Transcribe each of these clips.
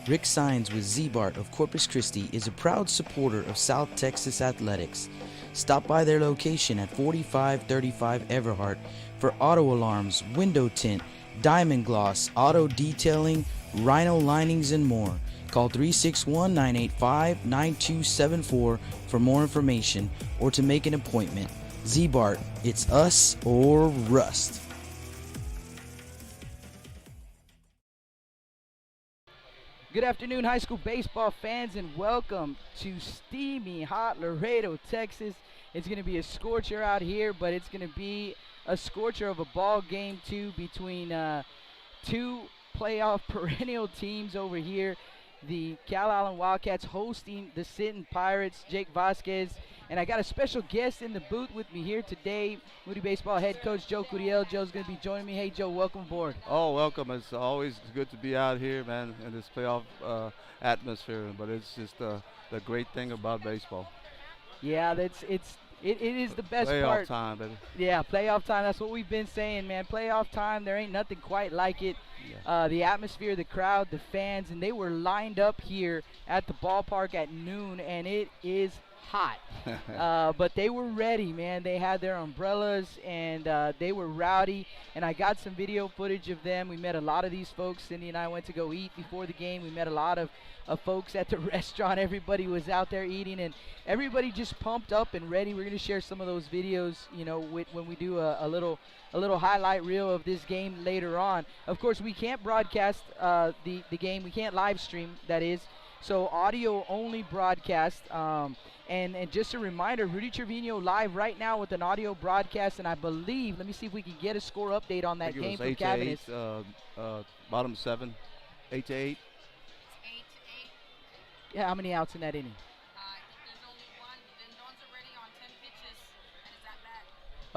Rick Sines with Z-Bart of Corpus Christi is a proud supporter of South Texas athletics. Stop by their location at 4535 Everhart for auto alarms, window tint, diamond gloss, auto detailing, rhino linings, and more. Call 361-985-9274 for more information or to make an appointment. Z-Bart, it's us or rust. Good afternoon, high school baseball fans, and welcome to steamy hot Laredo, Texas. It's going to be a scorcher out here, but it's going to be a scorcher of a ball game, too, between two playoff perennial teams over here. The Calallen Wildcats hosting the Sinton Pirates, Jake Vasquez. And I got a special guest in the booth with me here today, Moody Baseball head coach Joe Cudillo. Joe's going to be joining me. Hey, Joe, welcome aboard. Oh, welcome. It's always good to be out here, man, in this playoff atmosphere. But it's just the great thing about baseball. Yeah, it is the best part. Playoff time, baby. Yeah, playoff time. That's what we've been saying, man. Playoff time, there ain't nothing quite like it. Yeah. The atmosphere, the crowd, the fans, and they were lined up here at the ballpark at noon, and it is hot. But they were ready, man. They had their umbrellas, and they were rowdy. And I got some video footage of them. We met a lot of these folks. Cindy and I went to go eat before the game. We met a lot of folks at the restaurant. Everybody was out there eating, and everybody just pumped up and ready. We're going to share some of those videos, you know, when we do a little highlight reel of this game later on. Of course, we can't broadcast the game. We can't live stream, that is. So audio only broadcast. And just a reminder, Rudy Trevino live right now with an audio broadcast, and I believe, let me see if we can get a score update on that game from Cabinet. Bottom 7, 8-8. 8-8. Yeah, how many outs in that inning? There's only one. Rendon's already on 10 pitches, and it's at bat.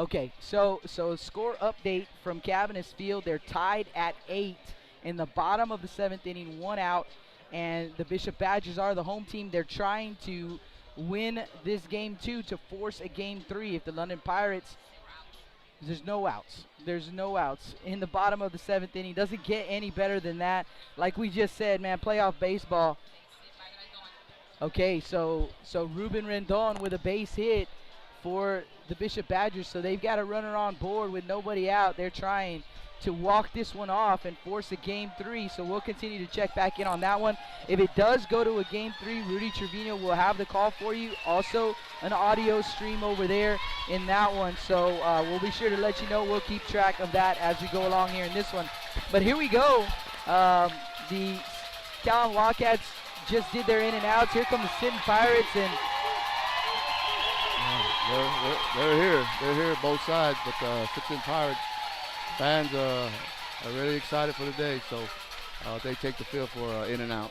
Okay, so score update from Cabinets Field. They're tied at 8 in the bottom of the 7th inning, 1 out, and the Bishop Badgers are the home team. They're trying to win this game 2 to force a game 3. If the London Pirates, there's no outs. There's no outs in the bottom of the 7th inning. Doesn't get any better than that. Like we just said, man, playoff baseball. Okay, so Ruben Rendon with a base hit for the Bishop Badgers. So they've got a runner on board with nobody out. They're trying to walk this one off and force a game 3. So we'll continue to check back in on that one. If it does go to a game 3, Rudy Trevino will have the call for you. Also an audio stream over there in that one. So we'll be sure to let you know. We'll keep track of that as we go along here in this one. But here we go. The Calallen Wildcats just did their in and outs. Here come the Sinton Pirates, and They're here. They're here both sides, but Sinton Pirates fans are really excited for the day, so they take the field for in and out.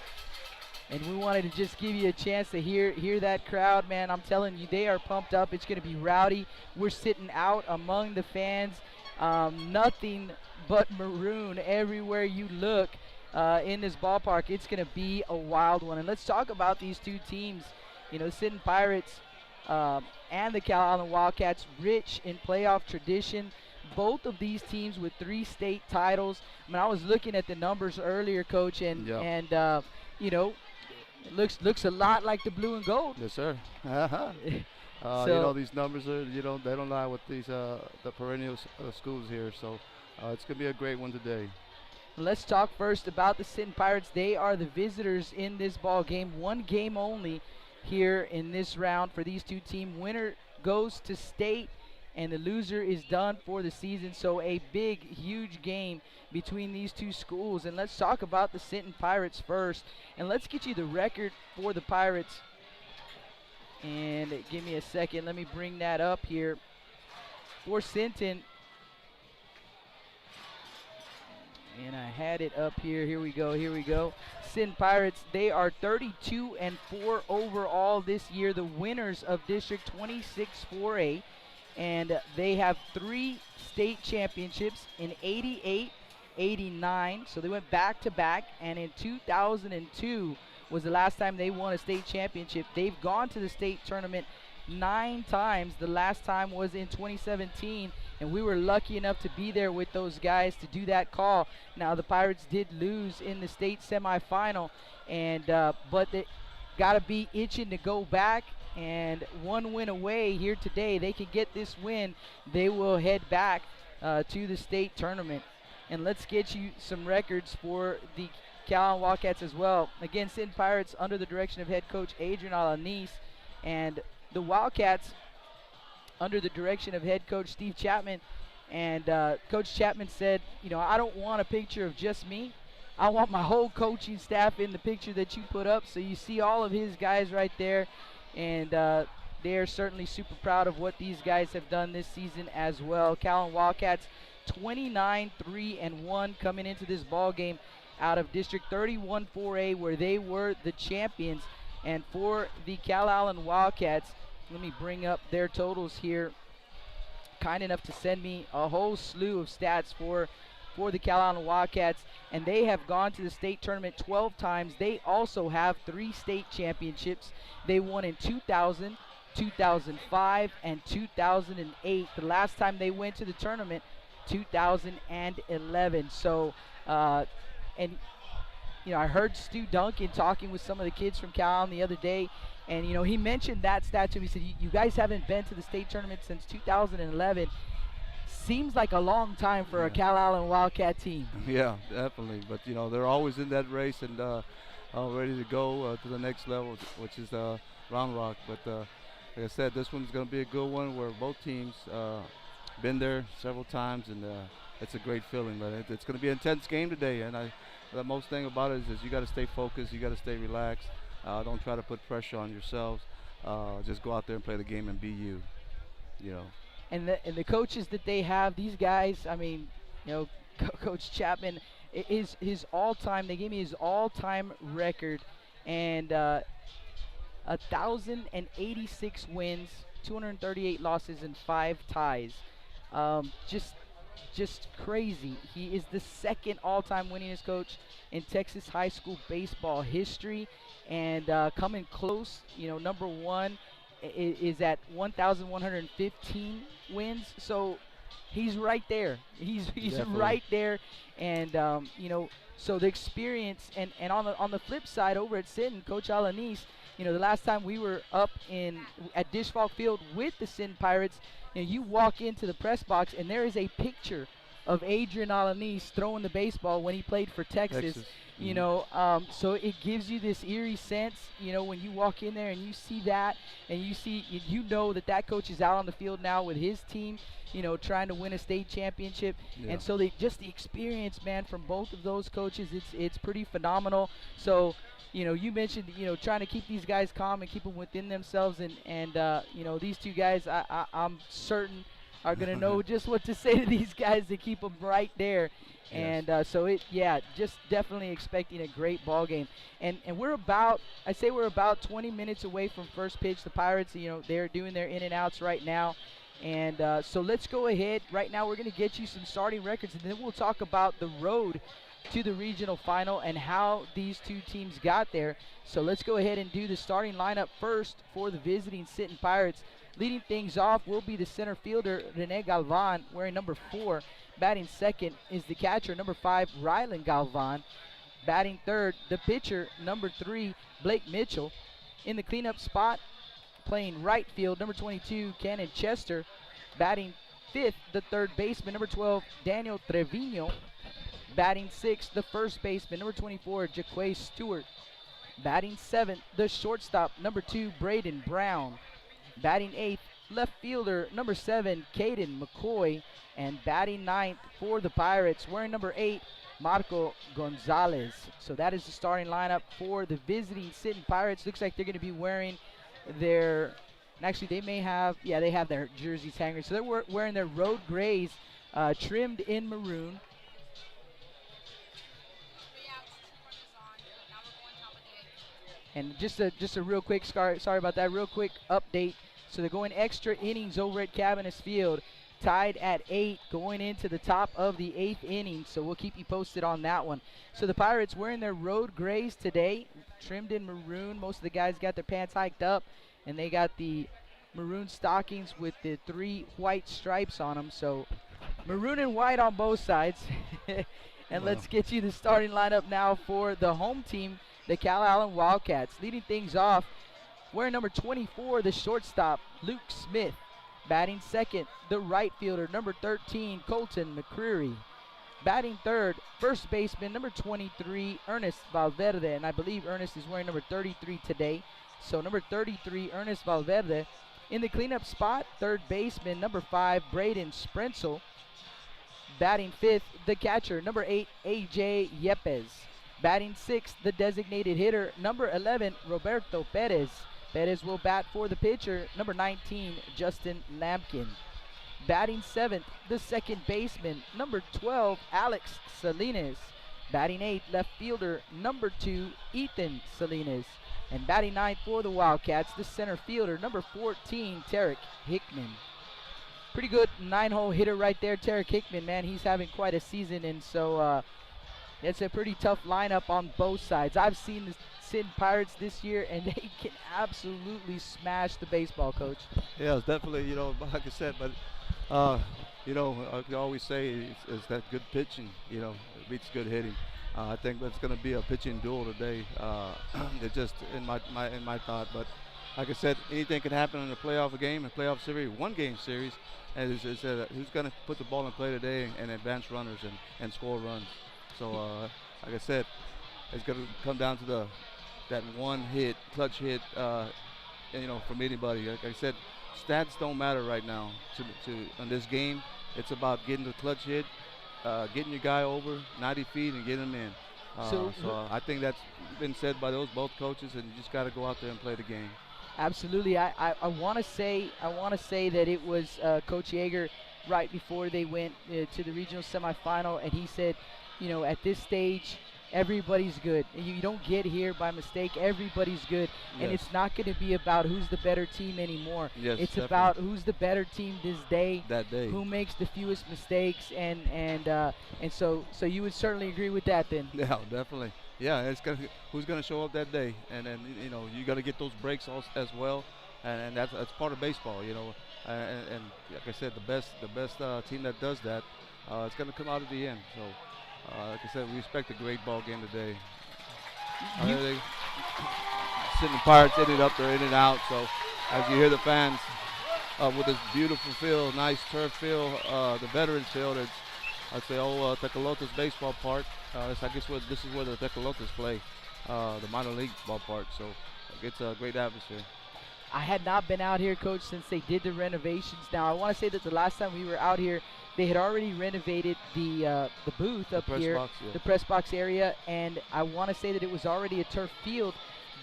And we wanted to just give you a chance to hear that crowd, man. I'm telling you, they are pumped up. It's going to be rowdy. We're sitting out among the fans. Nothing but maroon everywhere you look in this ballpark. It's going to be a wild one. And let's talk about these two teams. You know, Sinton Pirates and the Calallen Wildcats, rich in playoff tradition. Both of these teams with 3 state titles. I mean, I was looking at the numbers earlier, Coach, and you know, it looks a lot like the blue and gold. Yes, sir. So, you know, these numbers are, they don't lie with these the perennial schools here. So it's gonna be a great one today. Let's talk first about the Sinton Pirates. They are the visitors in this ball game. 1 game only here in this round for these two teams. Winner goes to state, and the loser is done for the season. So a big, huge game between these two schools. And let's talk about the Sinton Pirates first. And let's get you the record for the Pirates. And give me a second. Let me bring that up here. For Sinton, and I had it up here. Here we go. Sinton Pirates, they are 32-4 overall this year, the winners of District 26 4A. And they have 3 state championships in 88, 89. So they went back to back. And in 2002 was the last time they won a state championship. They've gone to the state tournament 9 times. The last time was in 2017. and we were lucky enough to be there with those guys to do that call. Now the Pirates did lose in the state semifinal, and but they got to be itching to go back, and one win away here today. They can get this win, they will head back to the state tournament. And let's get you some records for the Calallen Wildcats as well. Again, Sinton Pirates under the direction of head coach Adrian Alanis, and the Wildcats under the direction of head coach Steve Chapman. And Coach Chapman said, you know, I don't want a picture of just me. I want my whole coaching staff in the picture that you put up. So you see all of his guys right there, and they are certainly super proud of what these guys have done this season as well. Calallen Wildcats 29-3-1 coming into this ball game out of District 31 4A, where they were the champions. And for the Calallen Wildcats, let me bring up their totals here. Kind enough to send me a whole slew of stats for the Calallen Wildcats, and they have gone to the state tournament 12 times. They also have 3 state championships. They won in 2000, 2005, and 2008. The last time they went to the tournament, 2011. So, and you know, I heard Stu Duncan talking with some of the kids from Calallen the other day, and you know, he mentioned that stat to me. He said, "You guys haven't been to the state tournament since 2011. Seems like a long time for a Calallen Wildcat team." Yeah, definitely. But you know, they're always in that race and ready to go to the next level, which is Round Rock. But like I said, this one's going to be a good one where both teams been there several times, and it's a great feeling. But it's going to be an intense game today, and the most thing about it is you got to stay focused, you got to stay relaxed. Don't try to put pressure on yourselves. Just go out there and play the game and be you. You know. And the coaches that they have, these guys, I mean, you know, Coach Chapman is his all-time. They gave me his all-time record, and 1,086 wins, 238 losses, and 5 ties. Just crazy. He is the second all-time winningest coach in Texas high school baseball history, and coming close, you know, number 1 is at 1,115 wins. So he's right there. He's right there, and you know, so the experience, and on the flip side over at Sinton, Coach Alanis, you know, the last time we were up at Dishfalk Field with the Sinton Pirates, you know, you walk into the press box and there is a picture of Adrian Alanis throwing the baseball when he played for Texas. You know, so it gives you this eerie sense, you know, when you walk in there and you see that, and you know that coach is out on the field now with his team, you know, trying to win a state championship. And so the experience, man, from both of those coaches, it's pretty phenomenal. So, you know, you mentioned, you know, trying to keep these guys calm and keep them within themselves, and you know, these two guys, I'm certain are going to know just what to say to these guys to keep them right there. And so just definitely expecting a great ball game. And I'd say we're about 20 minutes away from first pitch. The Pirates, you know, they're doing their in and outs right now. And so let's go ahead. Right now we're going to get you some starting records, and then we'll talk about the road to the regional final and how these two teams got there. So let's go ahead and do the starting lineup first for the visiting Sinton Pirates. Leading things off will be the center fielder, Rene Galvan, wearing number 4. Batting second is the catcher, number 5, Rylan Galvan. Batting third, the pitcher, number 3, Blake Mitchell. In the cleanup spot, playing right field, number 22, Cannon Chester. Batting fifth, the third baseman, number 12, Daniel Trevino. Batting sixth, the first baseman, number 24, Jaquay Stewart. Batting seventh, the shortstop, number 2, Braden Brown. Batting eighth, left fielder, number 7, Caden McCoy. And batting ninth for the Pirates, wearing number 8, Marco Gonzalez. So that is the starting lineup for the visiting Sinton Pirates. Looks like they're going to be wearing their, actually they may have, they have their jerseys hanging. So they're wearing their road grays, trimmed in maroon. And just a real quick, sorry about that, real quick update. So they're going extra innings over at Cabanis Field, tied at 8 going into the top of the 8th inning. So we'll keep you posted on that one. So the Pirates wearing their road grays today, trimmed in maroon. Most of the guys got their pants hiked up, and they got the maroon stockings with the 3 white stripes on them. So maroon and white on both sides. And let's get you the starting lineup now for the home team, the Calallen Wildcats. Leading things off, wearing number 24, the shortstop, Luke Smith. Batting second, the right fielder, number 13, Colton McCreary. Batting third, first baseman, number 23, Ernest Valverde. And I believe Ernest is wearing number 33 today. So number 33, Ernest Valverde. In the cleanup spot, third baseman, number 5, Braden Sprenzel. Batting fifth, the catcher, number 8, A.J. Yepes. Batting sixth, the designated hitter, number 11, Roberto Perez. Perez will bat for the pitcher, number 19, Justin Lampkin. Batting seventh, the second baseman, number 12, Alex Salinas. Batting eighth, left fielder, number 2, Ethan Salinas. And batting ninth for the Wildcats, the center fielder, number 14, Tarek Hickman. Pretty good 9-hole hitter right there, Tarek Hickman, man. He's having quite a season, and so it's a pretty tough lineup on both sides. I've seen the Sinton Pirates this year, and they can absolutely smash the baseball, Coach. Yeah, it's definitely, like I said, but, I can always say is that good pitching, it beats good hitting. I think that's going to be a pitching duel today. It's just in my thought, but like I said, anything can happen in a playoff game, a playoff series, one-game series, and it's who's going to put the ball in play today and advance runners and score runs. So, like I said, it's going to come down to that one hit, clutch hit, from anybody. Like I said, stats don't matter right now. In this game, it's about getting the clutch hit, getting your guy over 90 feet and getting him in. So I think that's been said by both coaches, and you just got to go out there and play the game. Absolutely. I want to say that it was Coach Yeager right before they went to the regional semifinal, and he said, at this stage, everybody's good. You don't get here by mistake. Everybody's good. Yes. And it's not going to be about who's the better team anymore. Yes, it's definitely about who's the better team that day, who makes the fewest mistakes, and so you would certainly agree with that then. Yeah, definitely. Yeah, who's gonna show up that day, and then you got to get those breaks as well, and that's part of baseball, and like I said, the best team that does that, it's gonna come out at the end. So. Like I said, we expect a great ball game today. Sinton Pirates ended up there in and out. So as you hear the fans with this beautiful field, nice turf field, the Veterans Field, it's I'd say Tecolotes baseball park. I guess this is where the Tecolotes play, the minor league ballpark. So it's a great atmosphere. I had not been out here, Coach, since they did the renovations. Now I want to say that the last time we were out here, they had already renovated the booth up here, the press box area, and I want to say that it was already a turf field,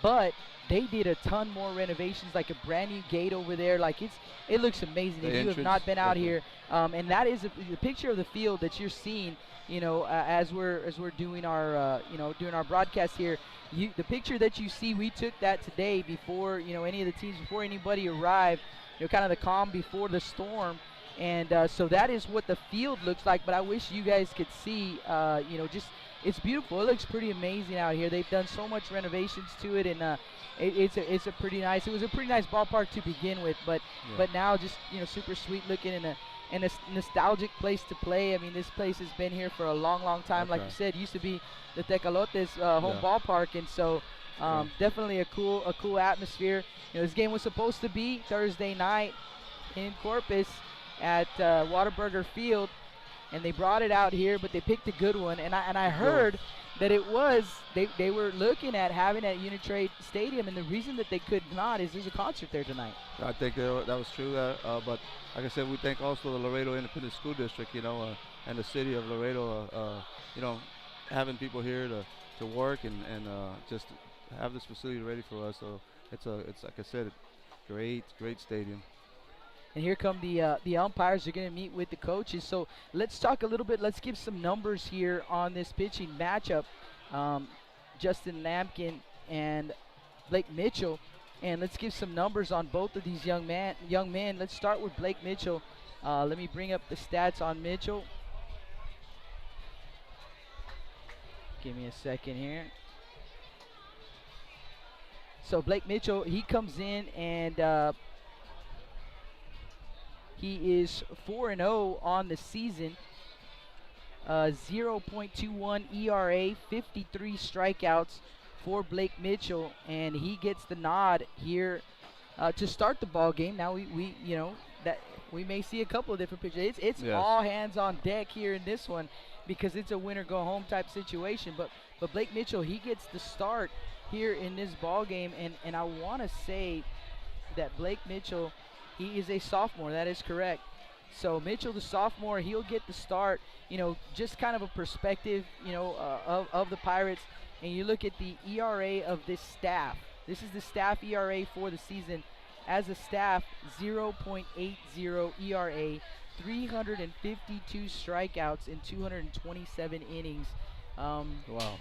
but they did a ton more renovations, like a brand new gate over there. Like it looks amazing. If you have not been out here, and that is the picture of the field that you're seeing, as we're doing our doing our broadcast here. The picture that you see, we took that today before any of the teams, before anybody arrived. Kind of the calm before the storm. And so that is what the field looks like, but I wish you guys could see, just it's beautiful. It looks pretty amazing out here. They've done so much renovations to it, and it was a pretty nice ballpark to begin with, but now just super sweet looking and a nostalgic place to play. I mean, this place has been here for a long, long time. Okay. Like you said, used to be the Tecolotes home ballpark, and so definitely a cool atmosphere. This game was supposed to be Thursday night in Corpus at Whataburger Field, and they brought it out here, but they picked a good one. And I heard that it was they were looking at having it at Unitrade Stadium, and the reason that they could not is there's a concert there tonight. I think that was true, but like I said, we thank also the Laredo Independent School District, and the city of Laredo, having people here to work and just have this facility ready for us. So it's like I said, a great stadium. And here come the umpires. They're going to meet with the coaches. So let's talk a little bit. Let's give some numbers here on this pitching matchup. Justin Lampkin and Blake Mitchell. And let's give some numbers on both of these young men. Let's start with Blake Mitchell. Let me bring up the stats on Mitchell. Give me a second here. So Blake Mitchell, he comes in and He is 4-0 on the season. 0.21 ERA, 53 strikeouts for Blake Mitchell, and he gets the nod here to start the ball game. Now we you know that we may see a couple of different pitches. It's Yes. all hands on deck here in this one because it's a winner go home type situation. But Blake Mitchell, he gets the start here in this ball game, and I want to say that Blake Mitchell, he is a sophomore. That is correct. So Mitchell, the sophomore, he'll get the start. You know, just kind of a perspective, you know, of the Pirates. And you look at the ERA of this staff. This is the staff ERA for the season. As a staff, 0.80 ERA, 352 strikeouts in 227 innings. Wow.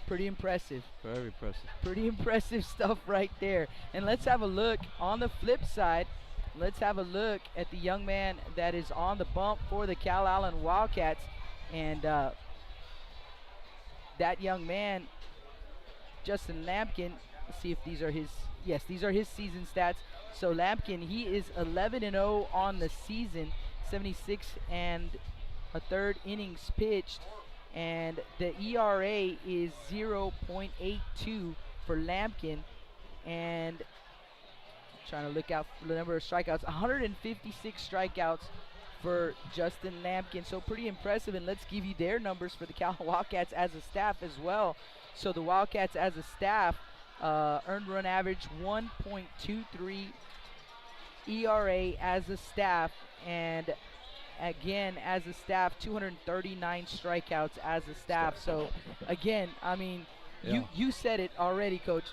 Pretty impressive. Very impressive. Pretty impressive stuff right there. And let's have a look on the flip side. Let's have a look at the young man that is on the bump for the Calallen Wildcats. And that young man, Justin Lampkin, let's see if these are his, yes, these are his season stats. So Lampkin, he is 11-0 on the season, 76 and a third innings pitched. And the ERA is 0.82 for Lampkin. And trying to look out for the number of strikeouts, 156 strikeouts for Justin Lampkin. So pretty impressive. And let's give you their numbers for the Cal Wildcats as a staff as well. So the Wildcats as a staff, earned run average 1.23 ERA as a staff, and again as a staff 239 strikeouts as a staff. So again, I mean, Yeah. you said it already, Coach.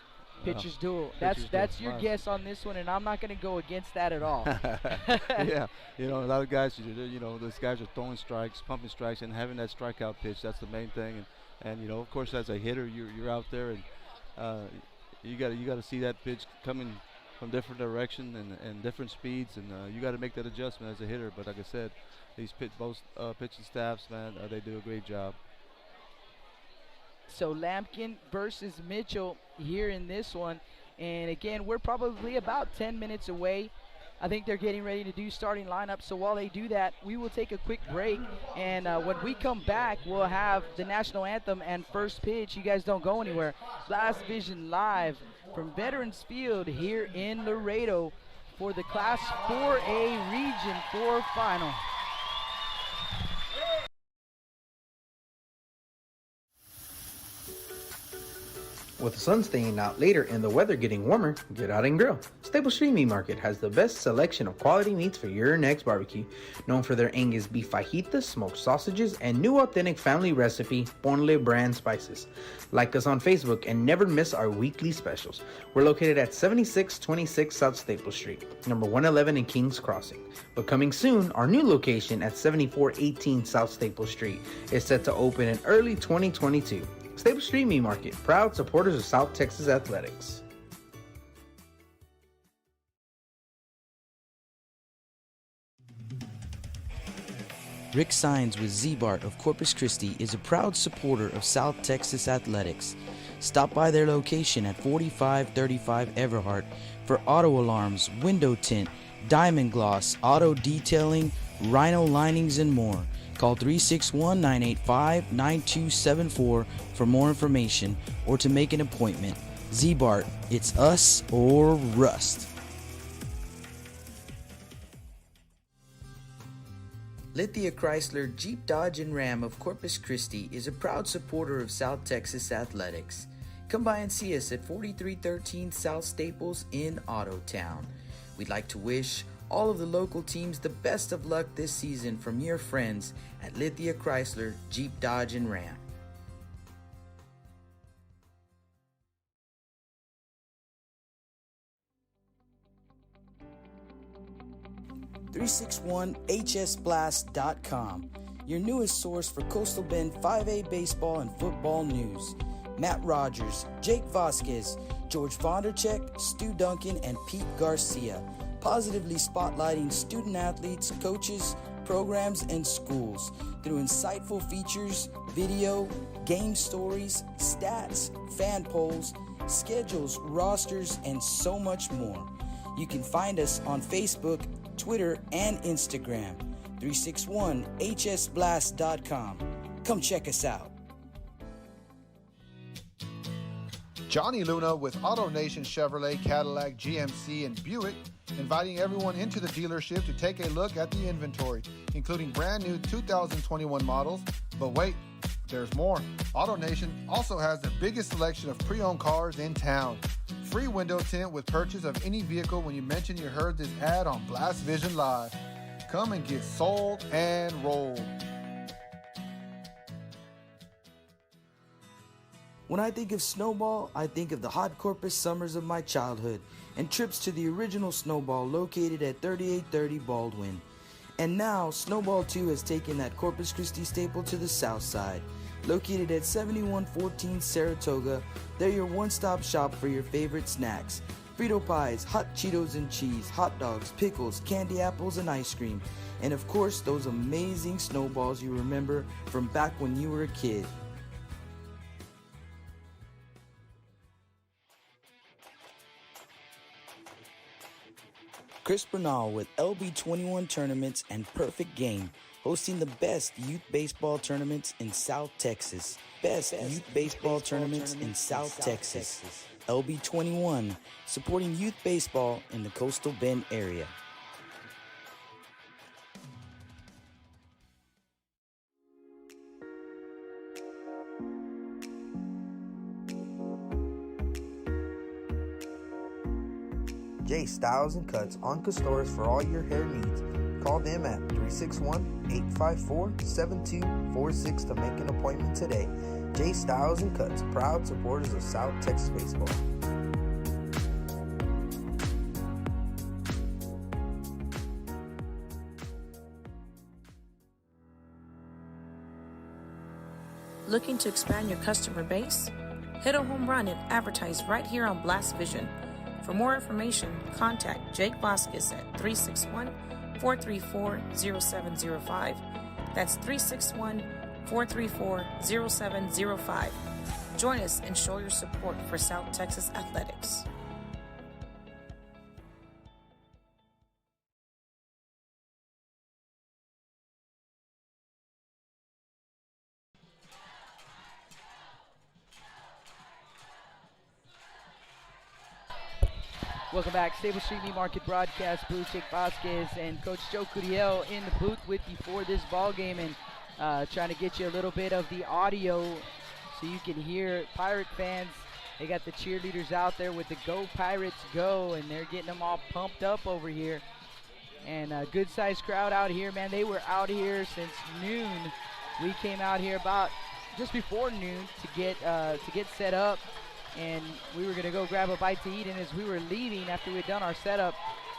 Pitcher's duel. That's duel. your Nice. guess on this one, and I'm not going to go against that at all. Yeah, you know, a lot of guys, you know, those guys are throwing strikes, pumping strikes, and having that strikeout pitch. That's the main thing. And you know, of course, as a hitter, you're out there, and you got to see that pitch coming from different direction and different speeds, and you got to make that adjustment as a hitter. But like I said, both pitching staffs, man, they do a great job. So Lampkin versus Mitchell here in this one. And again, we're probably about 10 minutes away. I think they're getting ready to do starting lineup. So while they do that, we will take a quick break. And when we come back, we'll have the national anthem and first pitch. You guys don't go anywhere. Blast Vision live from Veterans Field here in Laredo for the Class 4A Region 4 final. With the sun staying out later and the weather getting warmer, get out and grill. Staple Street Meat Market has the best selection of quality meats for your next barbecue. Known for their Angus beef fajitas, smoked sausages, and new authentic family recipe, Ponle brand spices. Like us on Facebook and never miss our weekly specials. We're located at 7626 South Staple Street, number 111 in Kings Crossing. But coming soon, our new location at 7418 South Staple Street is set to open in early 2022. Staple Street Meat Market, proud supporters of South Texas Athletics. Rick Sines with Z-Bart of Corpus Christi is a proud supporter of South Texas Athletics. Stop by their location at 4535 Everhart for auto alarms, window tint, diamond gloss, auto detailing, rhino linings, and more. Call 361-985-9274 for more information or to make an appointment. Z-Bart, it's us or rust. Lithia Chrysler Jeep Dodge and Ram of Corpus Christi is a proud supporter of South Texas Athletics. Come by and see us at 4313 South Staples in Ottotown. We'd like to wish all of the local teams the best of luck this season from your friends at Lithia Chrysler Jeep Dodge and Ram. $361hsblast.com, your newest source for Coastal Bend 5A baseball and football news. Matt Rogers, Jake Vasquez, George Vondercheck, Stu Duncan, and Pete Garcia, positively spotlighting student athletes, coaches, programs, and schools through insightful features, video, game stories, stats, fan polls, schedules, rosters, and so much more. You can find us on Facebook Twitter, and Instagram. 361hsblast.com. Come check us out. Johnny Luna with Auto Nation Chevrolet, Cadillac, GMC, and Buick, inviting everyone into the dealership to take a look at the inventory, including brand new 2021 models. But wait, there's more. Auto Nation also has the biggest selection of pre-owned cars in town. Free window tint with purchase of any vehicle when you mention you heard this ad on Blast Vision Live. Come and get sold and rolled. When I think of Snowball, I think of the hot Corpus summers of my childhood and trips to the original Snowball located at 3830 Baldwin. And now, Snowball 2 has taken that Corpus Christi staple to the south side. Located at 7114 Saratoga, they're your one-stop shop for your favorite snacks. Frito pies, hot Cheetos and cheese, hot dogs, pickles, candy apples, and ice cream. And of course, those amazing snowballs you remember from back when you were a kid. Chris Bernal with LB21 Tournaments and Perfect Game, hosting the best youth baseball tournaments in South Texas. Best youth baseball tournaments in South Texas. LB21, supporting youth baseball in the Coastal Bend area. J Styles and Cuts on Castores for all your hair needs. Call them at 361-854-7246 to make an appointment today. J Styles and Cuts, proud supporters of South Texas baseball. Looking to expand your customer base? Hit a home run and advertise right here on Blast Vision. For more information, contact Jake Vasquez at 361-434-0705. That's 361-434-0705. Join us and show your support for South Texas athletics. Welcome back. Stable Street Meat Market broadcast booth. Jake Vasquez and Coach Joe Cudillo in the booth with you for this ball game, and trying to get you a little bit of the audio so you can hear Pirate fans. They got the cheerleaders out there with the Go Pirates Go, and they're getting them all pumped up over here. And a good-sized crowd out here, man. They were out here since noon. We came out here about just before noon to get set up. And we were going to go grab a bite to eat, and as we were leaving after we had done our setup,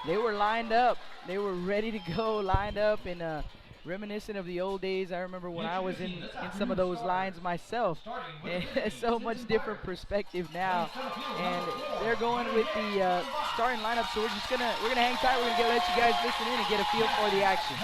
they were lined up. They were ready to go, lined up, and reminiscent of the old days. I remember when I was in some of those lines myself. And it's so much different perspective now. And they're going with the starting lineup, so we're gonna hang tight. We're gonna let you guys listen in and get a feel for the action.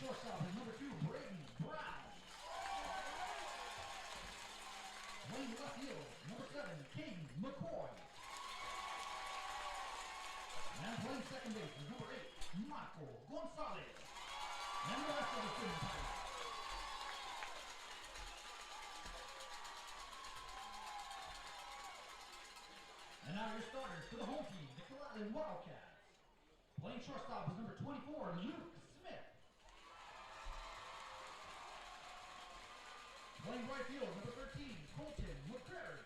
Shortstop is number 2, Braden Sprenzel. Playing left field, number 7, King McCoy. And playing second base is number 8, Gonzalez. And the rest of the team. And now your starters for the home team, the Calallen Wildcats. Playing shortstop is number 24, Luke. Playing right field, number 13, Colton McCrary.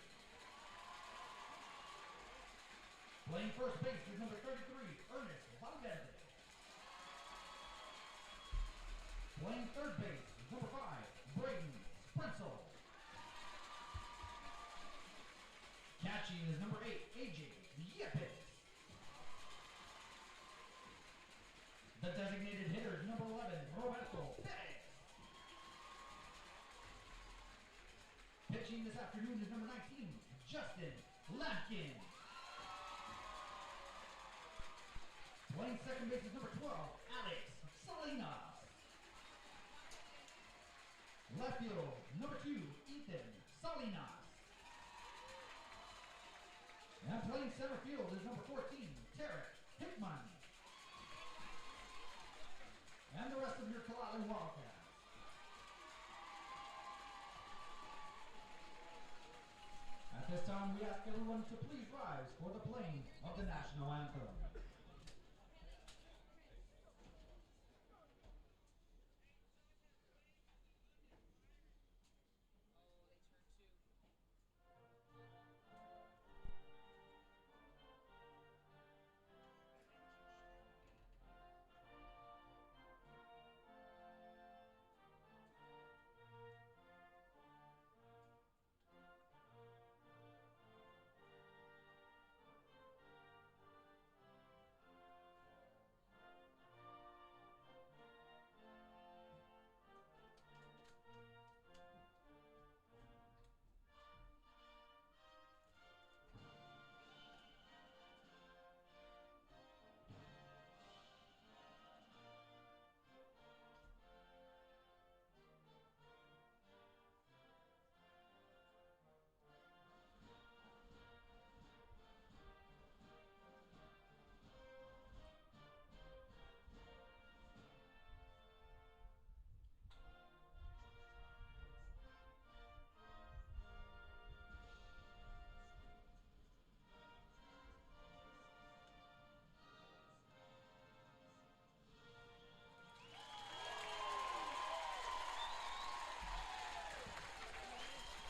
Playing first base is number 33, Ernest Valdez. Playing third base is number 5, Braden Sprenzel. Catching is number 8, AJ Yepes. The designated hitter is number 11, Roberto Perez. Pitching this afternoon is number 19, Justin Lampkin. Playing second base is number 12, Alex Salinas. Left field, number 2, Ethan Salinas. And playing center field is number 14, Tarek Hickman. And the rest of your Calallen Wildcats. At this time, we ask everyone to please rise for the playing of the national anthem.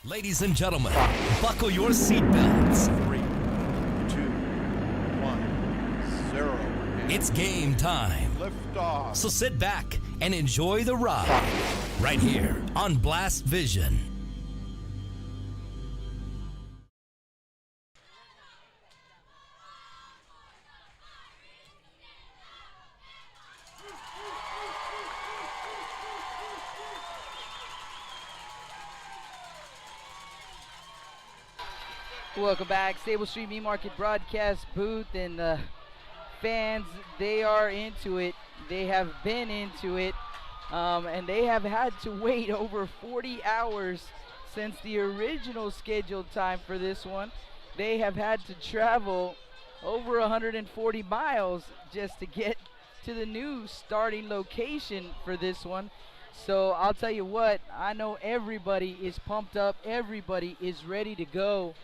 Ladies and gentlemen, buckle your seatbelts. 3, 2, 1, 0. It's game time. Lift off. So sit back and enjoy the ride right here on Blast Vision. Welcome back, Stable Street Meat Market broadcast booth, and the fans, they are into it. They have been into it, and they have had to wait over 40 hours since the original scheduled time for this one. They have had to travel over 140 miles just to get to the new starting location for this one. So I'll tell you what, I know everybody is pumped up, everybody is ready to go,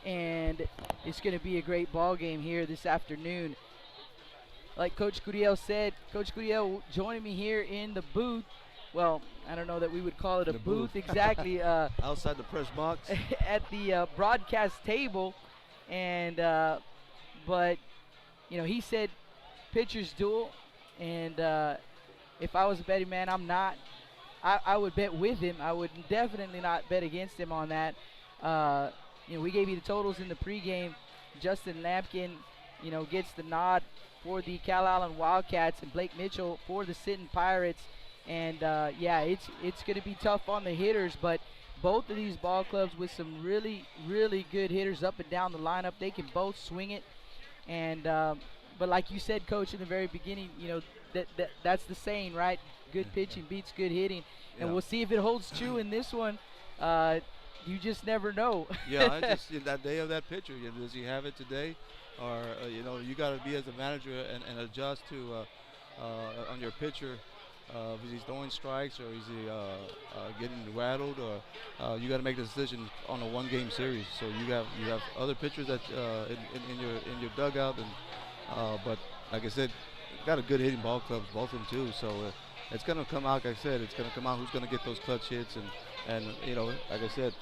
and it's going to be a great ball game here this afternoon. Like Coach Cudillo said, Coach Cudillo joining me here in the booth. Well, I don't know that we would call it a booth exactly. Outside the press box. At the broadcast table, and but you know, he said pitchers duel, and if I was a betting man, I'm not. I would bet with him. I would definitely not bet against him on that. You know, we gave you the totals in the pregame. Justin Lampkin, you know, gets the nod for the Calallen Wildcats, and Blake Mitchell for the Sinton Pirates. And yeah, it's going to be tough on the hitters, but both of these ball clubs with some really, really good hitters up and down the lineup. They can both swing it. And but like you said, Coach, in the very beginning, you know, that's the saying, right? Good pitching beats good hitting. And we'll see if it holds true in this one. You just never know. Yeah, I just that day of that pitcher. You know, does he have it today, or you know, you got to be as a manager and adjust to on your pitcher. If he's throwing strikes, or is he getting rattled, or you got to make the decision on a one-game series. So you have other pitchers that in your dugout, and but like I said, got a good hitting ball clubs, both of them too. So it's gonna come out. Like I said, it's gonna come out who's gonna get those clutch hits, and you know, like I said,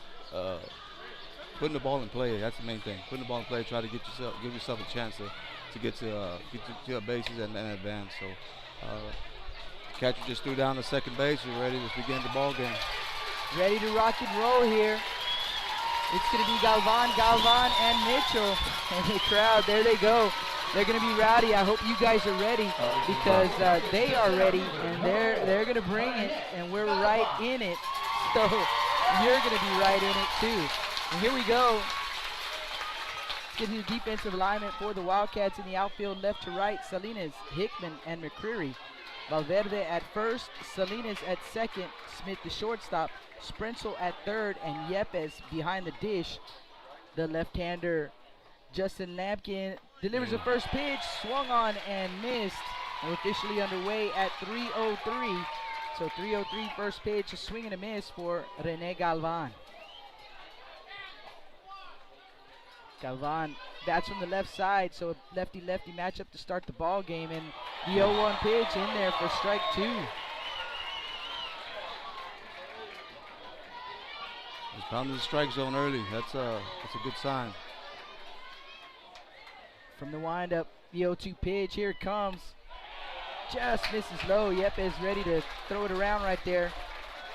putting the ball in play. That's the main thing. Putting the ball in play, try to give yourself a chance to get to your bases and advance. So. Catcher just threw down the second base. We're ready to begin the ball game. Ready to rock and roll here. It's going to be Galvan, and Mitchell. And the crowd, there they go. They're going to be rowdy. I hope you guys are ready because they are ready, and they're going to bring it, and we're right in it. So you're going to be right in it too. And here we go. Get to the defensive alignment for the Wildcats in the outfield, left to right. Salinas, Hickman, and McCreary. Valverde at first, Salinas at second, Smith the shortstop, Sprenzel at third, and Yepes behind the dish. The left-hander Justin Lampkin delivers the first pitch, swung on and missed. We're officially underway at 3:03. So 3:03 first pitch, a swing and a miss for Rene Galvan. Galvan bats from the left side, so a lefty-lefty matchup to start the ball game, and the 0-1 pitch in there for strike two. He's pounding the strike zone early. That's a good sign. From the windup, the 0-2 pitch, here it comes. Just misses low. Yepes ready to throw it around right there,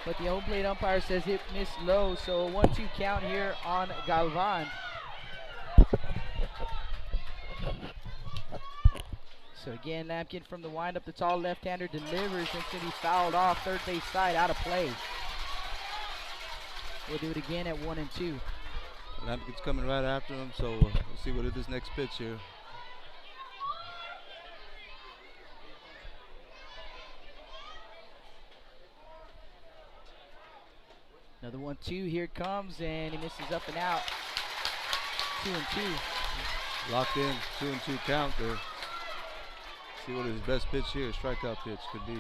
but the home plate umpire says it missed low, so a 1-2 count here on Galvan. So again, Lampkin from the windup, the tall left-hander delivers, and it's going to be fouled off third base side, out of play. We'll do it again at 1-2. Lampkin's coming right after him, so we'll see what is this next pitch here. Another 1-2, here it comes, and he misses up and out. 2-2. Locked in, 2-2 count there. See what his best pitch here, strikeout pitch could be.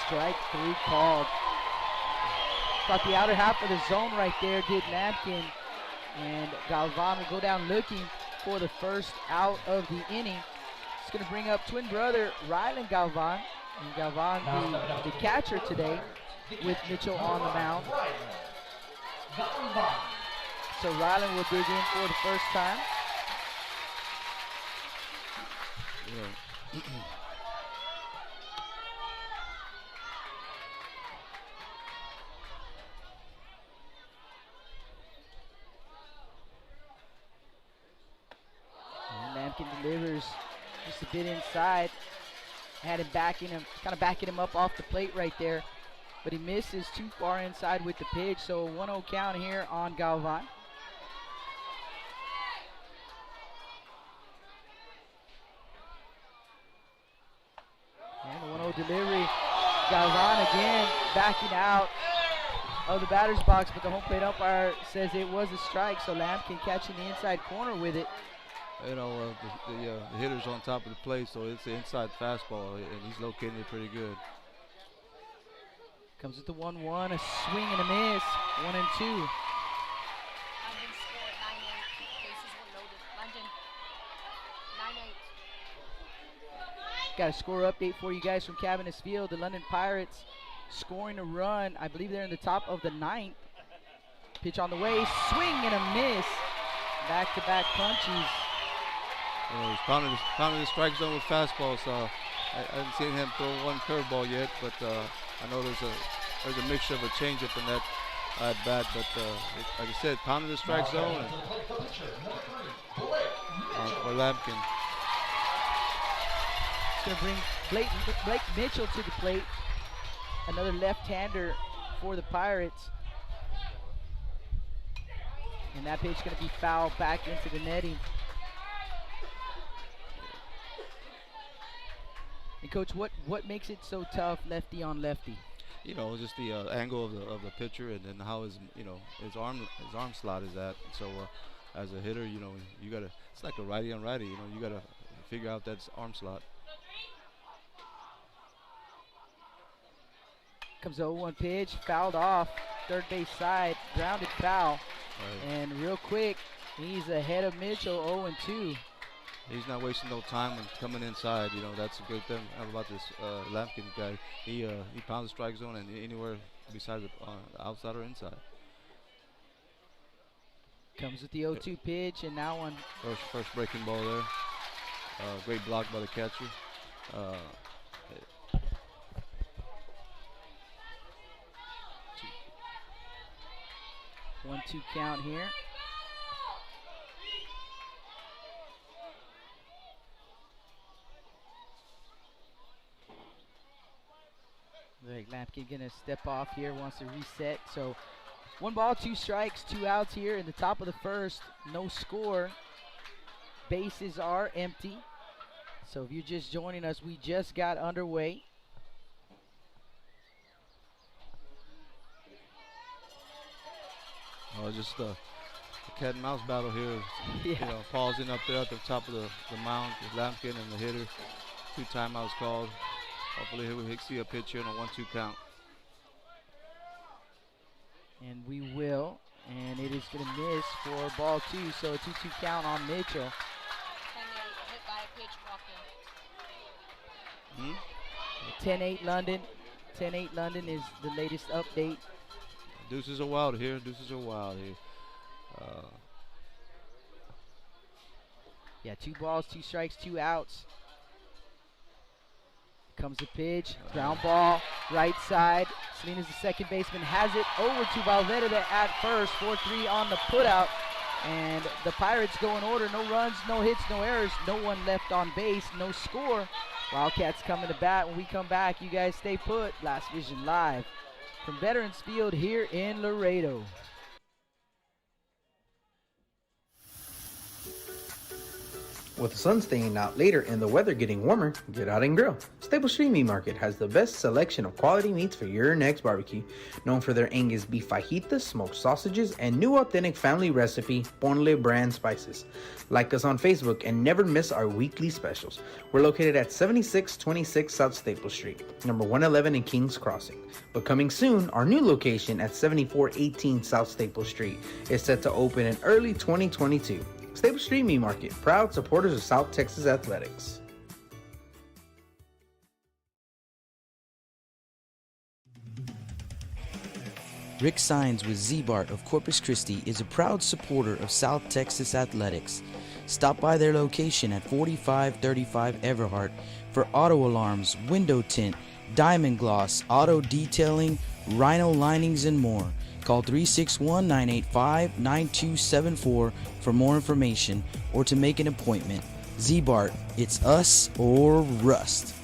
Strike three called. Got the outer half of the zone right there, did Lampkin. And Galvan will go down looking for the first out of the inning. It's going to bring up twin brother Rylan Galvan. And Galvan, the catcher today, with Mitchell on the mound. So Rylan will dig in for the first time. Yeah. Lampkin delivers just a bit inside. Had him backing him, kind of backing him up off the plate right there. But he misses too far inside with the pitch. So a 1-0 count here on Galvan. And the 1-0 delivery. Galvan again backing out of the batter's box, but the home plate umpire says it was a strike. So Lampkin catching the inside corner with it. You know, the hitter's on top of the plate, so it's an inside fastball, and he's locating it pretty good. Comes with the 1-1, a swing and a miss, 1-2. London scored 9-8. Bases were loaded. London 9-8. Got a score update for you guys from Cabinet Field. The London Pirates scoring a run. I believe they're in the top of the 9th. Pitch on the way, swing and a miss. Back-to-back punches. You know, he's pounding the strike zone with fastballs. I haven't seen him throw one curveball yet, but I know there's a mixture of a changeup in that at bat. But like I said, pounding the strike zone. For Lampkin. It's going to bring Blake Mitchell to the plate. Another left-hander for the Pirates. And that pitch going to be fouled back into the netting. And Coach, what makes it so tough, lefty on lefty? You know, just the angle of the pitcher, and then how his arm slot is at. So as a hitter, you know, you gotta. It's like a righty on righty. You know, you gotta figure out that arm slot. Comes the 0-1 pitch, fouled off, third base side, grounded foul. Right. And real quick, he's ahead of Mitchell, 0-2. He's not wasting no time when coming inside. You know, that's a good thing about this Lampkin guy. He pounds the strike zone and anywhere besides the outside or inside. Comes with the 0-2 pitch, and now one. First breaking ball there. Great block by the catcher. 1-2 count here. Greg Lampkin gonna step off here, wants to reset. So 1 ball, 2 strikes, 2 outs here in the top of the first. No score. Bases are empty. So if you're just joining us, we just got underway. Oh, just a cat and mouse battle here. Yeah. You know, pausing up there at the top of the mound with Lampkin and the hitter. 2 timeouts called. Hopefully he'll see a pitch here in a 1-2 count. And we will. And it is going to miss for ball 2. So a 2-2 count on Mitchell. And they're hit by a pitch walk-in. 10-8 London. 10-8 London is the latest update. Deuces are wild here. Deuces are wild here. Yeah, 2 balls, 2 strikes, 2 outs. Comes the pitch, ground ball, right side. Salinas, the second baseman, has it over to Valverde at first. 4-3 on the putout. And the Pirates go in order. No runs, no hits, no errors. No one left on base, no score. Wildcats coming to bat. When we come back, you guys stay put. Blast Vision Live from Veterans Field here in Laredo. With the sun staying out later and the weather getting warmer, get out and grill. Staple Street Meat Market has the best selection of quality meats for your next barbecue. Known for their Angus beef fajitas, smoked sausages, and new authentic family recipe, Ponle brand spices. Like us on Facebook and never miss our weekly specials. We're located at 7626 South Staple Street, number 111 in Kings Crossing. But coming soon, our new location at 7418 South Staple Street is set to open in early 2022. Staple Street Meat Market, proud supporters of South Texas Athletics. Rick Sines with Z-Bart of Corpus Christi is a proud supporter of South Texas Athletics. Stop by their location at 4535 Everhart for auto alarms, window tint, diamond gloss, auto detailing, rhino linings, and more. Call 361-985-9274 for more information or to make an appointment. Z-Bart, it's us or rust.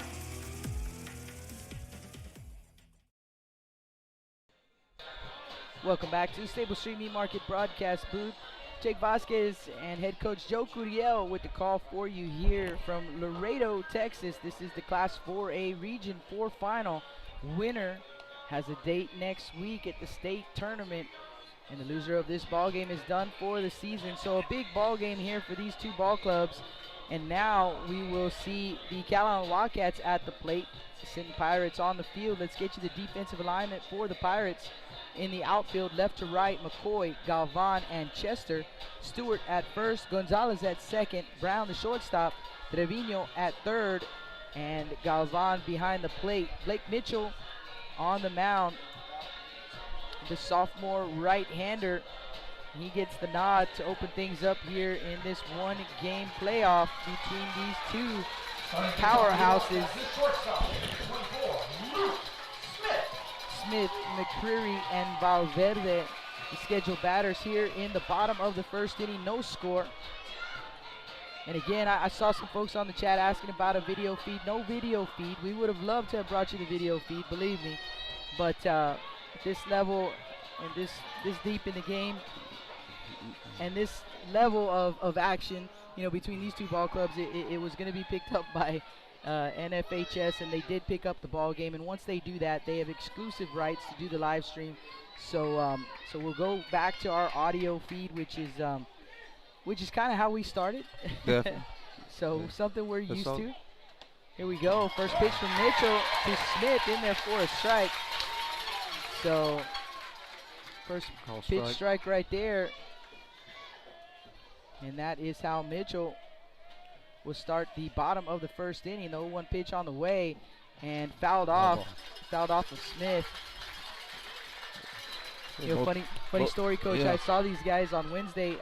Welcome back to the Staple Street Meat Market broadcast booth. Jake Vasquez and head coach Joe Cudillo with the call for you here from Laredo, Texas. This is the Class 4A Region 4 final. Winner has a date next week at the state tournament, and the loser of this ball game is done for the season. So a big ball game here for these 2 ball clubs, and now we will see the Calallen Wildcats at the plate, the Sinton Pirates on the field. Let's get you the defensive alignment for the Pirates. In the outfield, left to right, McCoy, Galvan, and Chester. Stewart at first, Gonzalez at second, Brown the shortstop, Trevino at third, and Galvan behind the plate. Blake Mitchell on the mound, the sophomore right-hander. He gets the nod to open things up here in this 1-game playoff between these 2 powerhouses. Smith, McCreary, and Valverde, the scheduled batters here in the bottom of the first inning. No score. And again, I saw some folks on the chat asking about a video feed. No video feed. We would have loved to have brought you the video feed, believe me. But at this level and this deep in the game and this level of action, you know, between these 2 ball clubs, it was going to be picked up by NFHS, and they did pick up the ball game. And once they do that, they have exclusive rights to do the live stream. So so we'll go back to our audio feed, which is kind of how we started. So something we're used to. Here we go. First pitch from Mitchell to Smith, in there for a strike. So first pitch strike right there. And that is how Mitchell will start the bottom of the first inning. The 0-1 pitch on the way and fouled off of Smith. You know, funny story, Coach. Yeah. I saw these guys on Wednesday.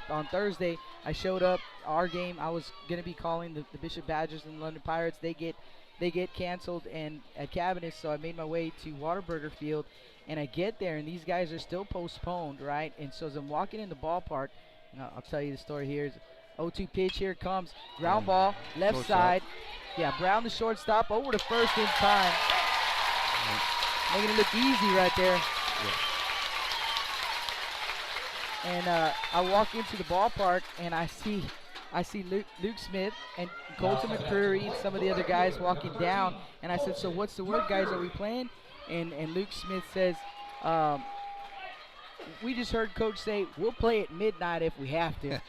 On Thursday. I showed up. Our game, I was going to be calling the Bishop Badgers and the London Pirates. They get canceled and at Cabinet, so I made my way to Whataburger Field. and I get there, and these guys are still postponed, right? And so as I'm walking in the ballpark, I'll tell you the story here. Is 0-2 pitch, here it comes. Ground ball, left Shortstop. side. Yeah, Brown the shortstop, over to first in time. Making it look easy right there. And I walk into the ballpark, and I see Luke Smith and Colton McCreary and some of the other guys walking down. And I said, so what's the word, guys? Are we playing? And Luke Smith says, we just heard Coach say, we'll play at midnight if we have to.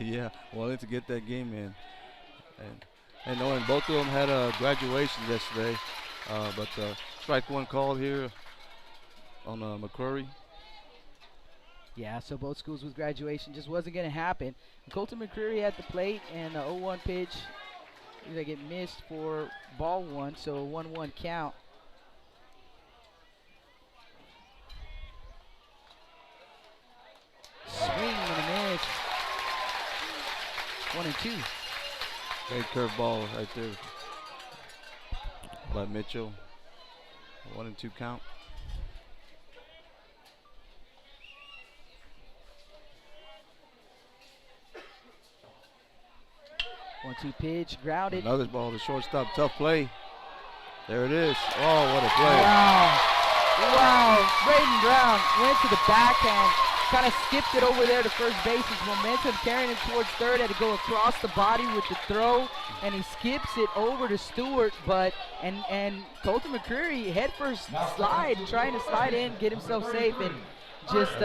Yeah, wanted to get that game in. And knowing both of them had a graduation yesterday, but strike one call here on McCrory. Yeah, so both schools with graduation just wasn't going to happen. Colton McCreary at the plate, and the 0-1 pitch. They get missed for ball one, so a 1-1 count. Swing and a miss. 1-2. Great curveball right there by Mitchell. 1-2 count. One-two pitch, grounded. Another ball to shortstop. Tough play. There it is. Oh, what a play. Wow. Braden Brown went to the backhand, kind of skipped it over there to first base. His momentum carrying him towards third, had to go across the body with the throw, and he skips it over to Stewart, but and Colton McCreary head first slide, trying to slide in, get himself safe, and just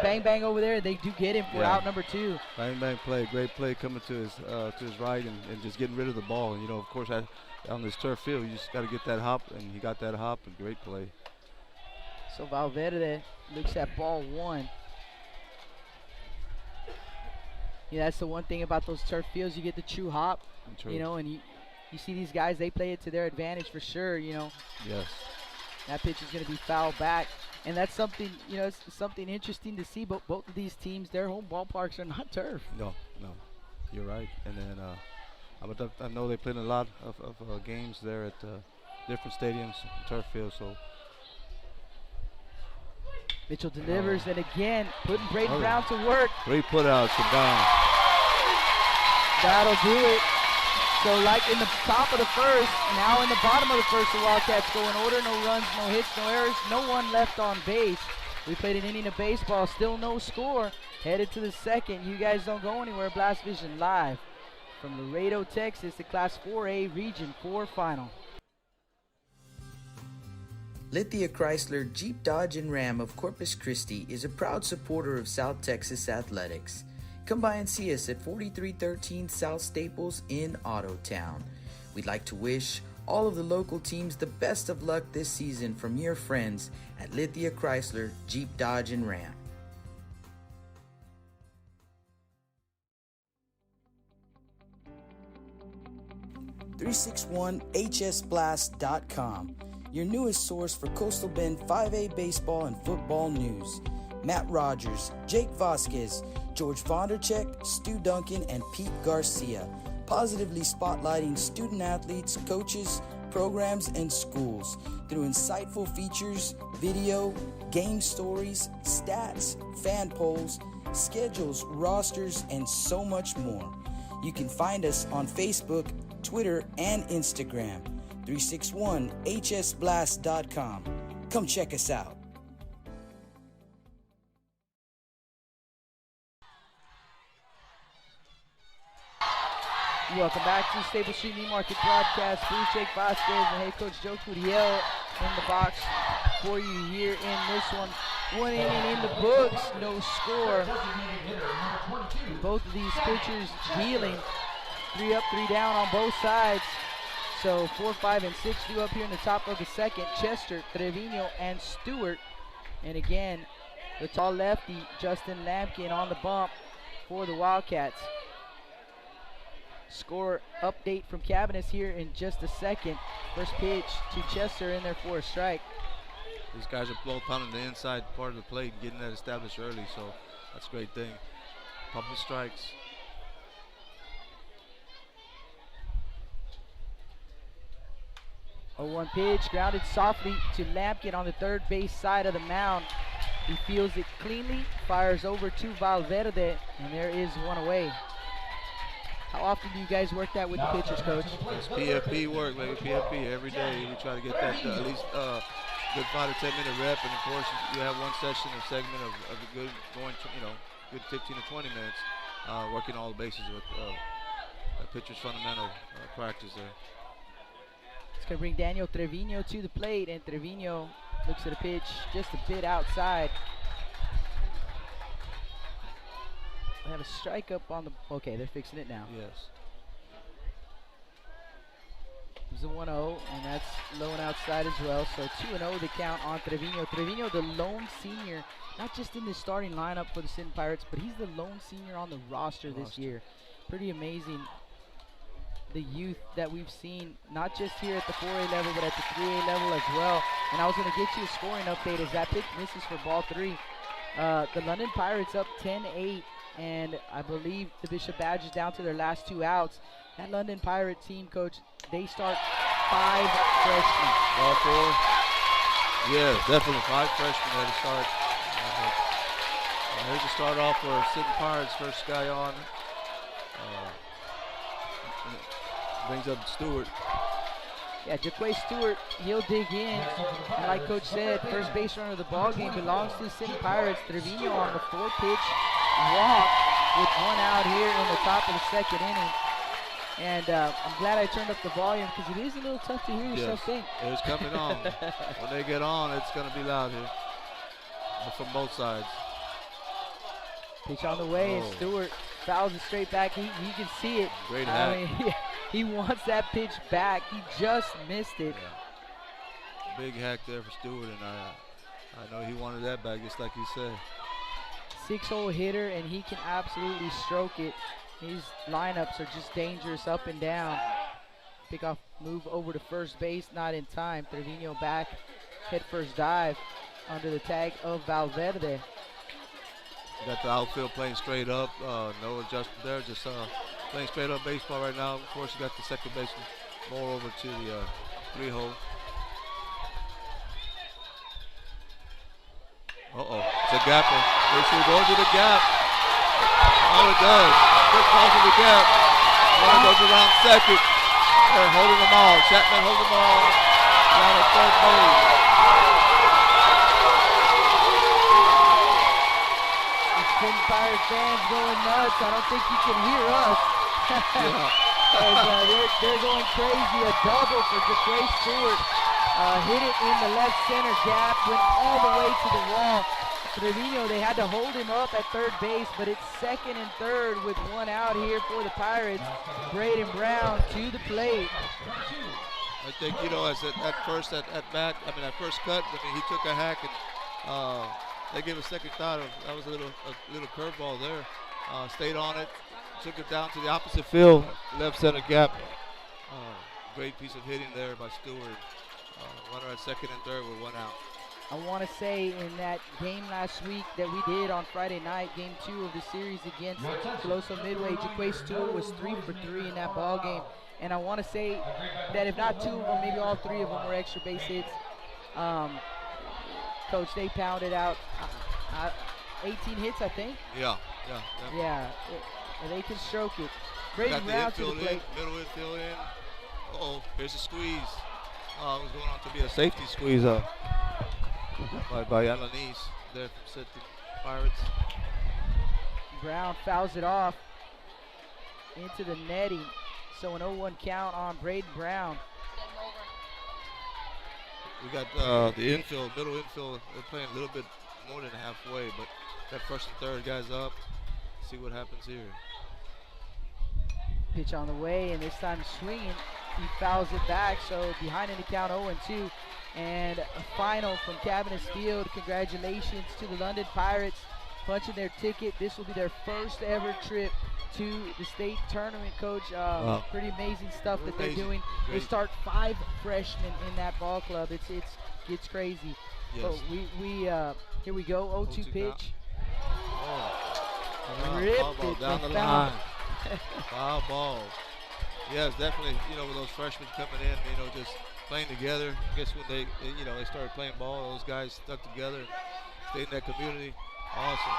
bang bang over there. They do get him for out number 2. Bang bang play, great play coming to his right and just getting rid of the ball. And of course, on this turf field, you just got to get that hop, and he got that hop, and great play. So Valverde looks at ball 1. Yeah, that's the one thing about those turf fields. You get the true hop, and you see these guys, they play it to their advantage for sure, Yes. That pitch is going to be fouled back. And that's something, it's something interesting to see. But both of these teams, their home ballparks are not turf. No, you're right. And then I know they played a lot of games there at different stadiums, turf fields. So Mitchell delivers, and again putting Braden Brown to work. Great put out to Brown. That'll do it. So like in the top of the first, now in the bottom of the first, the Wildcats go in order. No runs, no hits, no errors, no one left on base. We played an inning of baseball, still no score. Headed to the second. You guys don't go anywhere. Blast Vision live from Laredo, Texas, the Class 4A Region 4 final. Lithia Chrysler Jeep Dodge and Ram of Corpus Christi is a proud supporter of South Texas athletics. Come by and see us at 4313 South Staples in Ottotown. We'd like to wish all of the local teams the best of luck this season from your friends at Lithia Chrysler Jeep Dodge and Ram. .361hsblast.com, your newest source for Coastal Bend 5A baseball and football news. Matt Rogers, Jake Vasquez, George Vondercheck, Stu Duncan, and Pete Garcia, positively spotlighting student athletes, coaches, programs, and schools through insightful features, video, game stories, stats, fan polls, schedules, rosters, and so much more. You can find us on Facebook, Twitter, and Instagram. 361hsblast.com. Come check us out. Welcome back to Staples Street Meat Market broadcast. Bruce Jake Vasquez and head coach Joe Cudillo in the box for you here in this one. 1 inning in the books, no score. Both of these pitchers dealing 3 up, 3 down on both sides. So 4, 5, and 6 due up here in the top of the second. Chester, Trevino, and Stewart. And again, the tall lefty, Justin Lampkin, on the bump for the Wildcats. Score update from Cabinets here in just a second. First pitch to Chester in there for a strike. These guys are both pounding the inside part of the plate and getting that established early, so that's a great thing. Pumping strikes. 0-1 pitch, grounded softly to Lampkin on the third base side of the mound. He fields it cleanly, fires over to Valverde, and there is one away. How often do you guys work that with the pitchers, Coach? It's PFP work, baby. PFP every day. We try to get that at least good 5 to 10 minute rep, and of course you have one session or segment of a good going, good 15 to 20 minutes, working all the bases with a pitcher's fundamental practice there. It's going to bring Daniel Trevino to the plate, and Trevino looks at a pitch just a bit outside. They have a strike up on the, okay, they're fixing it now. Yes. It was a 1-0, and that's low and outside as well. So 2-0 the count on Trevino. Trevino, the lone senior, not just in the starting lineup for the Sinton Pirates, but he's the lone senior on the roster this year. Pretty amazing, the youth that we've seen, not just here at the 4A level, but at the 3A level as well. And I was going to get you a scoring update as that pitch misses for ball 3. The London Pirates up 10-8, and I believe the Bishop Badgers down to their last 2 outs. That London Pirate team, Coach, they start 5 freshmen. All 4? Yeah, definitely 5 freshmen at the start. Here's the start off for Sinton Pirates, first guy on. Brings up Stewart. Yeah, Jaquay Stewart, he'll dig in. And like Coach said, first base runner of the ball game belongs to the Sinton Pirates. Trevino on the 4-pitch walk with 1 out here in the top of the 2nd inning. And I'm glad I turned up the volume because it is a little tough to hear yourself think. It's coming on. When they get on, it's going to be loud here from both sides. Pitch on the way, and Stewart fouls it straight back. He can see it. Great hack. I mean, he wants that pitch back. He just missed it. Yeah. Big hack there for Stewart, and I know he wanted that back, just like he said. 6-hole hitter, and he can absolutely stroke it. These lineups are just dangerous up and down. Pickoff move over to first base, not in time. Trevino back, head first dive under the tag of Valverde. Got the outfield playing straight up. No adjustment there, just playing straight up baseball right now. Of course, you got the second baseman more over to the 3-hole. It's a gapper. They should go to the gap. Oh, it does. Good call to the gap. One goes around second. They're holding them all. Chapman holding them all. Down at third base. Sinton Pirate fans going nuts. I don't think you can hear us. They're going crazy. A double for Jaquay Stewart. Hit it in the left center gap. Went all the way to the wall. Trevino, they had to hold him up at third base, but it's second and third with 1 out here for the Pirates. Braden Brown to the plate. I think, as at first cut, he took a hack and they gave a second thought. That was a little curveball there. Stayed on it, took it down to the opposite field, left center gap. Great piece of hitting there by Stewart. Runner at second and third with 1 out. I want to say in that game last week that we did on Friday night, game 2 of the series against Coloso Midway, Jaquay Stewart was 3 for 3 in that ball game. And I want to say that if not 2 of them, maybe all 3 of them were extra base hits. Coach, they pounded out 18 hits, I think. Yeah. They can stroke it. Braden Brown to the plate. Middle infield in. Here's a squeeze. It was going on to be a safety squeeze by Alanis there from Sinton Pirates. Brown fouls it off into the netting. So an 0-1 count on Braden Brown. We got the infield, middle infield. They're playing a little bit more than halfway, but that first and third guys up. See what happens here. Pitch on the way, and this time swinging. He fouls it back, so behind in the count 0-2. And a final from Cabinets Field. Congratulations to the London Pirates punching their ticket. This will be their first ever trip to the state tournament, Coach. Pretty amazing stuff that they're doing. They start 5 freshmen in that ball club. It's crazy. Yes. But here we go. 0-2 pitch. Foul ball down the line. Foul ball. Yes, definitely. With those freshmen coming in, just playing together. I guess when they started playing ball, those guys stuck together and stayed in that community. Awesome.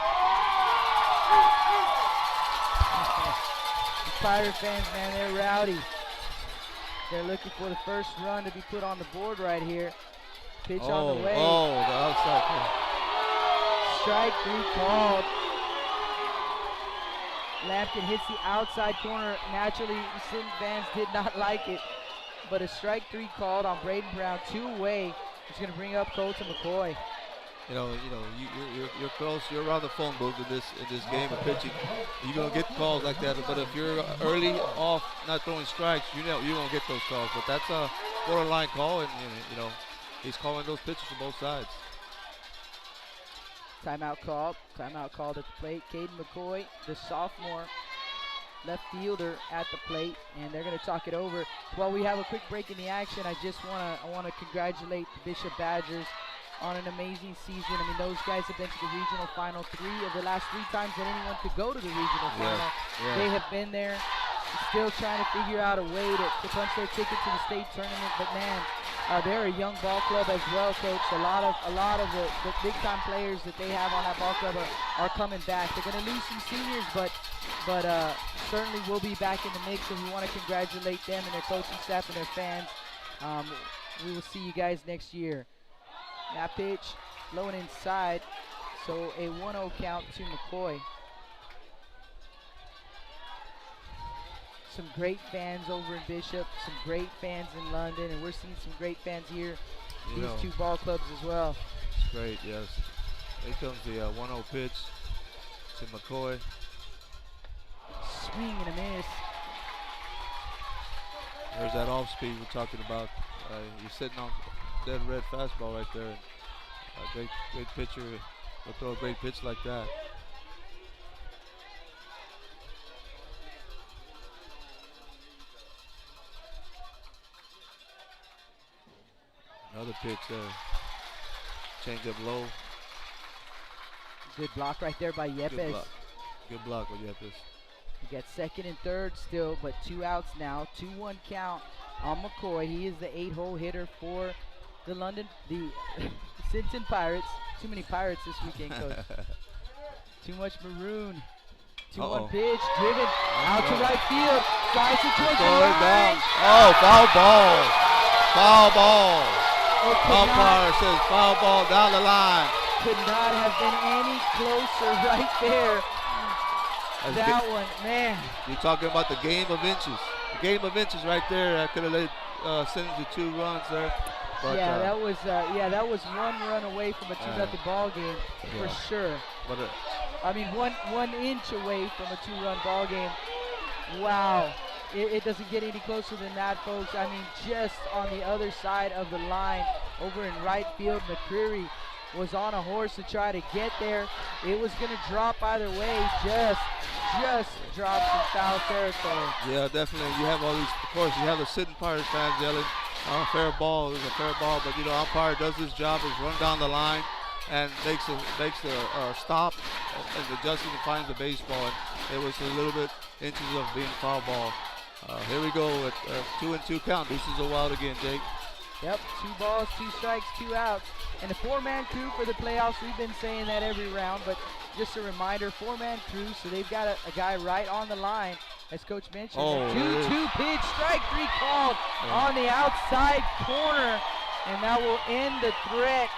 The Pirate fans, man, they're rowdy. They're looking for the first run to be put on the board right here. Pitch on the way. Oh, the outside pitch. Strike 3 called. Lampkin hits the outside corner. Naturally, the Sinton fans did not like it. But a strike 3 called on Braden Brown, 2-away. It's going to bring up Colton McCoy. You're close. You're around the phone booth in this game of pitching. You're gonna get calls like that. But if you're early off, not throwing strikes, you won't get those calls. But that's a borderline call, and he's calling those pitches from both sides. Timeout called. Timeout called at the plate. Caden McCoy, the sophomore left fielder, at the plate, and they're going to talk it over. While we have a quick break in the action, I want to congratulate the Bishop Badgers on an amazing season. I mean, those guys have been to the regional final 3 of the last 3 times that anyone could go to the regional final. Yeah. They have been there, still trying to figure out a way to punch their ticket to the state tournament. But man, they're a young ball club as well, Coach. A lot of the big time players that they have on that ball club are coming back. They're going to lose some seniors, but certainly will be back in the mix, and we want to congratulate them and their coaching staff and their fans. We will see you guys next year. That pitch low and inside, so a 1-0 count to McCoy. Some great fans over in Bishop, some great fans in London, and we're seeing some great fans here. These 2 ball clubs as well. It's great, yes. Here comes the 1-0 pitch to McCoy. Swing and a miss. There's that off speed we're talking about. You're sitting on dead red fastball right there. A great pitcher will throw a great pitch like that. Another pitch there. Change up low. Good block right there by Yepes. Good block with Yepes. You got second and third still, but 2 outs now. 2-1 count on McCoy. He is the 8-hole hitter for the Sinton Pirates. Too many Pirates this weekend, Coach. Too much maroon. 2-1 pitch, driven out to right field. Flies it towards the line. Oh, foul ball. Foul ball. Umpire says foul ball down the line. Could not have been any closer right there. That one, man. You're talking about the game of inches. The game of inches right there. I could have led Sinton to 2 runs there. But, that was 1 run away from a 2-0 ball game for sure. But I mean, one inch away from a 2-run ball game. Wow. It doesn't get any closer than that, folks. I mean, just on the other side of the line, over in right field, McCreary was on a horse to try to get there. It was going to drop either way. Just dropped in foul territory. Yeah, definitely. You have all these, of course, you have the Sinton Pirates fans yelling, fair ball, it was a fair ball, but umpire does his job, is run down the line and makes a stop and adjusting and finds the baseball. And it was a little bit inches of being foul ball. Here we go at 2-2 count. This is a wild again, Jake. Yep, 2 balls, 2 strikes, 2 outs. And a 4-man crew for the playoffs. We've been saying that every round, but just a reminder, 4-man crew, so they've got a guy right on the line, as Coach mentioned. 2-2 pitch, strike 3 called on the outside corner, and that will end the threat.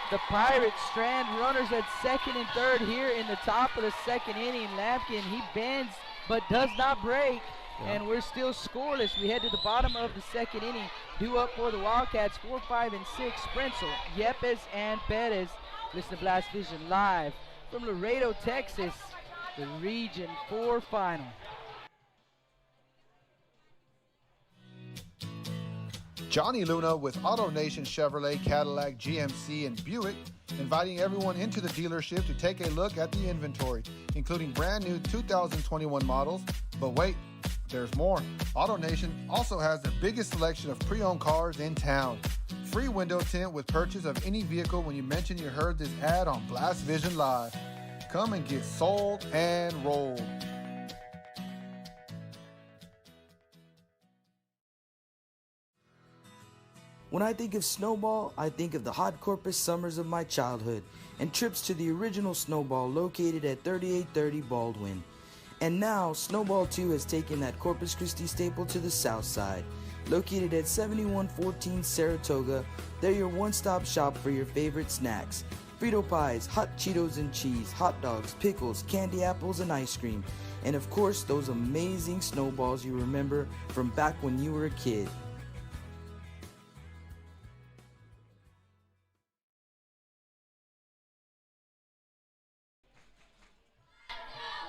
The Pirates strand runners at second and third here in the top of the 2nd inning. Lampkin, he bends but does not break. And we're still scoreless. We head to the bottom of the 2nd inning. Due up for the Wildcats, 4, 5, and 6. Sprenzel, Yepes, and Perez. Listen to Blast Vision live from Laredo, Texas. The Region 4 final. Johnny Luna with Auto Nation Chevrolet, Cadillac, GMC, and Buick, inviting everyone into the dealership to take a look at the inventory, including brand new 2021 models. But wait, there's more. Auto Nation also has the biggest selection of pre-owned cars in town. Free window tint with purchase of any vehicle when you mention you heard this ad on Blast Vision Live. Come and get sold and rolled. When I think of Snowball, I think of the hot Corpus summers of my childhood and trips to the original Snowball located at 3830 Baldwin. And now, Snowball 2 has taken that Corpus Christi staple to the south side. Located at 7114 Saratoga, they're your one-stop shop for your favorite snacks. Frito pies, hot Cheetos and cheese, hot dogs, pickles, candy apples, and ice cream. And of course, those amazing snowballs you remember from back when you were a kid.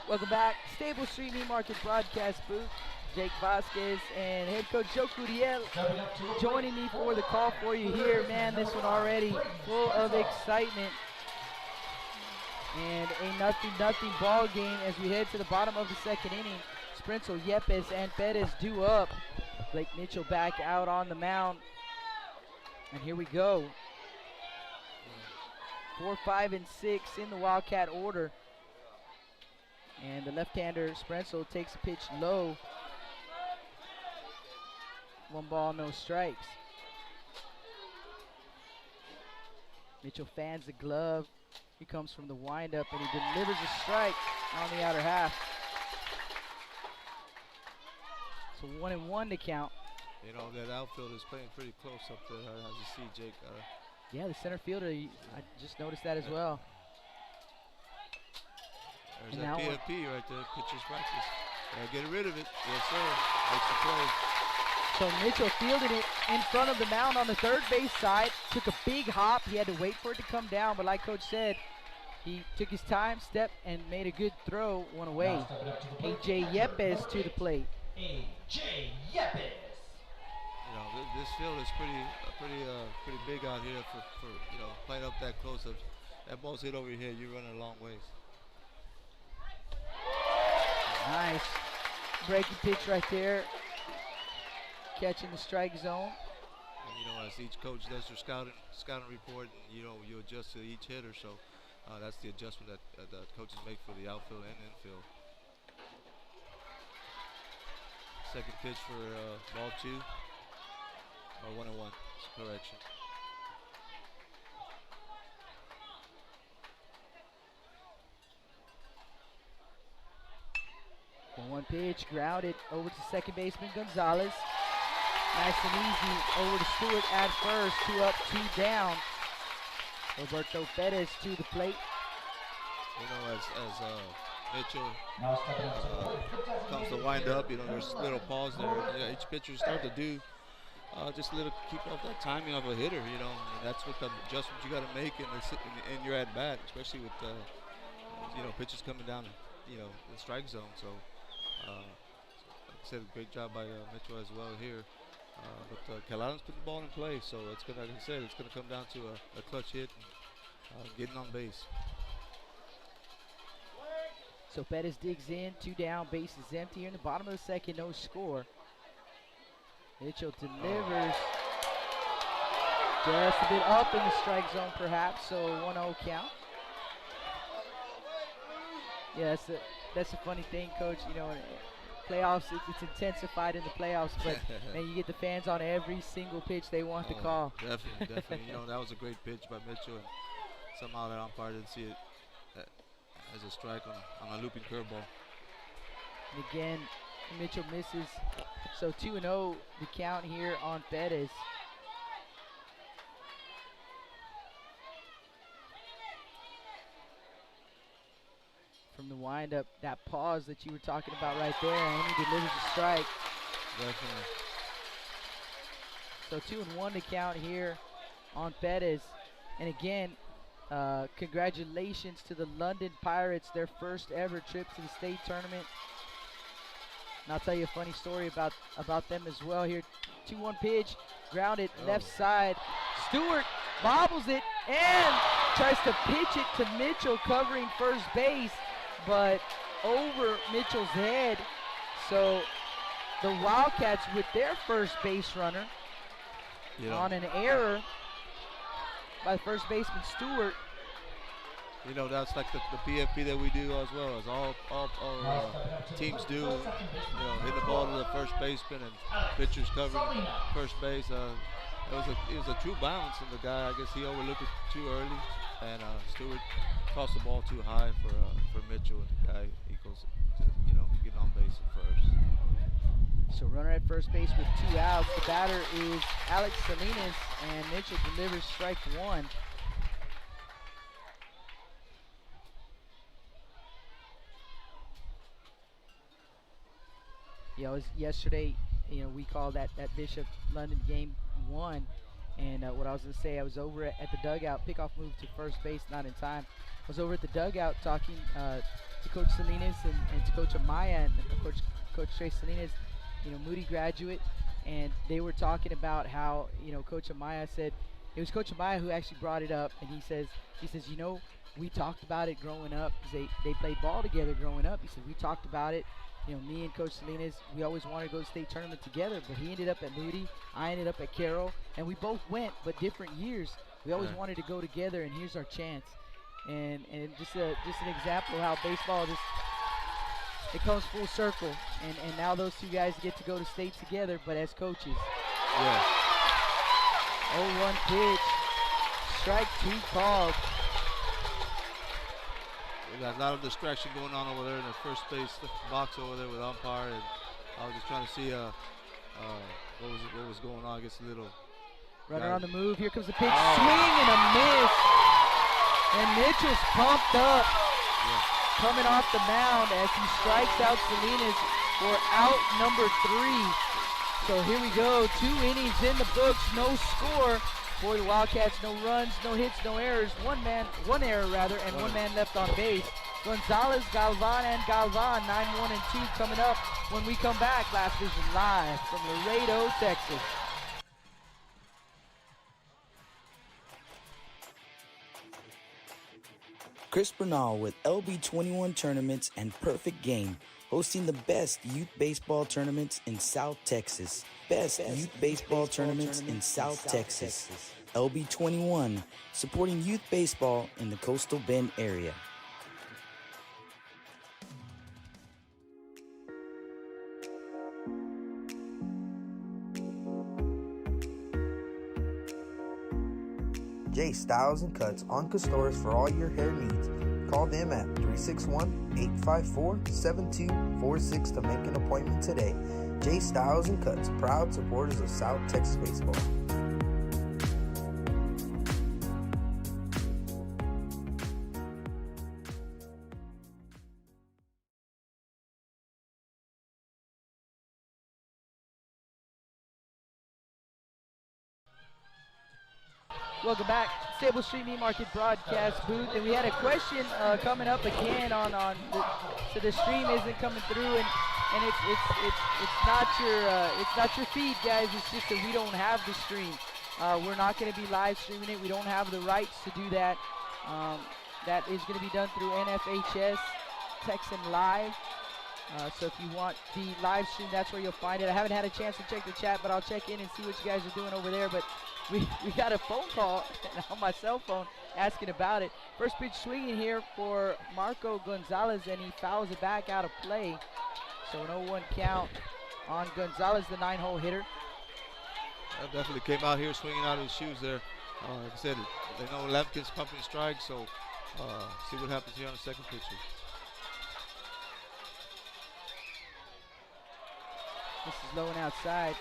Welcome back. Stable Street Meat Market broadcast booth. Jake Vasquez and head coach Joe Cudillo joining me for the call for you here. Man, this one already full of excitement. And a nothing ball game as we head to the bottom of the second inning. Sprenzel, Yepes, and Perez due up. Blake Mitchell back out on the mound. And here we go. 4, 5, and 6 in the Wildcat order. And the left-hander, Sprenzel, takes a pitch low. 1 ball, no strikes. Mitchell fans the glove. He comes from the windup and he delivers a strike on the outer half. So 1-1 to count. You know, that outfield is playing pretty close up there, as you see, Jake. Yeah, the center fielder, I just noticed that as well. There's that PFP right there, pitcher's practice. Get rid of it. Yes, sir. Makes the play. So Mitchell fielded it in front of the mound on the third base side. Took a big hop. He had to wait for it to come down, but like Coach said, he took his time, stepped, and made a good throw, one away. A.J. Yepes to the plate. A.J. Yepes. You know, this field is pretty big out here for you know, playing up that close. If that ball's hit over your head, you're running a long ways. Nice breaking pitch right there. Catching the strike zone. And you know, as each coach does their scouting report, you know, you adjust to each hitter. So that's the adjustment that the coaches make for the outfield and infield. Second pitch for ball 2. Or 1-1. Correction. One pitch, grounded over to second baseman Gonzalez. Nice and easy over to Stewart at first. 2 up, 2 down. Roberto Perez to the plate. You know, as Mitchell comes to wind up, you know, there's a little pause there. Yeah, each pitcher start to do just a little, keep off that timing of a hitter, you know, and that's what the adjustment you got to make in your at bat, especially with you know, pitchers coming down, you know, the strike zone. So. Like I said, great job by Mitchell as well here. But Calallen's put the ball in play, so it's gonna, like I said, it's gonna come down to a clutch hit and getting on base. So Perez digs in, 2 down, base is empty. Here in the bottom of the second, no score. Mitchell delivers. Just a bit up in the strike zone, perhaps. So 1-0 count. Yeah, that's a funny thing, Coach. You know, playoffs, it's intensified in the playoffs, but man, you get the fans on every single pitch they want to call. Definitely. You know, that was a great pitch by Mitchell, and somehow that umpire didn't see it as a strike on a looping curveball. And again, Mitchell misses. So 2-0 the count here on Perez. From the windup, that pause that you were talking about right there, and he delivers a strike. Definitely. So 2-1 to count here on Perez. And again, congratulations to the London Pirates, their first ever trip to the state tournament. And I'll tell you a funny story about them as well here. 2-1 pitch, grounded left side. Stewart bobbles it and tries to pitch it to Mitchell covering first base, but over Mitchell's head. So the Wildcats with their first base runner on an error by first baseman Stewart. You know, that's like the PFP that we do as well, as all teams do. You know, hit the ball to the first baseman and pitchers covering first base. It was a true bounce, and the guy, I guess he overlooked it too early, and Stewart tossed the ball too high for Mitchell, and the guy equals, getting on base at first. So runner at first base with 2 outs. The batter is Alex Salinas, and Mitchell delivers strike 1. It was yesterday, we called that Bishop London game 1. And what I was going to say, I was over at the dugout, pickoff move to first base, not in time. I was over at the dugout talking to Coach Salinas and to Coach Amaya and Coach Trey Salinas, Moody graduate. And they were talking about how, Coach Amaya said, it was Coach Amaya who actually brought it up. And he says, we talked about it growing up because they played ball together growing up. He said, we talked about it. Me and Coach Salinas, we always wanted to go to state tournament together, but he ended up at Moody, I ended up at Carroll, and we both went, but different years. We always wanted to go together, and here's our chance. And just an example of how baseball it comes full circle, and now those two guys get to go to state together, but as coaches. Yeah. 0-1 pitch, strike 2 called. We got a lot of distraction going on over there in the first base box over there with umpire, and I was just trying to see what was going on. I guess a little runner on the move. Here comes the pitch, swing and a miss, and Mitchell's pumped up, coming off the mound as he strikes out Salinas for out number 3. So here we go, 2 innings in the books, no score for the Wildcats, no runs, no hits, no errors, one error, and 1 man left on base. Gonzalez, Galvan, and Galvan, 9-1 and 2 coming up when we come back. Blast Vision live from Laredo, Texas. Chris Bernal with LB21 Tournaments and Perfect Game, hosting the best youth baseball tournaments in South Texas. Best youth baseball tournaments in South Texas. LB21, supporting youth baseball in the Coastal Bend area. J Styles and Cuts on Castores for all your hair needs. Call them at 361-854-7246 to make an appointment today. J Styles and Cuts, proud supporters of South Texas baseball. Welcome back, Stable Street Meat Market broadcast booth, and we had a question coming up again so the stream isn't coming through, and it's not your feed, guys. It's just that we don't have the stream. We're not going to be live streaming it. We don't have the rights to do that. That is going to be done through NFHS Texan Live. So if you want the live stream, that's where you'll find it. I haven't had a chance to check the chat, but I'll check in and see what you guys are doing over there. But we got a phone call on my cell phone asking about it. First pitch swinging here for Marco Gonzalez, and he fouls it back out of play. So an 0-1 count on Gonzalez, the 9-hole hitter. That definitely came out here swinging out of his shoes there. Like I said, they know Lampkin's pumping strikes, so see what happens here on the second pitch. This is low and outside.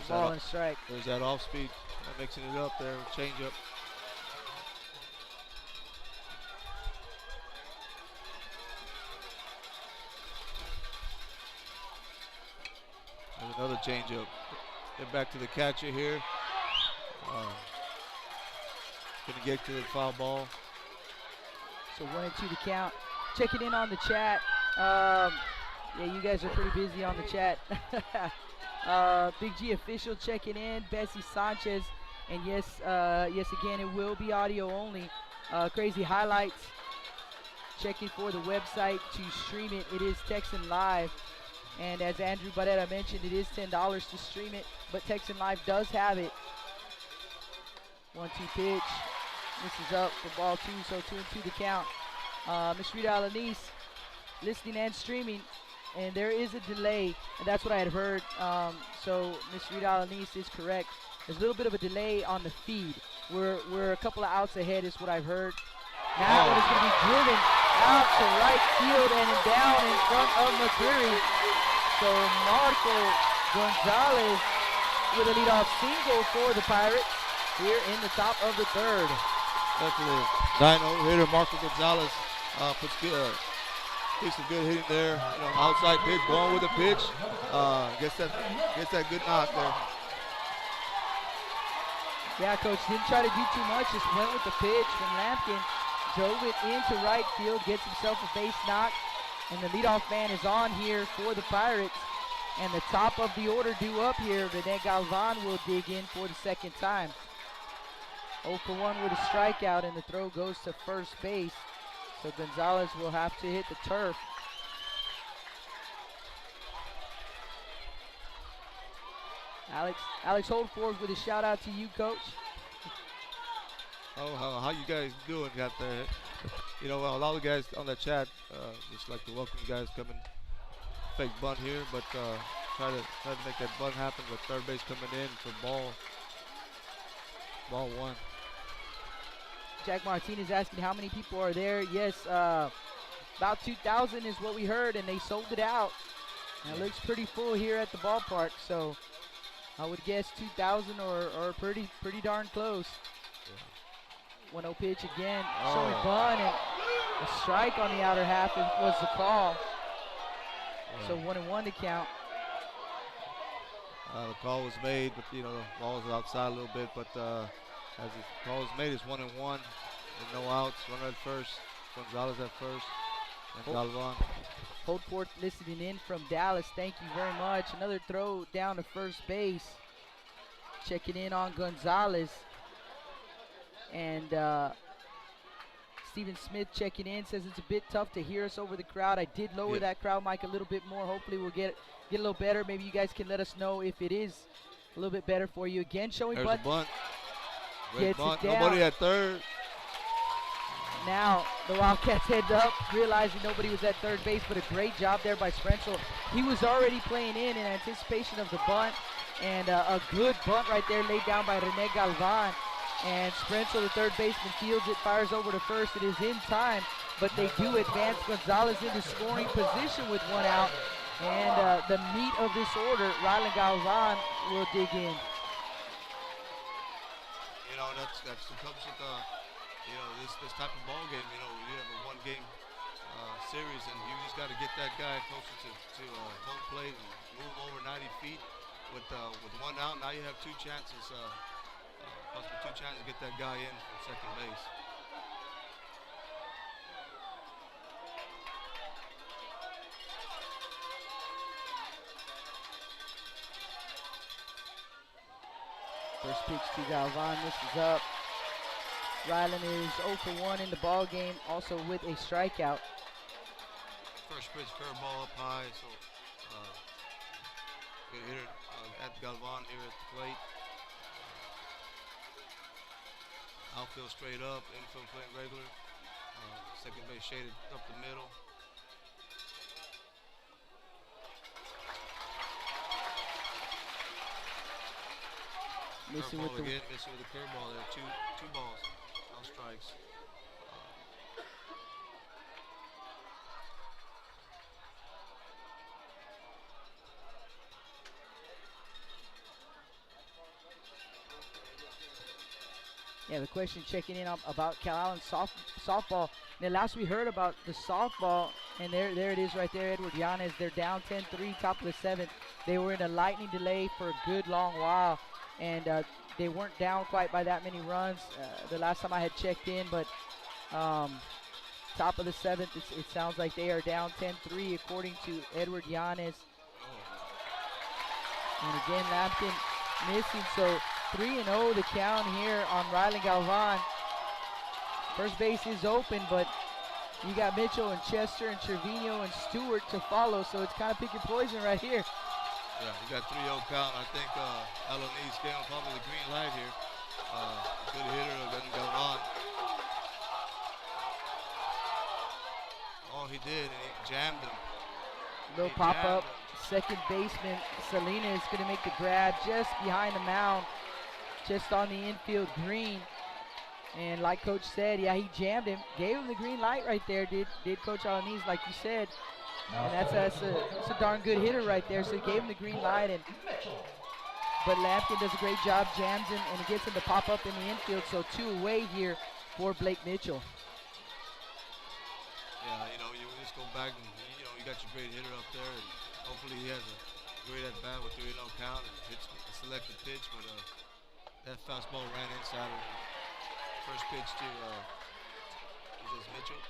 Ball and strike. There's that off speed, mixing it up there, change up. There's another change up. Get back to the catcher here. Gonna get to the foul ball. So 1-2 the count. Checking in on the chat. Yeah, you guys are pretty busy on the chat. Big G official checking in. Bessie Sanchez, and yes, again, it will be audio only. Crazy highlights. Checking for the website to stream it. It is Texan Live, and as Andrew Barrera mentioned, it is $10 to stream it, but Texan Live does have it. 1-2 pitch. This is up for ball 2, so 2-2 the count. Miss Rita Alanis listening and streaming, and there is a delay, and that's what I had heard. So Miss Rita Alanis is correct. There's a little bit of a delay on the feed. We're a couple of outs ahead is what I've heard. Now it is going to be driven out to right field and down in front of McCreary. So Marco Gonzalez with a leadoff single for the Pirates here in the top of the third. Definitely. Dino hitter Marco Gonzalez puts some good hitting there. You know, outside pitch, going with the pitch. Gets that good knock there. Yeah, Coach, didn't try to do too much, just went with the pitch from Lampkin. Drove it into right field, gets himself a base knock, and the leadoff man is on here for the Pirates. And the top of the order due up here, Rene Galvan will dig in for the second time. 0 for 1 with a strikeout, and the throw goes to first base. So Gonzalez will have to hit the turf. Alex Holdforth with a shout out to you, Coach. Oh, how you guys doing out there? You know, a lot of guys on the chat just like to welcome you guys coming. Fake bunt here, but try to make that bunt happen with third base coming in for ball one. Jack Martinez asking how many people are there. Yes, about 2,000 is what we heard, and they sold it out. And it looks pretty full here at the ballpark, so I would guess 2,000 or pretty darn close. 1-0 pitch again, showing bunt, and a strike on the outer half was the call. So 1-1 to count. The call was made, but you know the ball was outside a little bit. But as the call was made, it's 1-1, and no outs. Runner at first, Gonzalez at first, and Galvan. Holdforth listening in from Dallas. Thank you very much. Another throw down to first base. Checking in on Gonzalez. And Stephen Smith checking in, says it's a bit tough to hear us over the crowd. I did lower that crowd mic a little bit more. Hopefully we'll get a little better. Maybe you guys can let us know if it is a little bit better for you. Again, showing There's bunt. a bunt. Gets bunt. it down. Nobody at third. Now the Wildcats head up, realizing nobody was at third base, but a great job there by Sprenzel. He was already playing in anticipation of the bunt, and a good bunt right there laid down by Rene Galvan. And Sprenzel, the third baseman, fields it, fires over to first. It is in time, but they do advance Gonzalez into scoring position with 1 out. And the meat of this order, Rylan Galvan will dig in. You know, that's the comes with you know, this type of ball game. You know, you have a one-game series, and you just got to get that guy closer to home plate and move over 90 feet. With 1 out, now you have 2 chances. Possibly 2 chances to get that guy in from second base. First pitch to Galvan, misses up. Rylan is 0 for 1 in the ball game, also with a strikeout. First pitch, curveball up high, so good hitter at Galvan here at the plate. Outfield straight up, infield playing regular. Second base shaded up the middle. Missing with the curveball there. Two balls, no strikes. Yeah, the question checking in about Calallen softball. Now, last we heard about the softball, and there it is right there, Edward Yanez. They're down 10-3, top of the 7th. They were in a lightning delay for a good long while, and they weren't down quite by that many runs the last time I had checked in, but top of the 7th, it sounds like they are down 10-3 according to Edward Yanez. And again, Lampkin missing, so 3-0 the count here on Rylan Galvan. First base is open, but you got Mitchell and Chester and Trevino and Stewart to follow, so it's kind of pick your poison right here. Yeah, you got 3-0 count. I think Eloise getting probably the green light here. Good hitter doesn't go on. Oh, he did, and he jammed him. Little pop-up. Second baseman Salina is going to make the grab just behind the mound. just on the infield green. And like Coach said, yeah, he jammed him, gave him the green light right there, did Coach Alanis, like you said. And that's a darn good hitter right there, so he gave him the green light. But Lampkin does a great job, jams him, and he gets him to pop up in the infield. So 2 away here for Blake Mitchell. Yeah, you just go back and, you got your great hitter up there, and hopefully he has a great at-bat with 3-0 count and hits a selected pitch, but that fastball ran inside of him. First pitch to, is this Mitchell?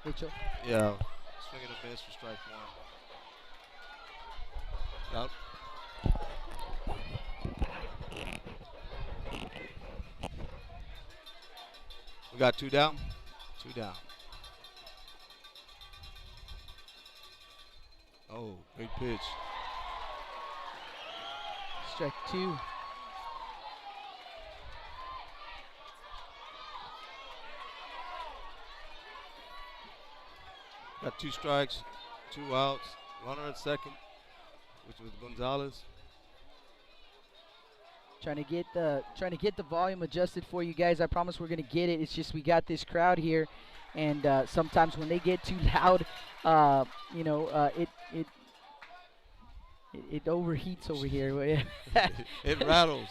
Mitchell. Yeah, swing and a miss for strike 1. Out. We got 2 down. 2 down. Oh, great pitch. Strike 2. Got 2 strikes, 2 outs, runner at second, which was Gonzalez. Trying to get the volume adjusted for you guys. I promise we're gonna get it. It's just we got this crowd here, and sometimes when they get too loud, it overheats over here. It rattles.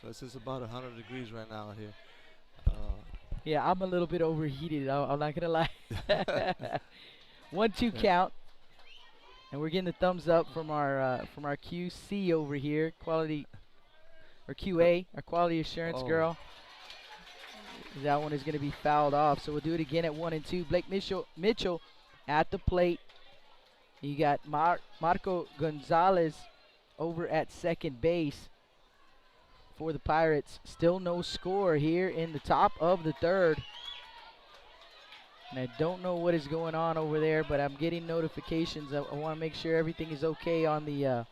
This is about 100 degrees right now out here. Yeah, I'm a little bit overheated. I'm not gonna lie. 1-2 count, and we're getting the thumbs up from our QC over here, quality or QA, our quality assurance girl. That one is gonna be fouled off, so we'll do it again at 1 and 2. Blake Mitchell at the plate. You got Marco Gonzalez over at second base for the Pirates. Still no score here in the top of the 3rd. And I don't know what is going on over there, but I'm getting notifications. I want to make sure everything is okay on the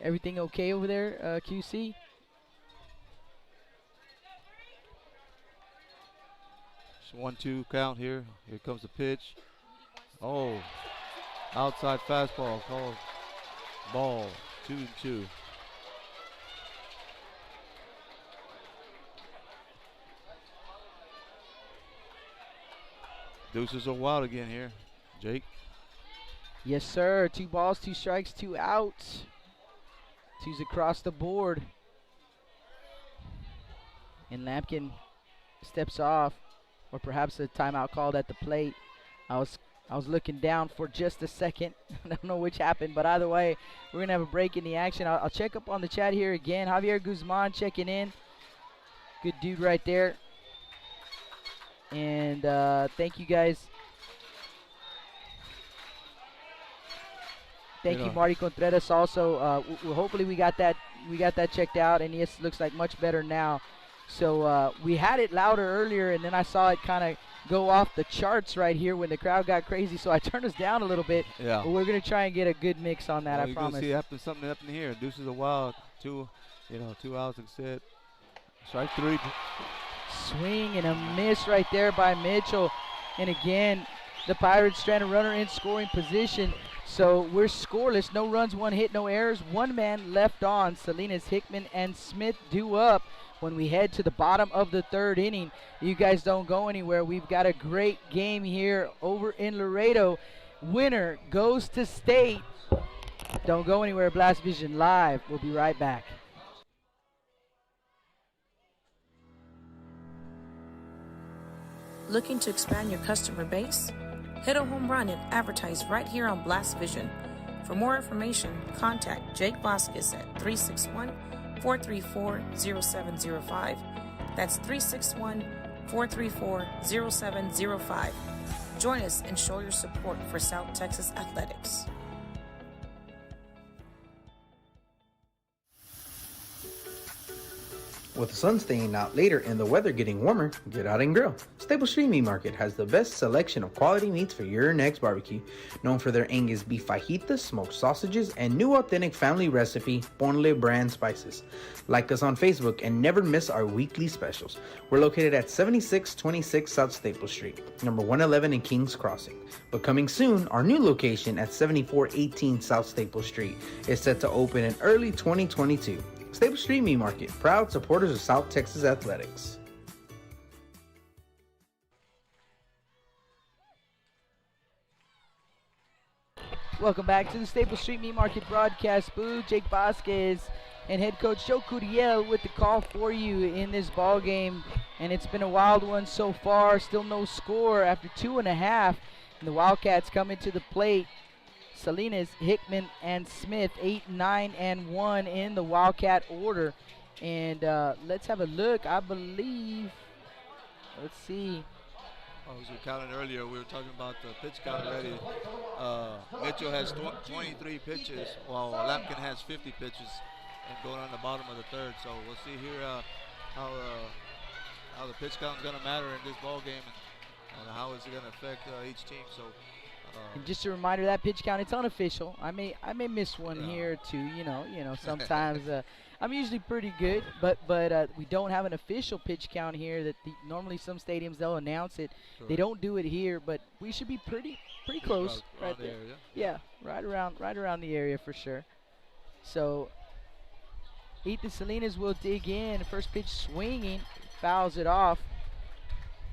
everything okay over there, QC? It's 1-2 count here. Here comes the pitch. Oh, outside fastball called ball. 2-2. Deuces are wild again here, Jake. Yes, sir. 2 balls, 2 strikes, 2 outs. 2's across the board. And Lampkin steps off, or perhaps a timeout called at the plate. I was looking down for just a second. I don't know which happened, but either way, we're going to have a break in the action. I'll check up on the chat here again. Javier Guzman checking in. Good dude right there. And thank you guys. Thank you, Marty Contreras. Also, hopefully we got that checked out, and yes, it looks like much better now. So we had it louder earlier, and then I saw it kind of go off the charts right here when the crowd got crazy. So I turned us down a little bit. Yeah. But we're gonna try and get a good mix on that. I you're promise. You're gonna see something happen here. Deuces are wild. 2 outs instead. Strike 3. Swing and a miss right there by Mitchell. And again, the Pirates trying to run her in scoring position. So we're scoreless. No runs, 1 hit, no errors. 1 man left on. Salinas, Hickman, and Smith due up when we head to the bottom of the 3rd inning. You guys don't go anywhere. We've got a great game here over in Laredo. Winner goes to state. Don't go anywhere. Blast Vision Live. We'll be right back. Looking to expand your customer base? Hit a home run and advertise right here on Blast Vision. For more information, contact Jake Vasquez at 361-434-0705. That's 361-434-0705. Join us and show your support for South Texas Athletics. With the sun staying out later and the weather getting warmer, get out and grill. Staple Street Meat Market has the best selection of quality meats for your next barbecue. Known for their Angus beef fajitas, smoked sausages, and new authentic family recipe Ponle brand spices. Like us on Facebook and never miss our weekly specials. We're located at 7626 South Staple Street, number 111 in Kings Crossing. But coming soon, our new location at 7418 South Staple Street is set to open in early 2022. Stable Street Meat Market, proud supporters of South Texas Athletics. Welcome back to the Stable Street Meat Market broadcast booth. Jake Vasquez and head coach Joe Cudillo with the call for you in this ball game. And it's been a wild one so far. Still no score after 2.5. And the Wildcats come into the plate. Salinas, Hickman, and Smith, 8, 9, and 1 in the Wildcat order. And let's have a look. I believe, let's see. As we counted earlier, we were talking about the pitch count already. Mitchell has 23 pitches, while Lampkin has 50 pitches, and going on the bottom of the third. So we'll see here how the pitch count is going to matter in this ball game, and how is it going to affect each team. So. And just a reminder, that pitch count, it's unofficial. I may miss one here or two. You know, sometimes I'm usually pretty good, but we don't have an official pitch count here. That normally some stadiums they'll announce it. Correct. They don't do it here, but we should be pretty close right there. Yeah, right around the area for sure. So Ethan Salinas will dig in. First pitch swinging, fouls it off.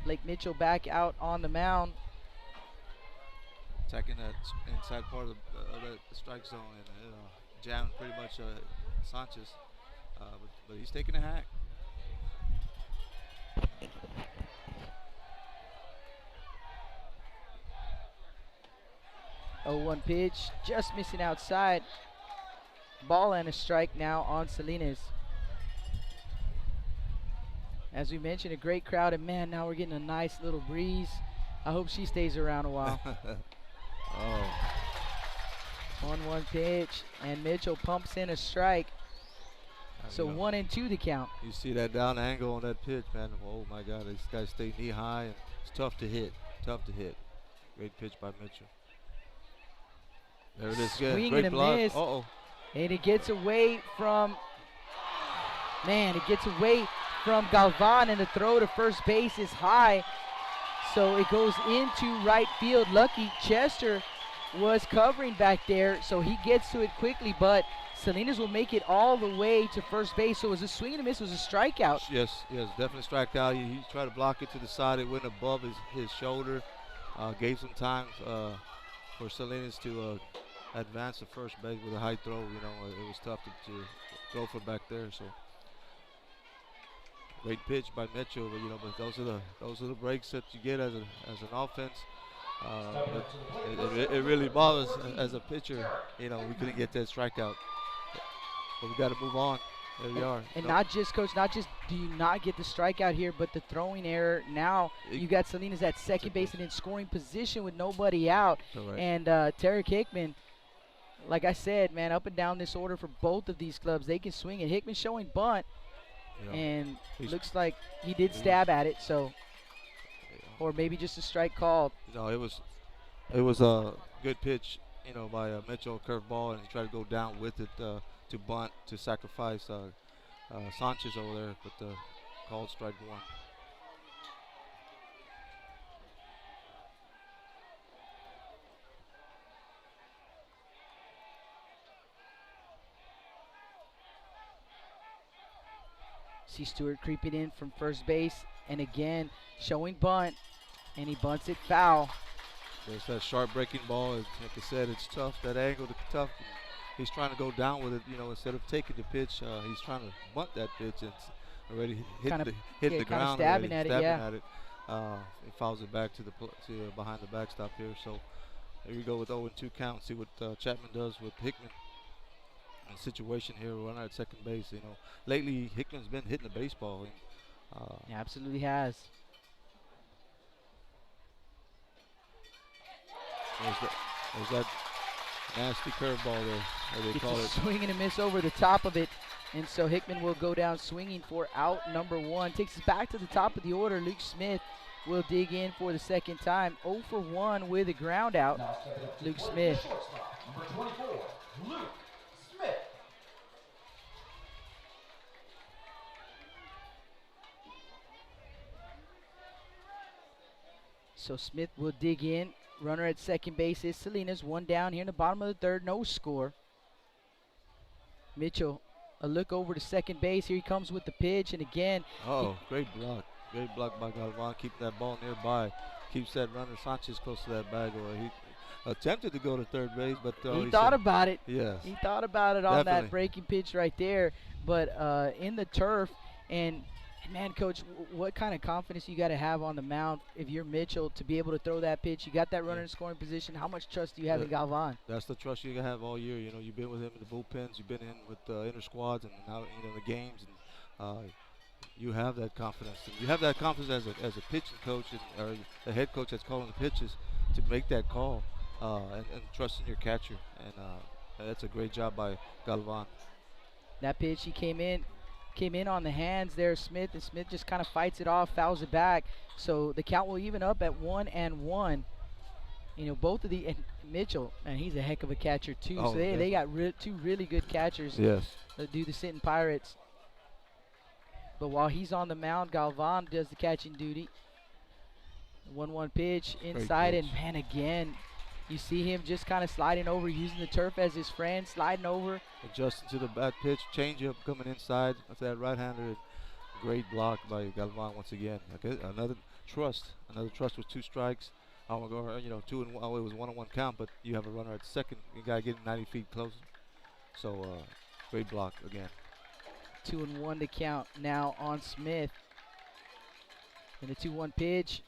Blake Mitchell back out on the mound. Attacking that inside part of the strike zone and jamming pretty much Sanchez, but he's taking a hack. Oh, 1 pitch, just missing outside. Ball and a strike now on Salinas. As we mentioned, a great crowd, and man, now we're getting a nice little breeze. I hope she stays around a while. 1-1 pitch, and Mitchell pumps in a strike. So 1-2 to count. You see that down angle on that pitch, man. Oh my God, this guy stay knee high, and it's tough to hit. Great pitch by Mitchell. There it is. Swing Great and a block. miss. And it gets away from, Galvan, and the throw to first base is high. So it goes into right field. Lucky Chester was covering back there, so he gets to it quickly, but Salinas will make it all the way to first base. So it was a swing and a miss. It was a strikeout. Yes, definitely strike out. He tried to block it to the side. It went above his shoulder. Gave some time for Salinas to advance to first base with a high throw. It was tough to throw for back there. So great pitch by Mitchell, but those are the breaks that you get as an offense. It really bothers as a pitcher. We couldn't get that strikeout, but we got to move on. There we are. And not just do you not get the strikeout here, but the throwing error. Now you got Salinas at second base and in scoring position with nobody out. Correct. And Tarek Hickman, like I said, man, up and down this order for both of these clubs, they can swing it. Hickman showing bunt, and looks like he did stab at it. So, or maybe just a strike called. No, it was a good pitch, by Mitchell, curveball, and he tried to go down with it to bunt, to sacrifice Sanchez over there, but called strike 1. See Stewart creeping in from first base, and again showing bunt, and he bunts it foul. There's that sharp breaking ball. Like I said, it's tough. That angle, tough. He's trying to go down with it, instead of taking the pitch. He's trying to bunt that pitch, and it's already hitting the ground. Stabbing at it. He fouls it back to behind the backstop here. So here we go with 0-2 count. See what Chapman does with Hickman. Situation here, runner at second base. Lately Hickman's been hitting the baseball. He absolutely has. There's that nasty curveball there. They call it. Swing and a miss over the top of it, and so Hickman will go down swinging for out number 1. Takes us back to the top of the order. Luke Smith will dig in for the second time. 0 for 1 with a ground out. Luke Smith. Number 24, Luke Smith. So Smith will dig in. Runner at second base is Salinas. 1 down here in the bottom of the third. No score. Mitchell a look over to second base. Here he comes with the pitch, and again. Oh, great block. Great block by Galvan, keeping that ball nearby. Keeps that runner Sanchez close to that bag. Or he attempted to go to third base, but he thought about it. Yes. He thought about it on Definitely. that breaking pitch right there. But in the turf, and man, Coach, what kind of confidence you got to have on the mound if you're Mitchell to be able to throw that pitch? You got that runner in scoring position. How much trust do you have in Galvan? That's the trust you have all year. You know, you've been with him in the bullpens, you've been in with inter squads, and now the games, and you have that confidence. And you have that confidence as a pitching coach or the head coach that's calling the pitches to make that call and trusting your catcher. And that's a great job by Galvan. That pitch, he came in on the hands there, Smith, and Smith just kind of fights it off, fouls it back. So the count will even up at 1-1. You know, both of and Mitchell, and he's a heck of a catcher too. Oh, so they got two really good catchers. Yes. That do the Sinton Pirates. But while he's on the mound, Galvan does the catching duty. 1-1 pitch inside, and man, again, you see him just kind of sliding over, using the turf as his friend, sliding over. Adjusting to the bat pitch, changeup coming inside. That's that right-hander. Great block by Galvan once again. Okay, another trust with 2 strikes. I want to go, 2-1. Oh, it was 1-1 count, but you have a runner at second. You got to get 90 feet closer. So great block again. 2-1 to count now on Smith. And the 2-1 pitch.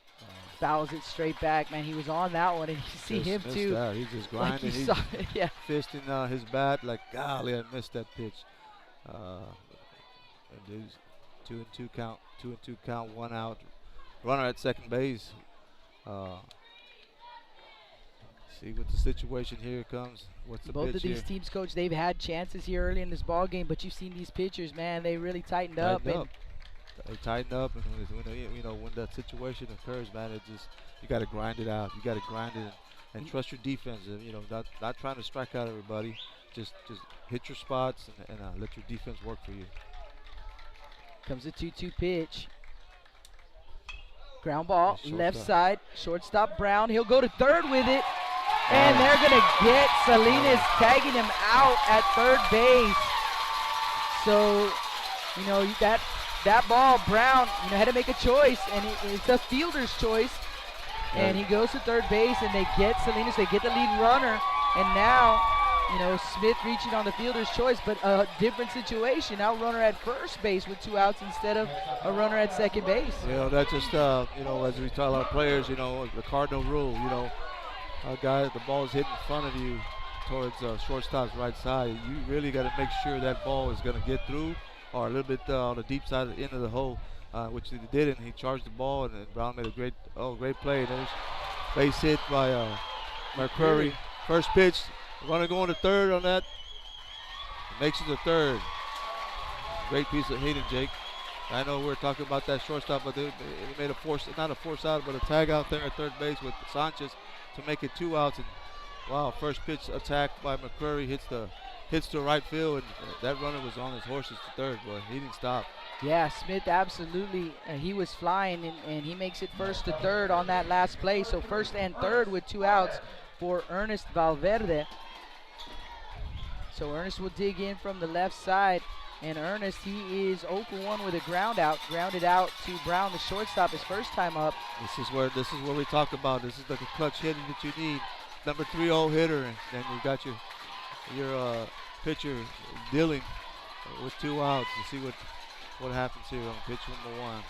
Fouls it straight back, man. He was on that one, and you see him too. He's just grinding. Like He's yeah. fisting his bat. Like, golly, I missed that pitch. And there's 2-2 count. 2-2 count. 1 out. Runner at second base. See what the situation here comes. What's the Both pitch of these here? teams, Coach, they've had chances here early in this ball game, but you've seen these pitchers, man. They really tightened up. They tighten up, and when that situation occurs, man, it just you got to grind it out. You got to grind it and trust your defense. And, not trying to strike out everybody. Just hit your spots and let your defense work for you. Comes a 2-2 pitch. Ground ball, left side, shortstop Brown. He'll go to third with it, and they're gonna get Salinas tagging him out at third base. So, that ball, Brown, had to make a choice, and it's a fielder's choice. And he goes to third base, and they get Salinas, they get the lead runner, and now, Smith reaching on the fielder's choice, but a different situation. Now runner at first base with 2 outs instead of a runner at second base. That's just, as we tell our players, the cardinal rule, a guy, the ball is hit in front of you towards shortstop's right side. You really got to make sure that ball is going to get through or a little bit on the deep side of the end of the hole, which he did, and he charged the ball, and Brown made a great play. There's base hit by McCurry. First pitch, runner going to third on that. Makes it to third. Great piece of hitting, Jake. I know we're talking about that shortstop, but they made not a force out, but a tag out there at third base with Sanchez to make it 2 outs. And wow, first pitch attack by McCurry hits the right field, and that runner was on his horses to third, boy. He didn't stop. Yeah, Smith absolutely, he was flying, and he makes it first to third on that last play. So first and third with 2 outs for Ernest Valverde. So Ernest will dig in from the left side, and Ernest, he is 0 for 1 with a grounded out to Brown, the shortstop, his first time up. This is where we talk about. This is the clutch hitting that you need. Number 3-0 hitter, and then you got your pitcher dealing with 2 outs. You see what happens here on pitch number 1.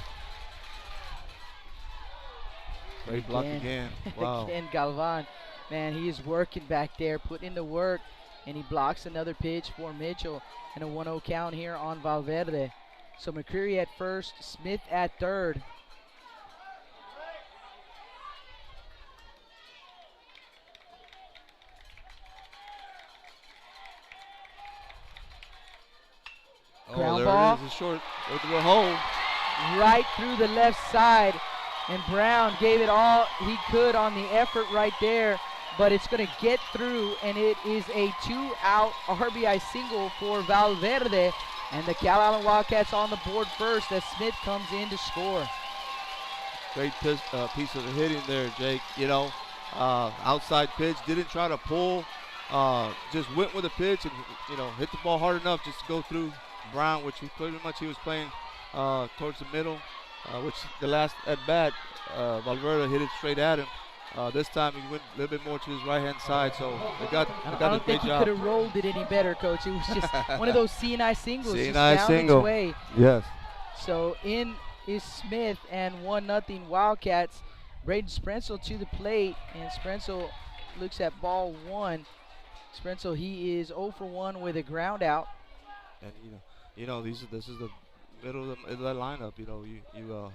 Great block again. Wow. Again, Galvan, man, he is working back there, putting in the work, and he blocks another pitch for Mitchell, and a 1-0 count here on Valverde. So McCreary at first, Smith at third. Ground ball. There is a short over the hole. Right through the left side, and Brown gave it all he could on the effort right there, but it's going to get through, and it is a 2-out RBI single for Valverde, and the Calallen Wildcats on the board first as Smith comes in to score. Great piece of hitting there, Jake. Outside pitch, didn't try to pull, just went with a pitch and hit the ball hard enough just to go through Brown, which he pretty much he was playing towards the middle, which the last at bat, Valverde hit it straight at him. This time he went a little bit more to his right-hand side, so they got I a don't great think he job. could have rolled it any better, Coach. It was just one of those CNI singles just CNI found single. its way. Yes. So in is Smith and 1-0 Wildcats. Braden Sprenzel to the plate, and Sprenzel looks at ball one. Sprenzel, he is 0 for 1 with a ground out. And this is the middle of the lineup. You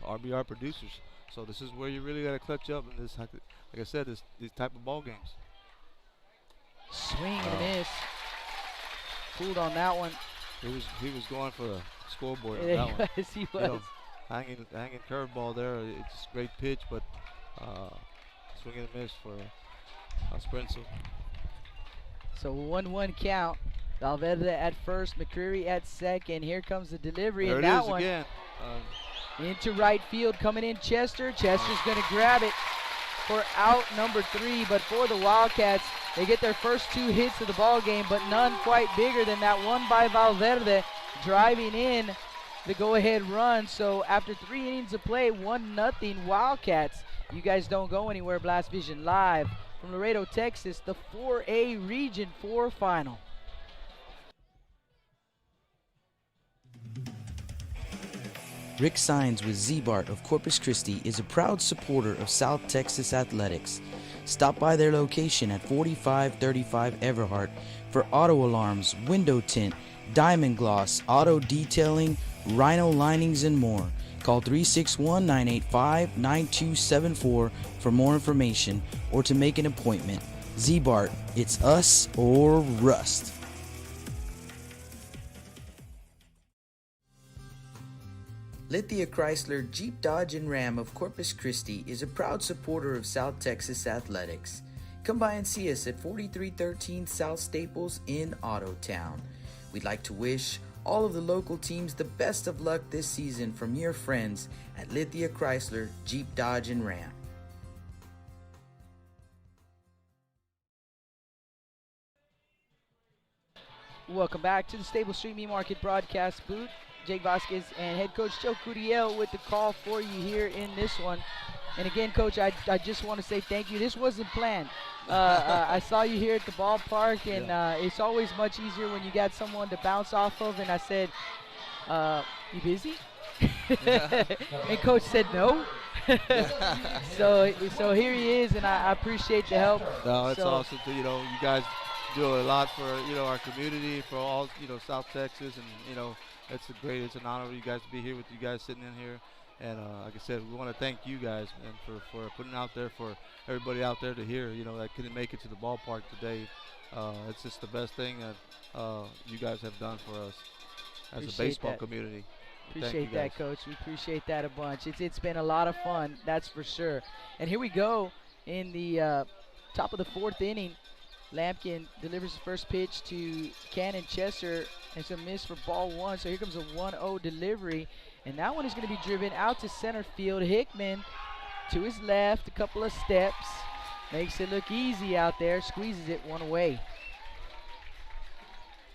RBR producers. So this is where you really got to clutch up in this, like I said, these type of ball games. Swing and a miss. Pulled on that one. He was going for the scoreboard on Yeah, that one. yes, he was. Hanging curveball there. It's a great pitch, but swing and a miss for Sprenzel. So 1-1 count. Valverde at first, McCreary at second. Here comes the delivery, There and it that is one again. into right field, coming in Chester. Chester's going to grab it for out number 3. But for the Wildcats, they get their first 2 hits of the ball game, but none quite bigger than that one by Valverde, driving in the go-ahead run. So after 3 innings of play, 1-0 Wildcats. You guys don't go anywhere. Blast Vision live from Laredo, Texas, the 4A Region 4 final. Rick Sines with Z-Bart of Corpus Christi is a proud supporter of South Texas athletics. Stop by their location at 4535 Everhart for auto alarms, window tint, diamond gloss, auto detailing, rhino linings, and more. Call 361-985-9274 for more information or to make an appointment. Z-Bart, it's us or rust. Lithia Chrysler Jeep Dodge and Ram of Corpus Christi is a proud supporter of South Texas athletics. Come by and see us at 4313 South Staples in Ottotown. We'd like to wish all of the local teams the best of luck this season from your friends at Lithia Chrysler Jeep Dodge and Ram. Welcome back to the Stable Street Meat Market broadcast booth. Jake Vasquez and head coach Joe Cudillo with the call for you here in this one. And again, Coach, I just want to say thank you. This wasn't planned. I saw you here at the ballpark, and it's always much easier when you got someone to bounce off of. And I said, you busy? And Coach said no. so here he is, and I appreciate the help. No, it's awesome. You guys do a lot for our community, for all South Texas, and it's an honor for you guys to be here with you guys sitting in here. And like I said, we want to thank you guys and for putting out there for everybody out there to hear, that couldn't make it to the ballpark today. It's just the best thing that you guys have done for us as a baseball community. Appreciate that, Coach. We appreciate that a bunch. It's been a lot of fun, that's for sure. And here we go in the top of the 4th inning. Lampkin delivers the first pitch to Cannon Chester. It's a miss for ball 1. So here comes a 1-0 delivery. And that one is going to be driven out to center field. Hickman to his left, a couple of steps. Makes it look easy out there. Squeezes it one away.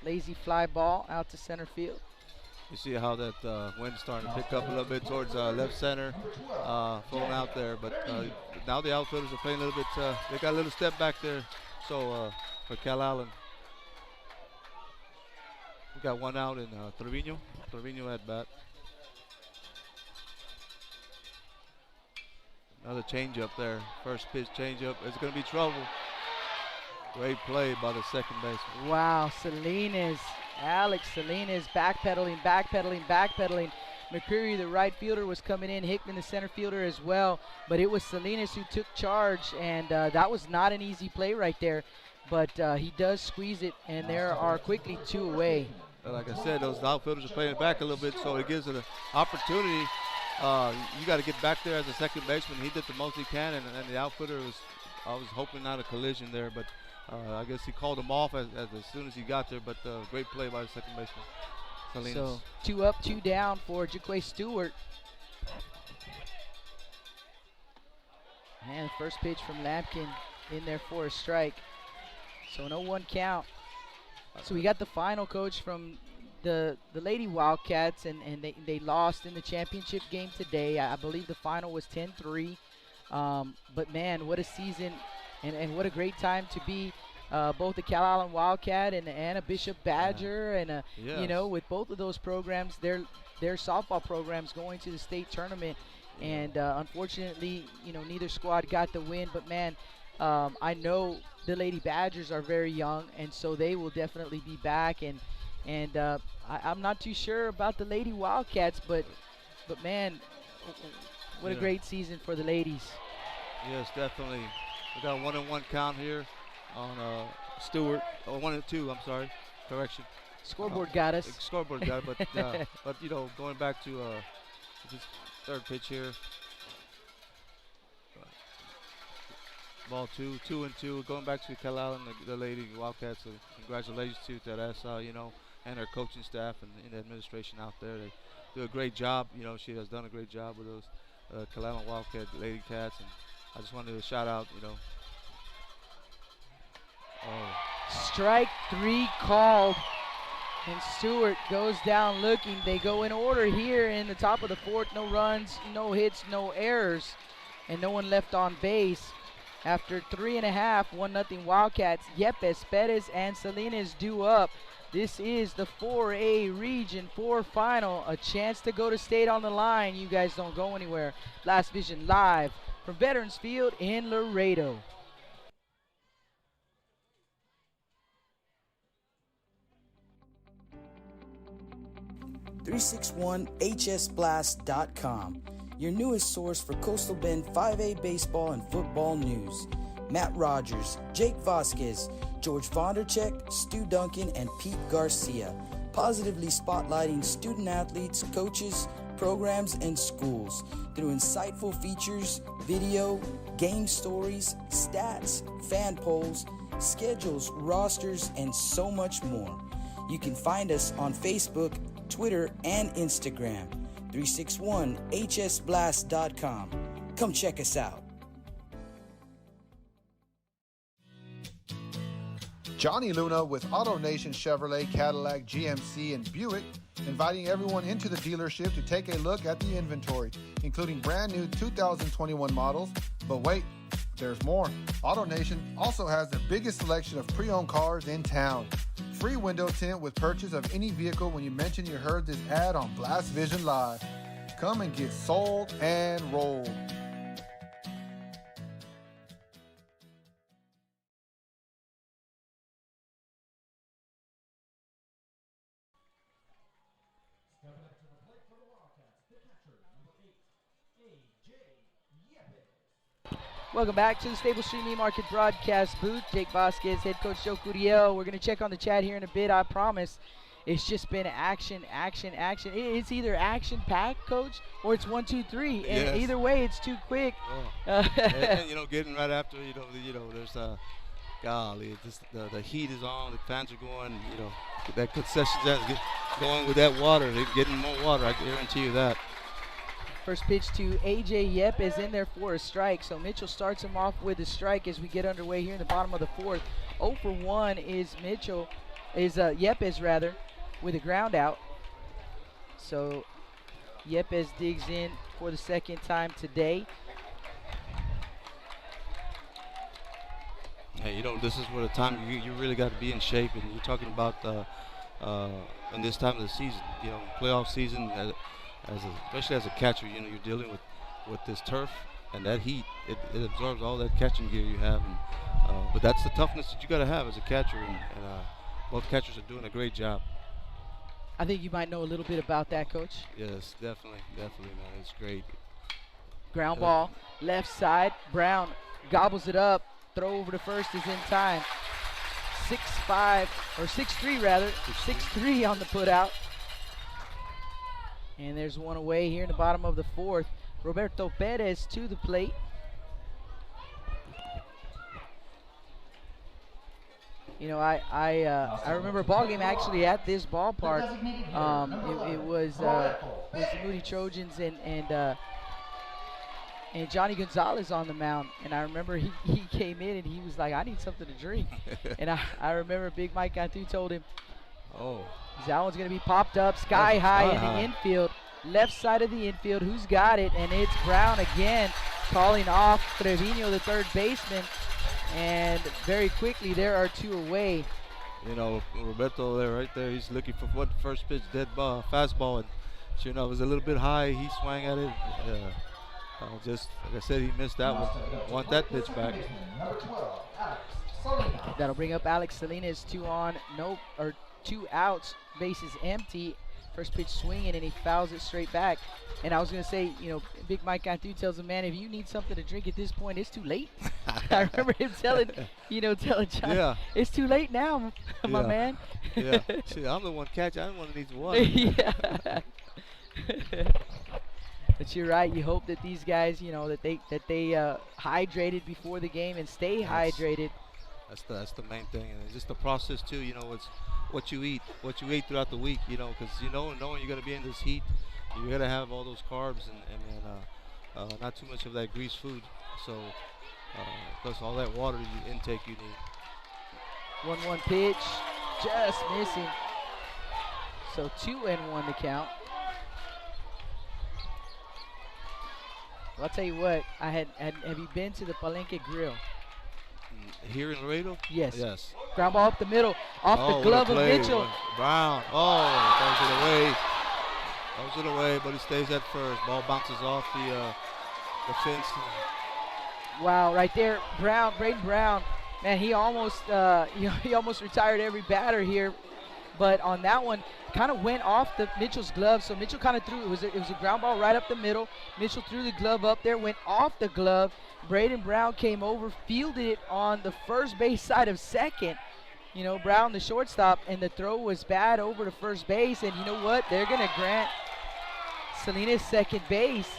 Lazy fly ball out to center field. You see how that wind's starting to pick up a little bit towards left center, flowing out there. But now the outfielders are playing a little bit. They got a little step back there. So for Calallen, we got one out in Trevino at bat. Another changeup there. First pitch changeup. It's going to be trouble. Great play by the second baseman. Wow, Alex Salinas backpedaling. McCreary, the right fielder, was coming in. Hickman, the center fielder, as well. But it was Salinas who took charge, and that was not an easy play right there. But he does squeeze it, and there are quickly 2 away. Like I said, those outfielders are playing it back a little bit, so it gives it an opportunity. You got to get back there as a second baseman. He did the most he can, and the outfielder I was hoping not a collision there, but I guess he called him off as soon as he got there. But great play by the second baseman. Salinas. So 2 up, 2 down for Jaquay Stewart. And first pitch from Lampkin in there for a strike. So no 1 count. So we got the final, Coach, from the Lady Wildcats, and they lost in the championship game today. I believe the final was 10-3. But man, what a season, and what a great time to be both the Calallen Wildcat and a Bishop Badger, and you know, with both of those programs, their softball programs going to the state tournament. And unfortunately, you know, neither squad got the win. But man, I know the Lady Badgers are very young, and so they will definitely be back. And I'm not too sure about the Lady Wildcats, but man, what a great season for the ladies. Yes, definitely. We got a 1-1 count here on Stewart. Oh, 1-2. I'm sorry. Correction. Scoreboard got us. Scoreboard got it, but you know, going back to this third pitch here. Ball 2-2. Going back to Calallen, the Lady Wildcats. So congratulations to Teresa, you know, and her coaching staff and the administration out there. They do a great job. You know, she has done a great job with those Calallen Wildcat Lady Cats, and I just wanted to shout out, you know. Strike 3 called, and Stewart goes down looking. They go in order here in the top of the 4th. No runs, no hits, no errors, and no one left on base. After 3.5, 1-0 Wildcats. Yepes, Perez, and Salinas due up. This is the 4A Region 4 final. A chance to go to state on the line. You guys don't go anywhere. Blast Vision live from Veterans Field in Laredo. .361hsblast.com, your newest source for Coastal Bend 5A baseball and football news. Matt Rogers, Jake Vasquez, George Vondercheck, Stu Duncan, and Pete Garcia, positively spotlighting student athletes, coaches, programs, and schools through insightful features, video, game stories, stats, fan polls, schedules, rosters, and so much more. You can find us on Facebook, Twitter, and Instagram. 361hsblast.com. Come check us out. Johnny Luna with Auto Nation Chevrolet, Cadillac, GMC, and Buick, inviting everyone into the dealership to take a look at the inventory, including brand new 2021 models. But wait, there's more. Auto Nation also has the biggest selection of pre-owned cars in town. Free window tint with purchase of any vehicle when you mention you heard this ad on Blast Vision Live. Come and get sold and rolled. Stepping up to the plate for the Wildcats, the catcher, number 8, A.J. Yepes. Welcome back to the Stable Street Meat Market broadcast booth. Jake Vasquez, head coach Joe Cudillo. We're going to check on the chat here in a bit, I promise. It's just been action. It's either action-packed, Coach, or it's 1, 2, 3. And yes. Either way, it's too quick. And, you know, getting right after, there's golly, the heat is on, the fans are going, you know, that concession stand going with that water. They're getting more water, I guarantee you that. First pitch to A.J. Yepes in there for a strike. So Mitchell starts him off with a strike as we get underway here in the bottom of the 4th. 0 for 1 is Yepes rather, with a ground out. So Yepes digs in for the second time today. Hey, you know, this is where the time you really got to be in shape, and you're talking about in this time of the season, you know, playoff season, especially as a catcher, you know, you're dealing with this turf and that heat. It absorbs all that catching gear you have, and but that's the toughness that you got to have as a catcher, and both catchers are doing a great job. I think you might know a little bit about that, Coach. Yes, definitely, man. It's great. Ground ball, left side. Brown gobbles it up. Throw over to first is in time. 6-5, or 6-3 rather. 6-3 on the put out. And there's one away here in the bottom of the 4th. Roberto Perez to the plate. You know, I remember a ball game actually at this ballpark. It was the Moody Trojans and Johnny Gonzalez on the mound. And I remember he came in and he was like, I need something to drink. And I remember Big Mike Cantu told him, That one's going to be popped up sky high in the infield. Left side of the infield. Who's got it? And it's Brown again calling off Trevino, the third baseman. And very quickly, there are 2 away. You know, Roberto there, right there, he's looking for what first pitch, dead ball, fastball. And sure enough, it was a little bit high. He swung at it. Just, like I said, he missed that one. Want that pitch back. That'll bring up Alex Salinas, 2 on, 2 outs, bases empty. First pitch swinging, and he fouls it straight back. And I was going to say, you know, Big Mike Cantu tells him, man, if you need something to drink at this point, it's too late. I remember him telling John, it's too late now, my man. Yeah, see, I'm the one catch. I'm the one that needs water. Yeah. But you're right. You hope that these guys, you know, that they hydrated before the game and stay hydrated. That's the main thing, and it's just the process too. You know, it's what you eat throughout the week. You know, because knowing you're gonna be in this heat, you're gonna have all those carbs and not too much of that grease food. So plus all that water intake you need. 1-1 pitch, just missing. So 2-1 the count. Well, I'll tell you what. Have you been to the Palenque Grill? Here in Laredo? Yes. Yes. Ground ball up the middle, off the glove of Mitchell. Brown. Throws it away, but he stays at first. Ball bounces off the fence. Wow, right there, Braden Brown. Man, he almost retired every batter here, but on that one, kind of went off Mitchell's glove. So Mitchell kind of threw it was a ground ball right up the middle. Mitchell threw the glove up there, went off the glove. Braden Brown came over, fielded it on the first base side of second. You know, Brown, the shortstop, and the throw was bad over to first base. And you know what? They're going to grant Salinas second base.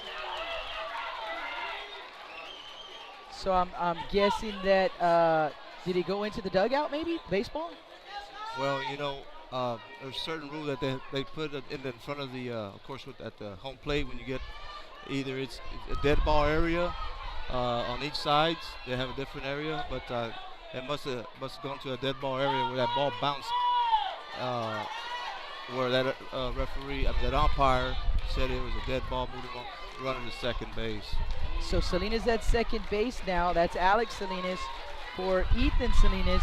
So I'm guessing that, did he go into the dugout maybe, baseball? Well, you know, there's a certain rule that they put in front of the, of course, at the home plate when you get either it's a dead ball area on each side. They have a different area, but it must have gone to a dead ball area where that ball bounced, where that that umpire said it was a dead ball moving on, running to second base. So Salinas at second base now. That's Alex Salinas for Ethan Salinas.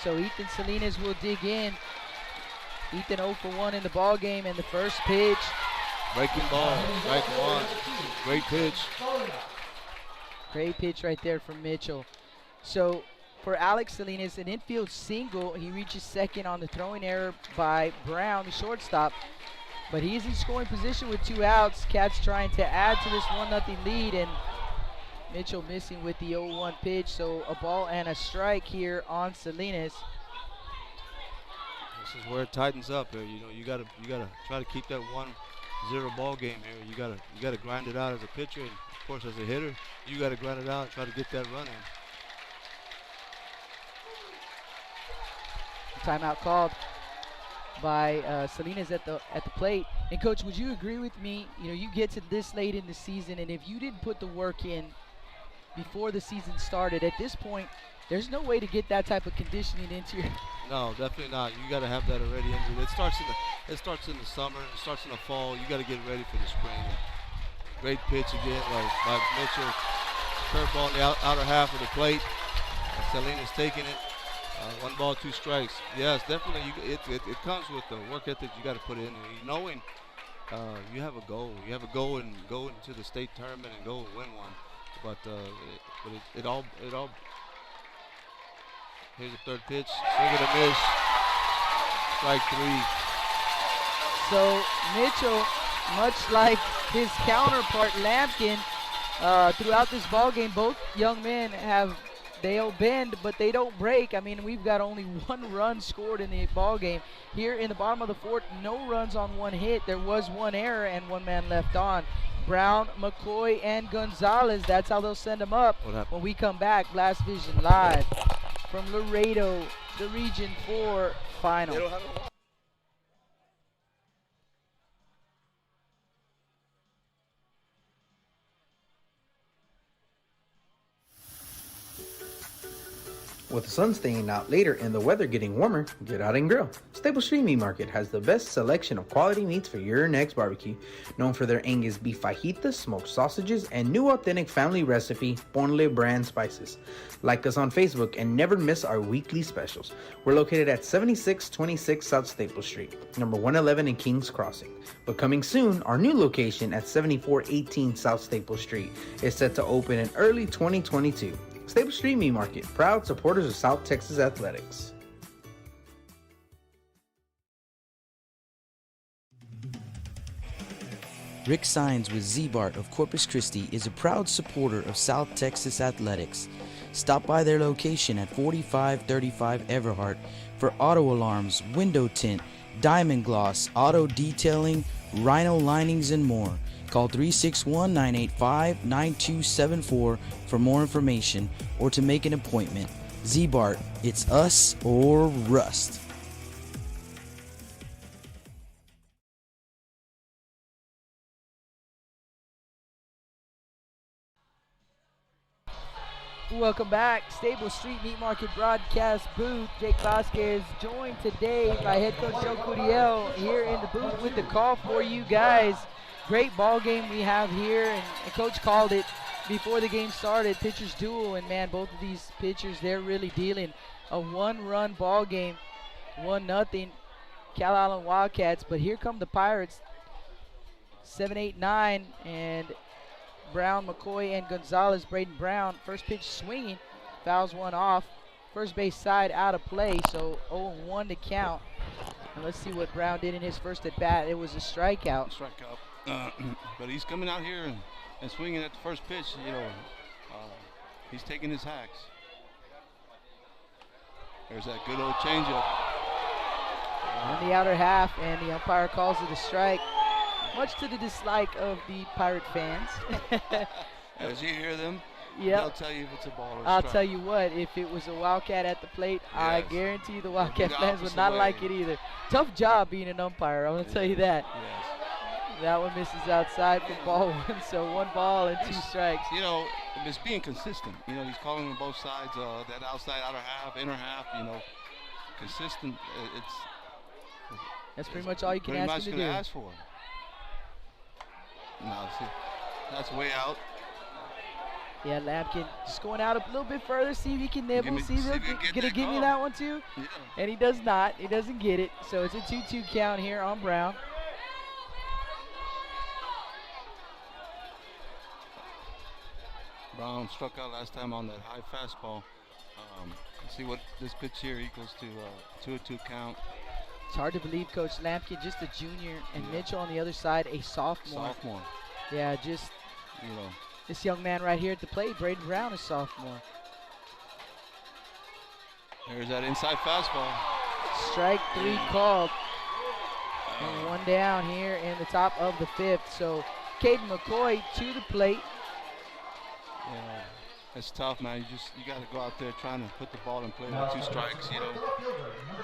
So Ethan Salinas will dig in. Ethan 0 for 1 in the ball game, and the first pitch. Breaking ball, strike one. Great pitch. Great pitch right there from Mitchell. So for Alex Salinas, an infield single. He reaches second on the throwing error by Brown, the shortstop. But he's in scoring position with 2 outs. Cats trying to add to this 1-0 lead, and Mitchell missing with the 0-1 pitch. So a ball and a strike here on Salinas. This is where it tightens up here. You know, you gotta try to keep that 1-0 ball game here. You gotta grind it out as a pitcher, and of course as a hitter, you gotta grind it out and try to get that run in. Timeout called by Salinas at the plate. And Coach, would you agree with me? You know, you get to this late in the season, and if you didn't put the work in before the season started, at this point, there's no way to get that type of conditioning into your. No, definitely not. You got to have that already into it. It starts in the summer. It starts in the fall. You got to get ready for the spring. Great pitch again by Mitchell. Curveball in the outer half of the plate. Salinas taking it. 1 ball, 2 strikes. Yes, definitely. It comes with the work ethic you got to put in. Knowing you have a goal. You have a goal and go into the state tournament and go and win one. But it all. Here's the third pitch. Swing and a miss. Strike 3. So Mitchell, much like his counterpart Lampkin, throughout this ball game, both young men they'll bend, but they don't break. I mean, we've got only 1 run scored in the ball game. Here in the bottom of the 4th, no runs on 1 hit. There was 1 error and 1 man left on. Brown, McCoy, and Gonzalez. That's how they'll send them up when we come back. Blast Vision live from Laredo, the Region 4 final. With the sun staying out later and the weather getting warmer, get out and grill. Stable Street Meat Market has the best selection of quality meats for your next barbecue. Known for their Angus beef fajitas, smoked sausages, and new authentic family recipe Ponle brand spices. Like us on Facebook and never miss our weekly specials. We're located at 7626 South Staple Street, number 111 in Kings Crossing. But coming soon, our new location at 7418 South Staple Street is set to open in early 2022. Staple Street Meat Market, proud supporters of South Texas Athletics. Rick Sines with Z-Bart of Corpus Christi is a proud supporter of South Texas Athletics. Stop by their location at 4535 Everhart for auto alarms, window tint, diamond gloss, auto detailing, rhino linings, and more. Call 361-985-9274 for more information or to make an appointment. Z-Bart, it's us or rust. Welcome back. Stable Street Meat Market broadcast booth. Jake Vasquez joined today by head coach Joe Cudillo here in the booth with the call for you guys. Great ball game we have here, and coach called it before the game started, pitchers duel, and man, both of these pitchers, they're really dealing. A one-run ball game, 1-0 Calallen Wildcats, but here come the Pirates, 7, 8, 9, and Brown, McCoy, and Gonzalez. Braden Brown, first pitch swinging, fouls one off. First base side out of play, so 0-1 to count. And let's see what Brown did in his first at bat. It was a strikeout. But he's coming out here and swinging at the first pitch. You know, he's taking his hacks. There's that good old changeup. On the outer half, and the umpire calls it a strike, much to the dislike of the Pirate fans. As you hear them, yep. they'll tell you if it's a ball or a I'll strike. tell you what, if it was a Wildcat at the plate, Yes. I guarantee you the Wildcat the fans would opposite not way. like it either. Tough job being an umpire, I'm going to tell you that. Yes. That one misses outside for ball one, so 1 ball and 2 strikes. You know, it's being consistent. You know, he's calling on both sides, that outside, outer half, inner half, you know, consistent. That's pretty much all you can ask him to do. Ask for. Now, see, that's way out. Yeah, Lampkin just going out a little bit further, see if he can nibble. See if he's going to give me that one too? Yeah. And he does not. He doesn't get it. So it's a 2-2 count here on Brown. Brown struck out last time on that high fastball. Let's see what this pitch here equals to 2-2 count. It's hard to believe Coach Lampkin, just a junior, and Mitchell on the other side, a sophomore. Yeah, just, you know, this young man right here at the plate, Braden Brown, is sophomore. There's that inside fastball. Strike 3 called. And 1 down here in the top of the 5th. So Caden McCoy to the plate. Yeah, it's tough, man. You got to go out there trying to put the ball in play with 2 strikes. You know, you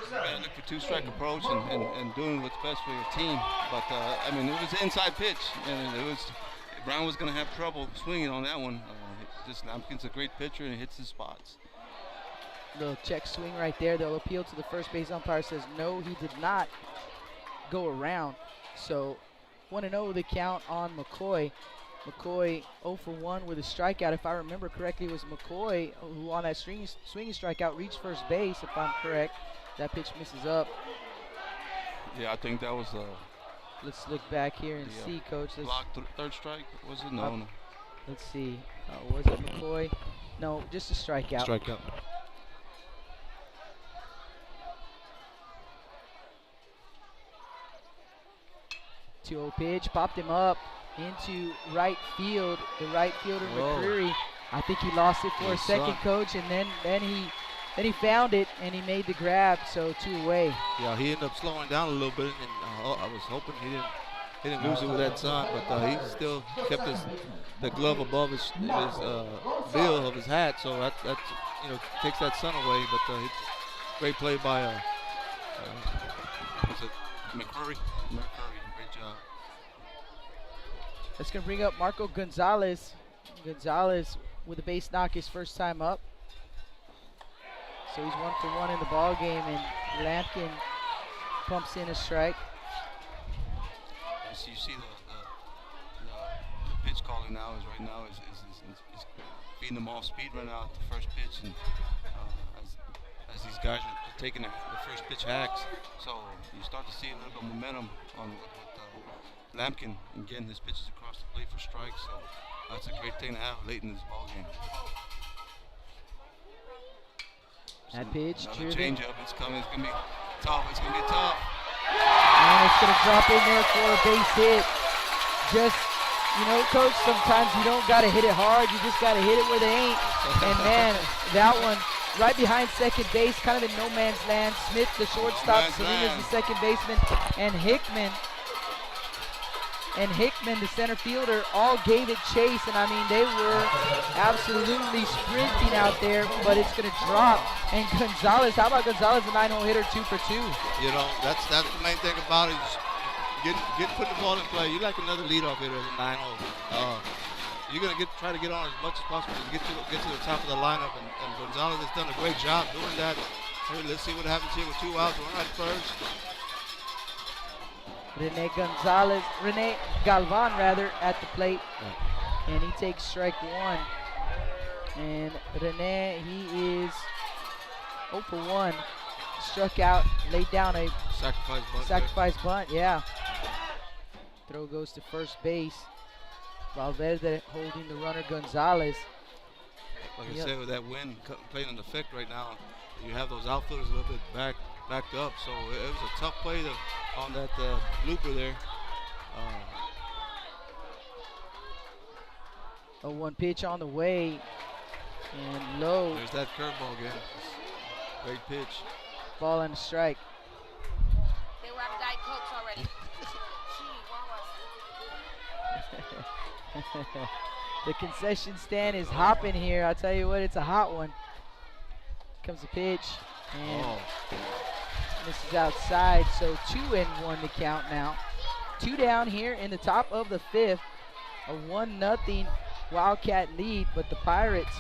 got to look for 2-strike approach and doing what's best for your team. But I mean, it was an inside pitch, and Brown was going to have trouble swinging on that one. Lampkin's a great pitcher and he hits his spots. Little check swing right there. They'll appeal to the first base umpire. Says no, he did not go around. So 1-0 the count on McCoy. McCoy 0 for 1 with a strikeout. If I remember correctly, it was McCoy who on that swinging strikeout reached first base, if I'm correct. That pitch misses up. Yeah, I think that was let's look back here and see, Coach. Blocked third strike, was it? No. Let's see. Was it McCoy? No, just a strikeout. Strikeout. 2-0 pitch, popped him up into right field. The right fielder, McCreary. I think he lost it for a second, Coach, and then he found it and he made the grab. So 2 away. Yeah, he ended up slowing down a little bit, and I was hoping he didn't lose it with that sign, but he still kept the glove above his bill of his hat, so that takes that sun away. But great play by was it McCurry? Great job. That's gonna bring up Marco Gonzalez. Gonzalez with a base knock his first time up. So he's 1 for 1 in the ball game, and Lampkin pumps in a strike. So you see the pitch calling now is feeding them off speed right now at the first pitch, and as these guys are taking the first pitch hacks, so you start to see a little bit of momentum on with Lampkin and getting his pitches across the plate for strikes. So that's a great thing to have late in this ball game. That pitch, another changeup. It's coming. It's gonna be tough. It's gonna be tough. And it's gonna drop in there for a base hit. Just, you know, Coach, sometimes you don't gotta hit it hard. You just gotta hit it where they ain't. And man, that one right behind second base, kind of in no man's land. Smith, the shortstop, Salinas, the second baseman, and Hickman, the center fielder, all gave it chase. And I mean, they were absolutely sprinting out there, but it's going to drop. And Gonzalez, how about Gonzalez, a 9-hole hitter, 2 for 2? You know, that's the main thing about it. Is put the ball in play. You like another leadoff hitter as a 9-hole. You're going to try to get on as much as possible to get to the top of the lineup. And Gonzalez has done a great job doing that. Hey, let's see what happens here with 2 outs. Run at first. Rene Galvan at the plate, and he takes strike 1. And Rene, he is 0 for 1. Struck out, laid down a sacrifice bunt, yeah. Throw goes to first base. Valverde holding the runner, Gonzalez. Like I said, with that wind playing an effect right now, you have those outfielders a little bit backed up, so it was a tough play on that blooper there. 0-1 pitch on the way, and low. There's that curveball again. Great pitch. Ball and a strike. They were out of Diet Cokes already. The concession stand is hopping here. I'll tell you what, it's a hot one. Comes the pitch, and misses outside, so 2-1 to count now. 2 down here in the top of the 5th. A 1-0 Wildcat lead, but the Pirates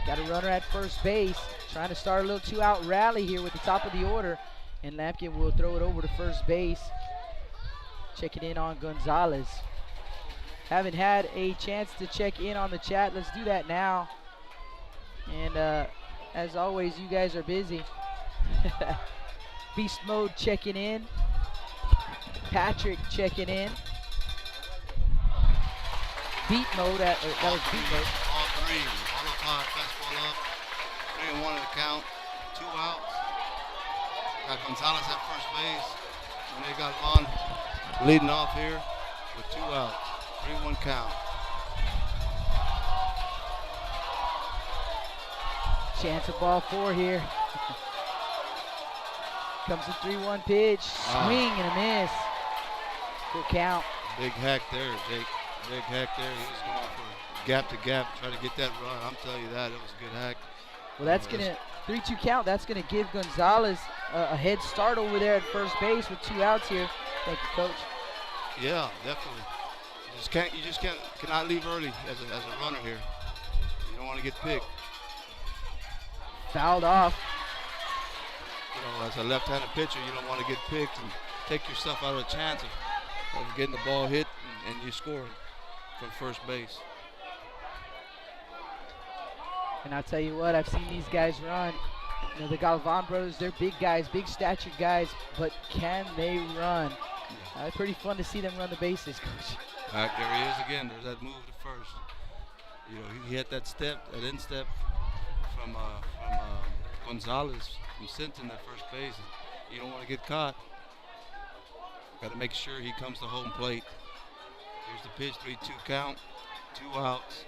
got a runner at first base, trying to start a little 2-out rally here with the top of the order, and Lampkin will throw it over to first base. Checking in on Gonzalez. Haven't had a chance to check in on the chat. Let's do that now. And as always, you guys are busy. Beast Mode checking in. Patrick checking in. Beat Mode, that was Beat Mode. All 3, auto fire, fastball up. 3-1 in the count, 2 outs. Got Gonzalez at first base. And they got Vaughn leading off here with 2 outs. 3-1 count. Chance of ball 4 here. Comes the 3-1 pitch. Swing and a miss. Full count. Big hack there, Jake. Big hack there. He was going for gap to gap, trying to get that run. I'm telling you that. It was a good hack. Well, that's going to 3-2 count. That's going to give Gonzalez a head start over there at first base with 2 outs here. Thank you, Coach. Yeah, definitely. You just cannot leave early as a runner here. You don't want to get picked. Fouled off. You know, as a left-handed pitcher, you don't want to get picked and take yourself out of the chance of getting the ball hit and you score from first base. And I'll tell you what, I've seen these guys run. You know, the Galvan brothers, they're big guys, big statured guys, but can they run? Pretty fun to see them run the bases, Coach. There he is again. There's that move to first. You know, he had that instep from Gonzalez from Sinton at first base. You don't want to get caught. Got to make sure he comes to home plate. Here's the pitch, 3-2 count, 2 outs.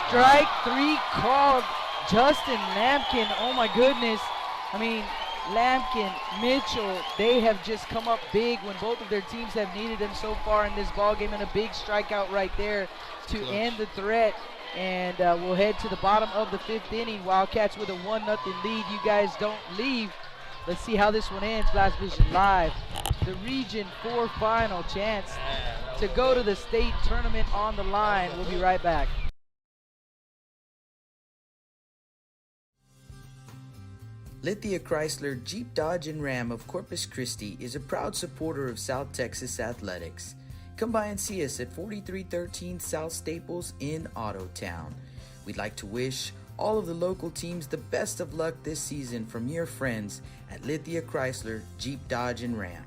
Strike 3 called. Justin Lampkin, oh my goodness. I mean, Lampkin, Mitchell, they have just come up big when both of their teams have needed them so far in this ball game, and a big strikeout right there to end the threat. And we'll head to the bottom of the 5th inning. Wildcats with a 1-0 lead. You guys don't leave. Let's see how this one ends. Blast Vision Live. The Region 4 final chance to go to the state tournament on the line. We'll be right back. Lithia Chrysler Jeep Dodge and Ram of Corpus Christi is a proud supporter of South Texas athletics. Come by and see us at 4313 South Staples in Ottotown. We'd like to wish all of the local teams the best of luck this season from your friends at Lithia Chrysler Jeep Dodge and Ram.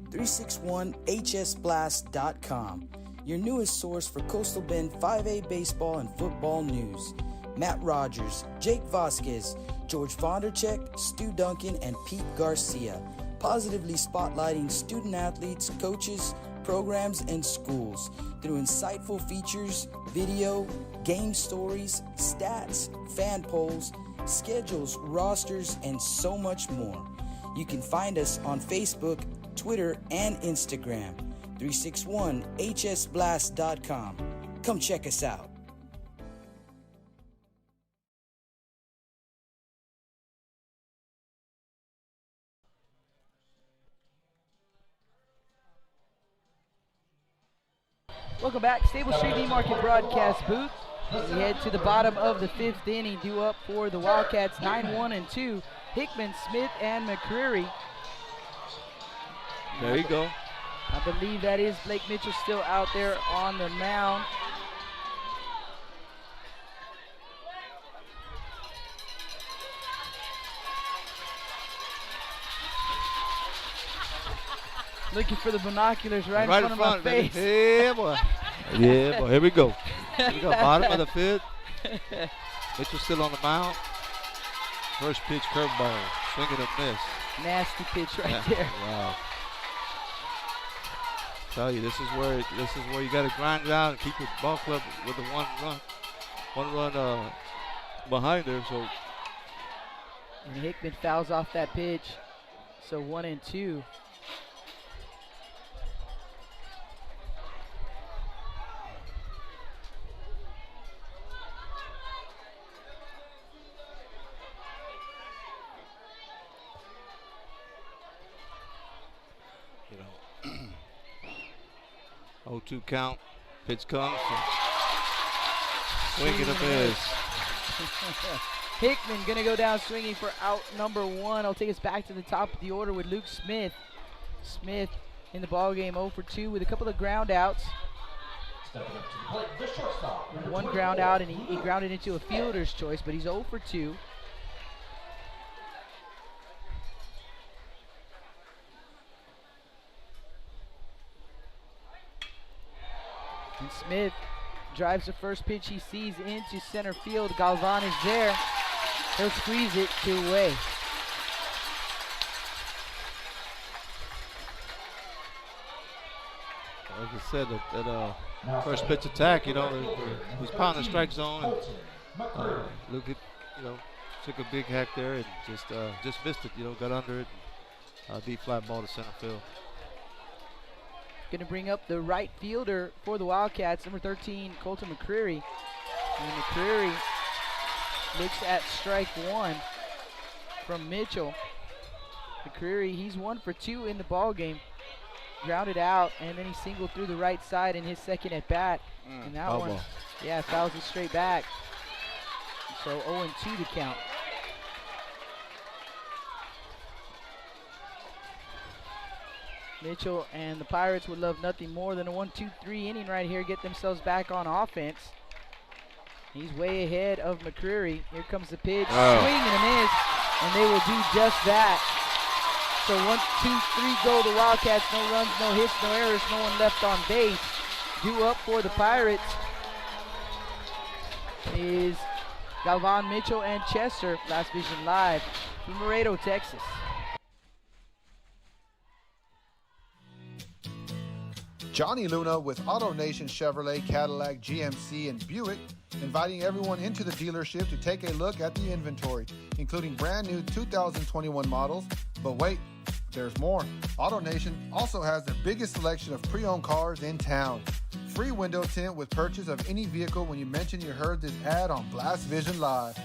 .361hsblast.com, your newest source for Coastal Bend 5A baseball and football news. Matt Rogers, Jake Vasquez, George Vondercheck, Stu Duncan, and Pete Garcia, positively spotlighting student athletes, coaches, programs, and schools through insightful features, video, game stories, stats, fan polls, schedules, rosters, and so much more. You can find us on Facebook, Twitter, and Instagram. 361hsblast.com. Come check us out. Welcome back, Stable Street E-Market broadcast booth. We head to the bottom of the 5th inning, due up for the Wildcats 9-1-2. Hickman, Smith, and McCreary. There you go. I believe that is Blake Mitchell still out there on the mound. Looking for the binoculars right in front of my face. Yeah, boy. Yeah, boy. Here we go. Here we go. Bottom of the 5th. Mitchell still on the mound. First pitch, curveball. Swing and a miss. Nasty pitch right there. Wow. Tell you, this is where you got to grind it out and keep your ball club with the one run behind there. So. And Hickman fouls off that pitch. So 1-2. You know, 0-2 count. Pitch comes. Swing and a miss. Hickman going to go down swinging for out number 1. I'll take us back to the top of the order with Luke Smith. Smith in the ballgame 0-2 with a couple of ground outs. One ground out, and he grounded into a fielder's choice, but he's 0-2. And Smith drives the first pitch he sees into center field. Galvan is there. He'll squeeze it 2 away. Like I said, that first pitch attack, you know, he's pounding the strike zone. And, look at, you know, took a big hack there and just missed it, you know, got under it. Deep fly ball to center field. Going to bring up the right fielder for the Wildcats, number 13, Colton McCreary. And McCreary looks at strike 1 from Mitchell. McCreary, he's 1-for-2 in the ball game. Grounded out, and then he singled through the right side in his second at bat. And that one, yeah, fouls it straight back. So 0-2 to count. Mitchell and the Pirates would love nothing more than a 1-2-3 inning right here, get themselves back on offense. He's way ahead of McCreary. Here comes the pitch, swing and a miss, and they will do just that. So 1, 2, 3 go the Wildcats, no runs, no hits, no errors, no one left on base. Due up for the Pirates is Galvan, Mitchell, and Chester. Last Vision Live from Laredo, Texas. Johnny Luna with AutoNation Chevrolet, Cadillac, GMC, and Buick, inviting everyone into the dealership to take a look at the inventory, including brand new 2021 models. But wait, there's more. AutoNation also has the biggest selection of pre-owned cars in town. Free window tint with purchase of any vehicle when you mention you heard this ad on Blast Vision Live.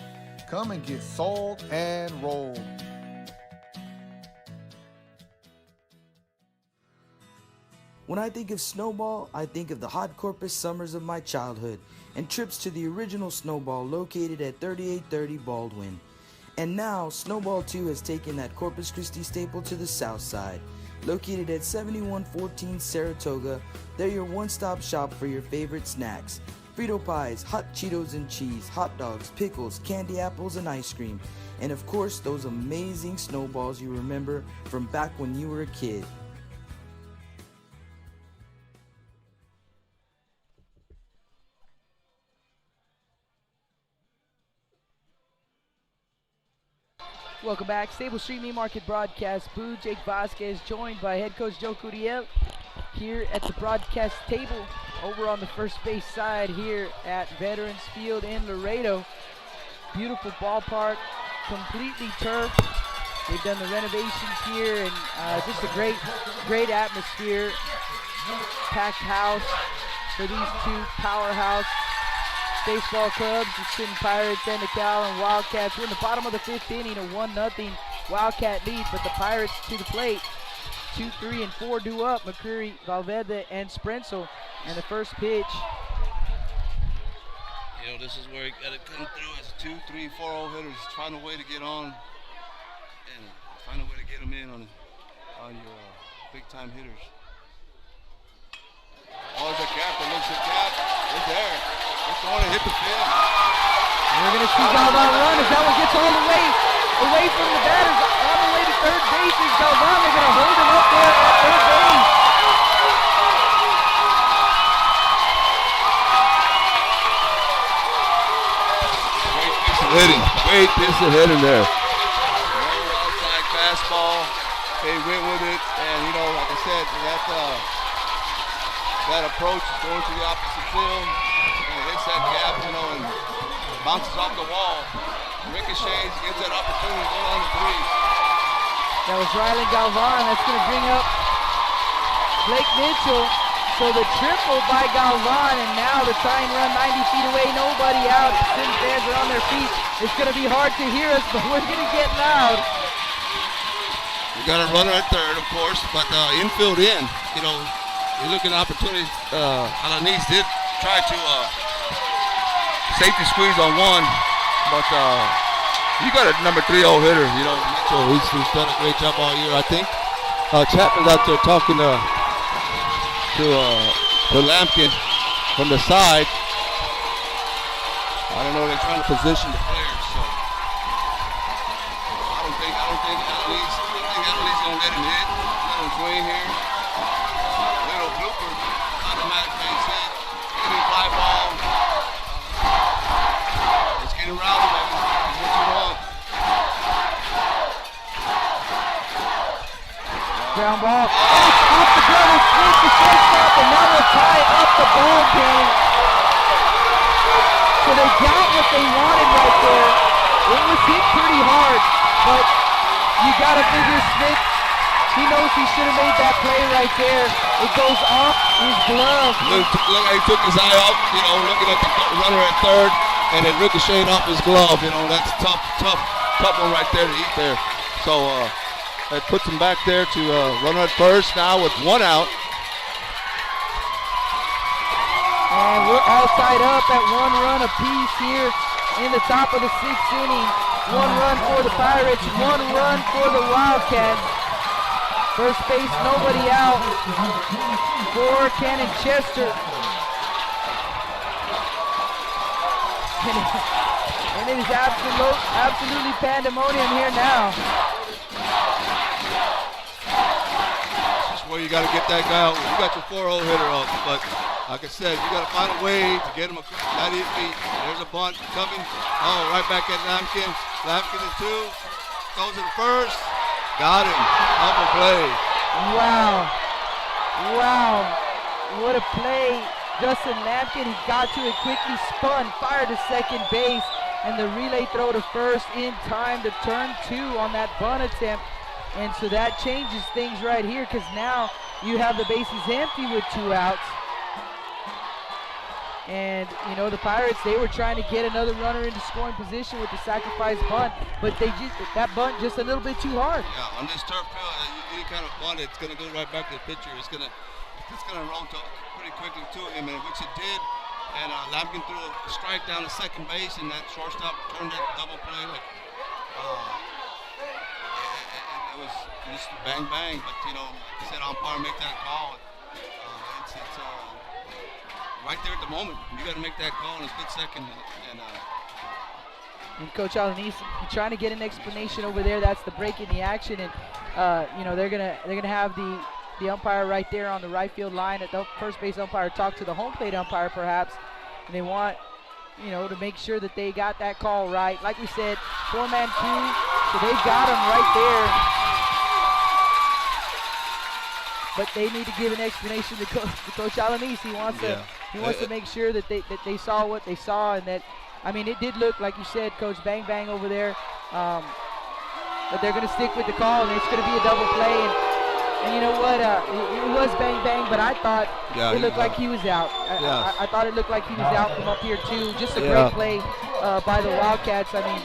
Come and get sold and rolled. When I think of Snowball, I think of the hot Corpus summers of my childhood and trips to the original Snowball located at 3830 Baldwin. And now, Snowball 2 has taken that Corpus Christi staple to the south side. Located at 7114 Saratoga, they're your one-stop shop for your favorite snacks. Frito pies, hot Cheetos and cheese, hot dogs, pickles, candy apples, and ice cream. And of course, those amazing snowballs you remember from back when you were a kid. Welcome back. Stable Street Meat Market broadcast booth. Jake Vasquez joined by head coach Joe Cudillo here at the broadcast table over on the first base side here at Veterans Field in Laredo. Beautiful ballpark, completely turfed. They've done the renovations here and just a great atmosphere. Packed house for these two powerhouse baseball clubs, the Sinton Pirates and the Calallen Wildcats. We're in the bottom of the fifth inning, a 1-0 Wildcat lead, but the Pirates to the plate. 2, 3, and 4 due up. McCreary, Valverde, and Sprenzel. And the first pitch. You know, this is where you got to come through as 2, 3, 4-0 hitters, find a way to get on and find a way to get them in on your big-time hitters. Oh, there's a gap. That looks a gap. It's there. It's going to hit the field. We're going to see Galvan run as that one gets all the way away from the batters. On the way to third base is Galvan. They're going to hold him up there at third base. Great piece of hitting. Great piece of hitting there. Outside fastball. They went with it. And, you know, like I said, that approach is going to the opposite field. And hits that gap, you know, and bounces off the wall. Ricochets, gives that opportunity to go on the 3. That was Rylan Galvan. That's going to bring up Blake Mitchell. So the triple by Galvan, and now the tying run 90 feet away, nobody out. The Sinton fans are on their feet. It's going to be hard to hear us, but we're going to get loud. We got a runner at third, of course, but infield in, you know, you're looking at opportunities. Alanis did try to safety squeeze on one, but you got a number 3-0 hitter, you know, Mitchell. He's done a great job all year, I think. Chapman's out there talking to Lampkin from the side. I don't know, they're trying to position the players, so I don't think Alanis gonna let him hit. Let him swing here. Little blooper, automatic base hit. Any fly ball. Let's get him rowdy, baby. That's what you want. Ground ball. Oh, off the glove and sneak the shortstop, and now will tie up the ball game. So they got what they wanted right there. It was hit pretty hard, but you gotta figure Smith, he knows he should have made that play right there. It goes off his glove. Look how he took his eye off, you know, looking at the runner at third, and it ricocheted off his glove. You know, that's tough one right there to eat there. So that puts him back there to runner at first now with 1 out. And we're all tied up at 1 run apiece here in the top of the 6th inning. 1 run for the Pirates, 1 run for the Wildcats. First base, nobody out for Cannon Chester. And it is absolutely pandemonium here now. That's where you got to get that guy out. You got your 4-0 hitter up, but like I said, you got to find a way to get him across 90 feet. There's a bunt coming. Oh, right back at Lampkin. Lampkin in 2. Goes to the first. Got him. Double play. Wow. What a play. Justin Lampkin, he got to it quickly, spun, fired to second base, and the relay throw to first in time to turn 2 on that bunt attempt. And so that changes things right here, because now you have the bases empty with 2 outs. And, you know, the Pirates, they were trying to get another runner into scoring position with the sacrifice bunt, but that bunt just a little bit too hard. Yeah, on this turf field, any kind of bunt, it's going to go right back to the pitcher. It's going to it's going to roll pretty quickly to him, and which it did. And Lampkin threw a strike down to second base, and that shortstop turned that double play like it was just bang bang. But you know, like I said, umpire make that call. It's right there at the moment. You got to make that call in a split second, and Coach Alaniz trying to get an explanation over there. That's the break in the action, and you know, they're gonna have the umpire right there on the right field line. At the first base umpire talk to the home plate umpire perhaps, and they want, you know, to make sure that they got that call right. Like we said, 4-man queue, so they've got him right there. But they need to give an explanation to Coach Alaniz. He wants to make sure that they saw what they saw, and that, I mean, it did look like you said, Coach, bang bang over there. But they're going to stick with the call, and it's going to be a double play. And you know what? It was bang bang, but I thought it looked like he was out. I thought it looked like he was out from up here too. Just a great play by the Wildcats. I mean,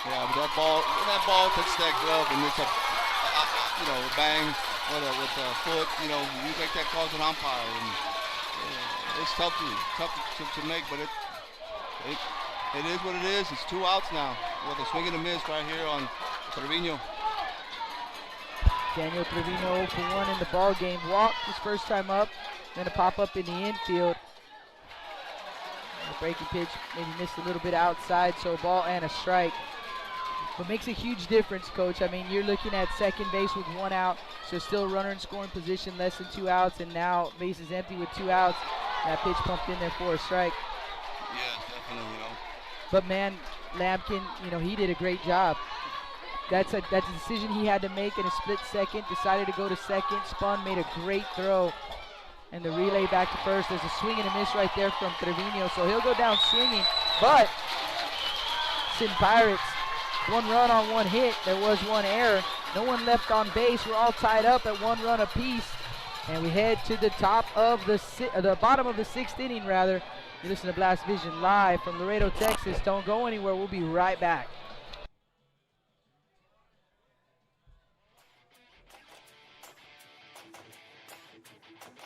but that ball touched that glove, and it's a you know, bang with a foot. You know, you make that call to an umpire, and it's tough to make, but it is what it is. It's 2 outs now with a swing and a miss right here on Trevino. Daniel Trevino 0 for 1 in the ball game. Walked his first time up, then a pop up in the infield. The breaking pitch maybe missed a little bit outside, so a ball and a strike. But makes a huge difference, Coach. I mean, you're looking at second base with 1 out, so still runner in scoring position, less than 2 outs, and now base is empty with 2 outs. That pitch pumped in there for a strike. Yeah, definitely, you know. But man, Lampkin, you know, he did a great job. That's a decision he had to make in a split second. Decided to go to second, spun, made a great throw. And the relay back to first. There's a swing and a miss right there from Trevino, so he'll go down swinging. But Sinton Pirates, 1 run on 1 hit. There was 1 error. No one left on base. We're all tied up at 1 run apiece. And we head to the top of the bottom of the 6th inning, rather. You listen to Blast Vision live from Laredo, Texas. Don't go anywhere. We'll be right back.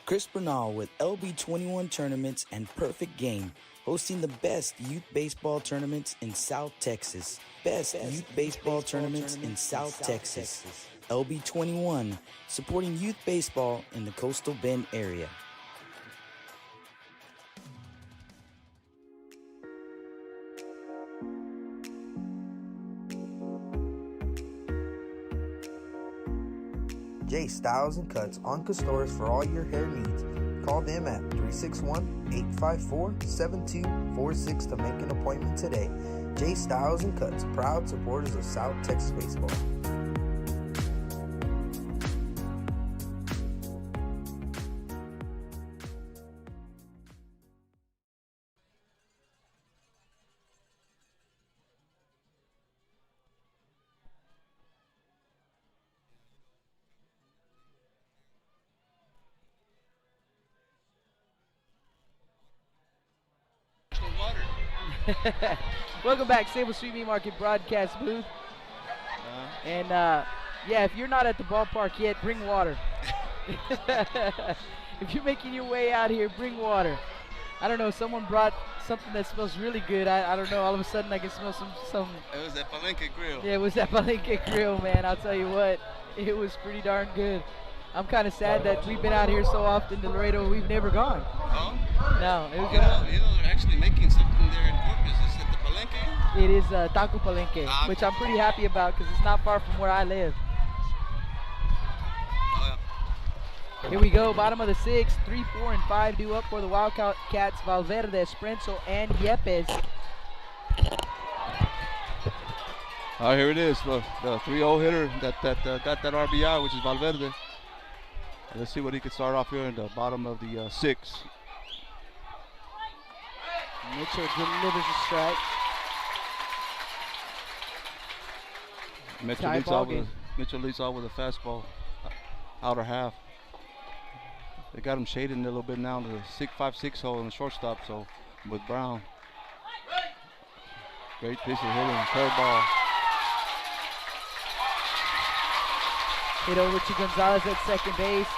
Chris Bernal with LB21 Tournaments and Perfect Game, hosting the best youth baseball tournaments in South Texas. Best youth baseball tournaments in South Texas. LB21, supporting youth baseball in the Coastal Bend area. J Styles and Cuts on Castores for all your hair needs. Call them at 361-854-7246 to make an appointment today. J Styles and Cuts, proud supporters of South Texas baseball. Welcome back, Sable Street Meat Market broadcast booth. And yeah, if you're not at the ballpark yet, bring water. If you're making your way out here, bring water. I don't know, someone brought something that smells really good. I don't know, all of a sudden I can smell some. It was that Palenque grill. Yeah, it was that Palenque grill, man. I'll tell you what, it was pretty darn good. I'm kind of sad that we've been out here so often to Laredo, we've never gone. Oh? No. It was you know, they're actually making something there in Corpus. Is it the Palenque? It is Taco Palenque, which I'm pretty happy about because it's not far from where I live. Here we go, bottom of the 6th, 3, 4, and 5 due up for the Wildcats, Valverde, Sprenzel, and Yepes. All right, here it is, the 3-0 hitter that got that RBI, which is Valverde. Let's see what he can start off here in the bottom of the 6th. Mitchell delivers a strike. Mitchell leads off with a fastball, outer half. They got him shaded a little bit now to the 5-6 hole in the shortstop, so with Brown. Great piece of hitting, curveball. Hit over to Gonzalez at second base.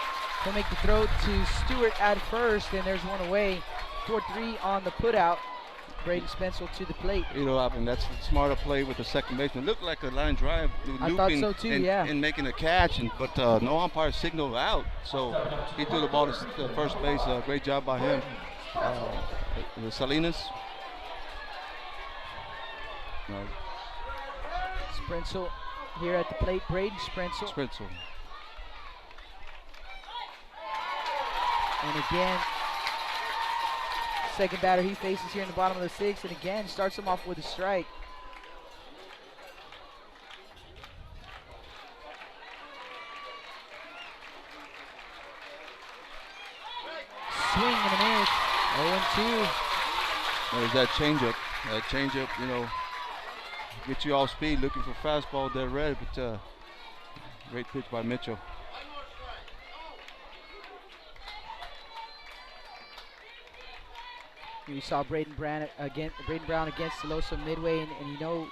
He'll make the throw to Stewart at first, and there's one away. 4-3 on the putout. Braden Sprenzel to the plate. You know, I mean, that's the smarter play with the second baseman. Looked like a line drive, I thought so too, yeah. And making a catch, but no umpire signaled out. So he threw the ball to first base. Great job by him. Salinas. No. Sprenzel here at the plate. Braden Sprenzel. And again, second batter he faces here in the bottom of the sixth, and again starts him off with a strike. Swing and a miss. 0-2. There's that changeup. That changeup, you know, get you off speed, looking for fastball dead red, but great pitch by Mitchell. You saw Braden Brown against Celoso midway, and you know,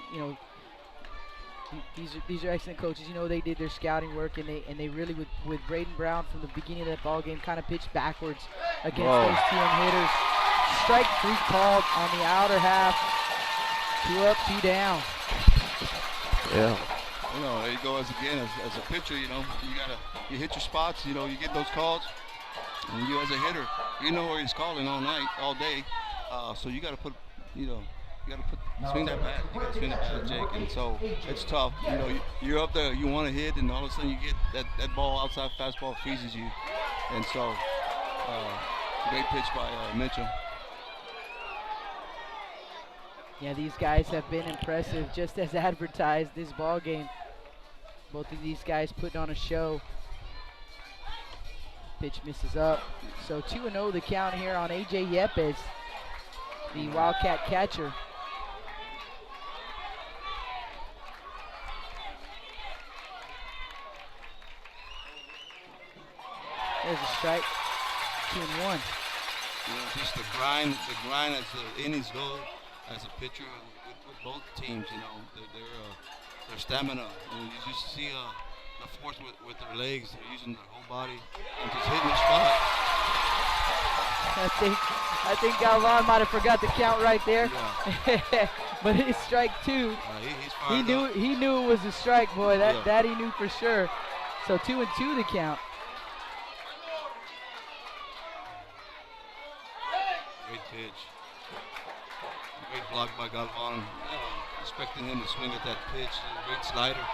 these are excellent coaches. You know, they did their scouting work, and they really with Braden Brown from the beginning of that ball game kind of pitched backwards against those TM hitters. Strike 3 called on the outer half. 2 up, 2 down. Yeah. You know, there you go as a pitcher. You know, you hit your spots. You know, you get those calls, and you as a hitter, you know where he's calling all night, all day. So you got to put, swing that bat. You got to swing that bat, Jake. And so it's tough. You know, you're up there, you want to hit, and all of a sudden you get that ball outside fastball freezes you. And so, great pitch by Mitchell. Yeah, these guys have been impressive, just as advertised this ball game. Both of these guys putting on a show. Pitch misses up. So 2-0 the count here on A.J. Yepes, the Wildcat catcher. There's a strike. 2-1. You know, just the grind as the innings go as a pitcher with both teams. You know, their stamina. You just see the force with their legs. They're using their whole body and just hitting the spot. I think Galvan might have forgot the count right there. Yeah. But it's strike 2. He knew it was a strike, boy. That he knew for sure. So 2-2 the count. Great pitch. Great block by Galvan. Expecting him to swing at that pitch. Great slider.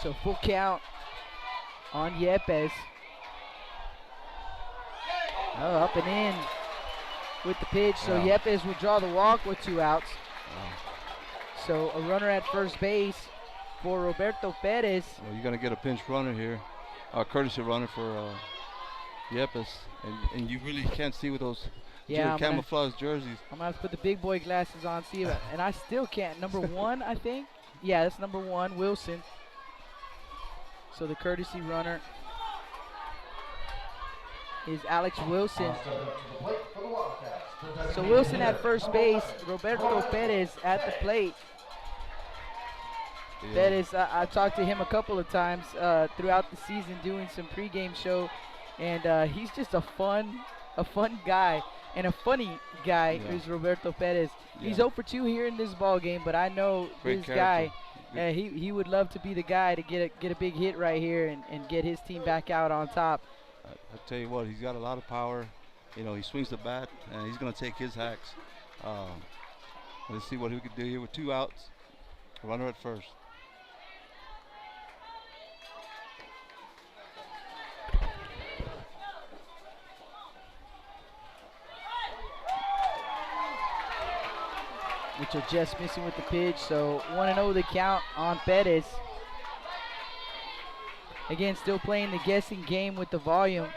So full count on Yepes. Oh, up and in with the pitch. So Yepes will draw the walk with 2 outs. So a runner at first base for Roberto Perez. Well, you're going to get a pinch runner here. A courtesy runner for Yepes. And you really can't see with those camouflage jerseys. I'm going to have to put the big boy glasses on, see it. And I still can't. Number 1, I think. Yeah, that's number 1, Wilson. So the courtesy runner is Alex Wilson. So Wilson at first base, Roberto Perez at the plate. Yeah. Perez, I talked to him a couple of times throughout the season doing some pregame show, and he's just a fun guy and a funny guy. Who's Roberto Perez. He's 0 for 2 here in this ball game, but I know this guy. He would love to be the guy to get a big hit right here and get his team back out on top. I tell you what, he's got a lot of power. You know, he swings the bat, and he's going to take his hacks. Let's see what he could do here with 2 outs. Runner at first. Mitchell just missing with the pitch, so 1-0 the count on Perez. Again, still playing the guessing game with the volume.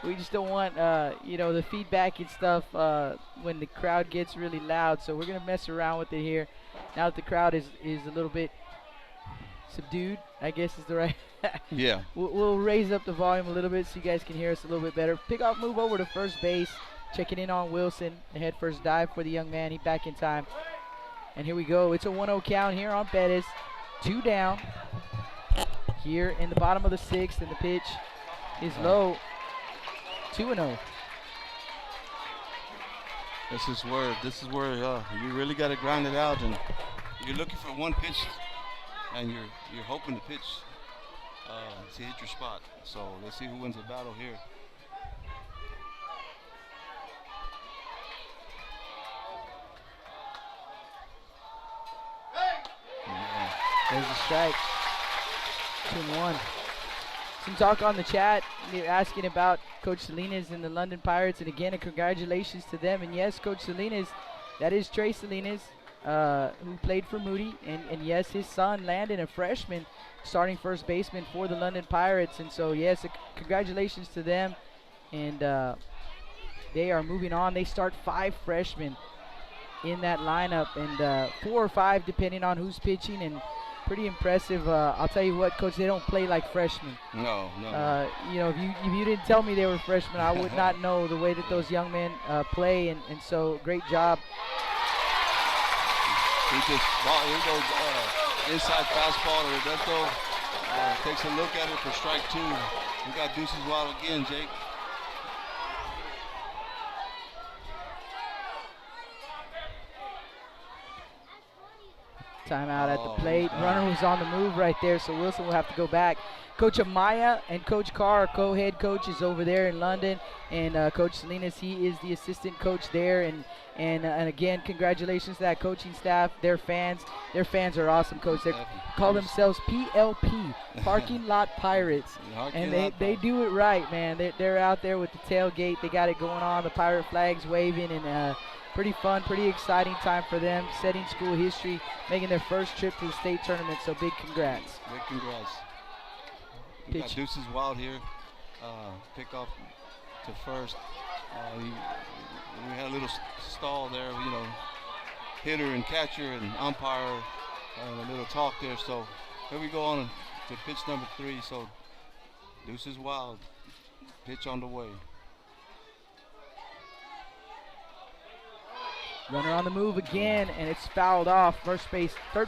We just don't want, the feedback and stuff when the crowd gets really loud. So we're gonna mess around with it here. Now that the crowd is a little bit subdued, I guess is the right. Yeah. We'll raise up the volume a little bit so you guys can hear us a little bit better. Pickoff move over to first base. Checking in on Wilson. The head first dive for the young man. He back in time. And here we go. It's a 1-0 count here on Perez. 2 down here in the bottom of the 6th, and the pitch is low. 2-0. This is where you really got to grind it out, and you're looking for one pitch, and you're hoping the pitch to hit your spot. So let's see who wins the battle here. There's a strike. 2-1. Some talk on the chat. They're asking about Coach Salinas and the London Pirates, and again, congratulations to them. And yes, Coach Salinas, that is Trey Salinas, who played for Moody, and yes, his son Landon, a freshman, starting first baseman for the London Pirates. And so yes, congratulations to them. And they are moving on. They start 5 freshmen in that lineup, and 4 or 5 depending on who's pitching, and pretty impressive. I'll tell you what, Coach, they don't play like freshmen. No. You know, if you didn't tell me they were freshmen, I would not know the way that those young men play, and so great job. He just here goes inside fastball to Roberto. Takes a look at it for strike 2. We got Deuces Wild again, Jake. Timeout at the plate. Runner was on the move right there, so Wilson will have to go back. Coach Amaya and Coach Carr are co-head coaches over there in London, and Coach Salinas, he is the assistant coach there. And again, congratulations to that coaching staff. Their fans are awesome, Coach. They call themselves PLP, Parking Lot Pirates, and they do it right, man. They're out there with the tailgate. They got it going on. The pirate flags waving, and pretty fun, pretty exciting time for them, setting school history, making their first trip to the state tournament, so big congrats. Big congrats. We got Deuces Wild here, pick off to first. We had a little stall there, you know, hitter and catcher and umpire, a little talk there. So here we go on to pitch number 3. So Deuces Wild, pitch on the way. Runner on the move again, and it's fouled off third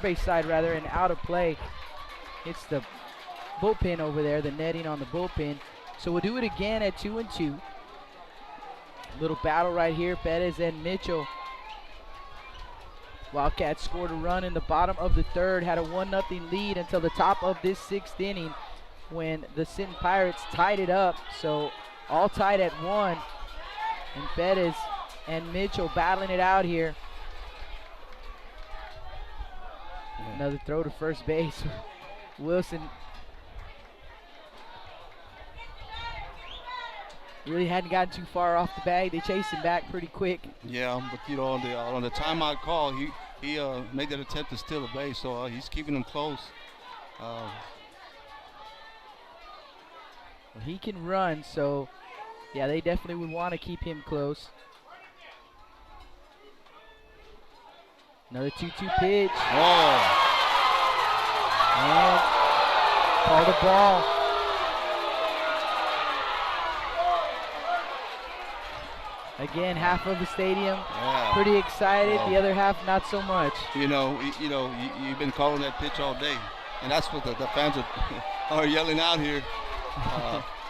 base side rather, and out of play. It's the bullpen over there, the netting on the bullpen. So we'll do it again at 2-2. Little battle right here, Perez and Mitchell. Wildcats scored a run in the bottom of the 3rd, had a 1-0 lead until the top of this 6th inning when the Sinton Pirates tied it up. So all tied at 1, and Perez and Mitchell battling it out here. Another throw to first base. Wilson really hadn't gotten too far off the bag. They chased him back pretty quick. Yeah, but you know, on the timeout call, he made that attempt to steal a base, so he's keeping him close. Well, he can run, so yeah, they definitely would want to keep him close. Another 2-2 pitch. Oh. And call the ball. Again, half of the stadium pretty excited. The other half not so much. You know, you've been calling that pitch all day, and that's what the fans are yelling out here.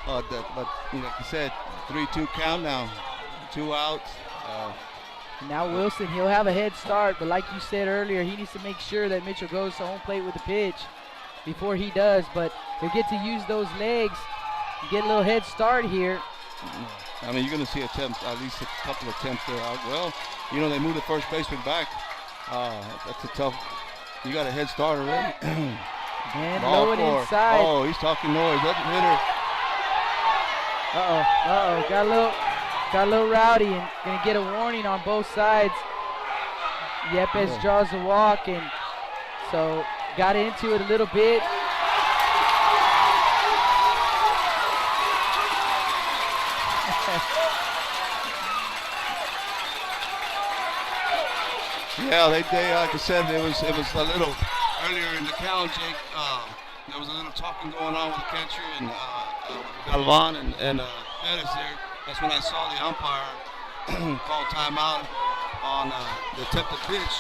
But you know, like you said, 3-2 count now, 2 outs. Now Wilson, he'll have a head start, but like you said earlier, he needs to make sure that Mitchell goes to home plate with the pitch before he does. But he'll get to use those legs, get a little head start here. I mean, you're going to see attempts, at least a couple attempts there. Well, you know, they moved the first baseman back. That's a tough. You got a head start already. And low and inside. Oh, he's talking noise. That's a hitter. Got a little rowdy, and going to get a warning on both sides. Yepes draws the walk, and so got into it a little bit. Yeah, they like I said, it was a little earlier in the count, Jake. There was a little talking going on with the catcher and Calallen and Perez there. That's when I saw the umpire call timeout on the attempted pitch,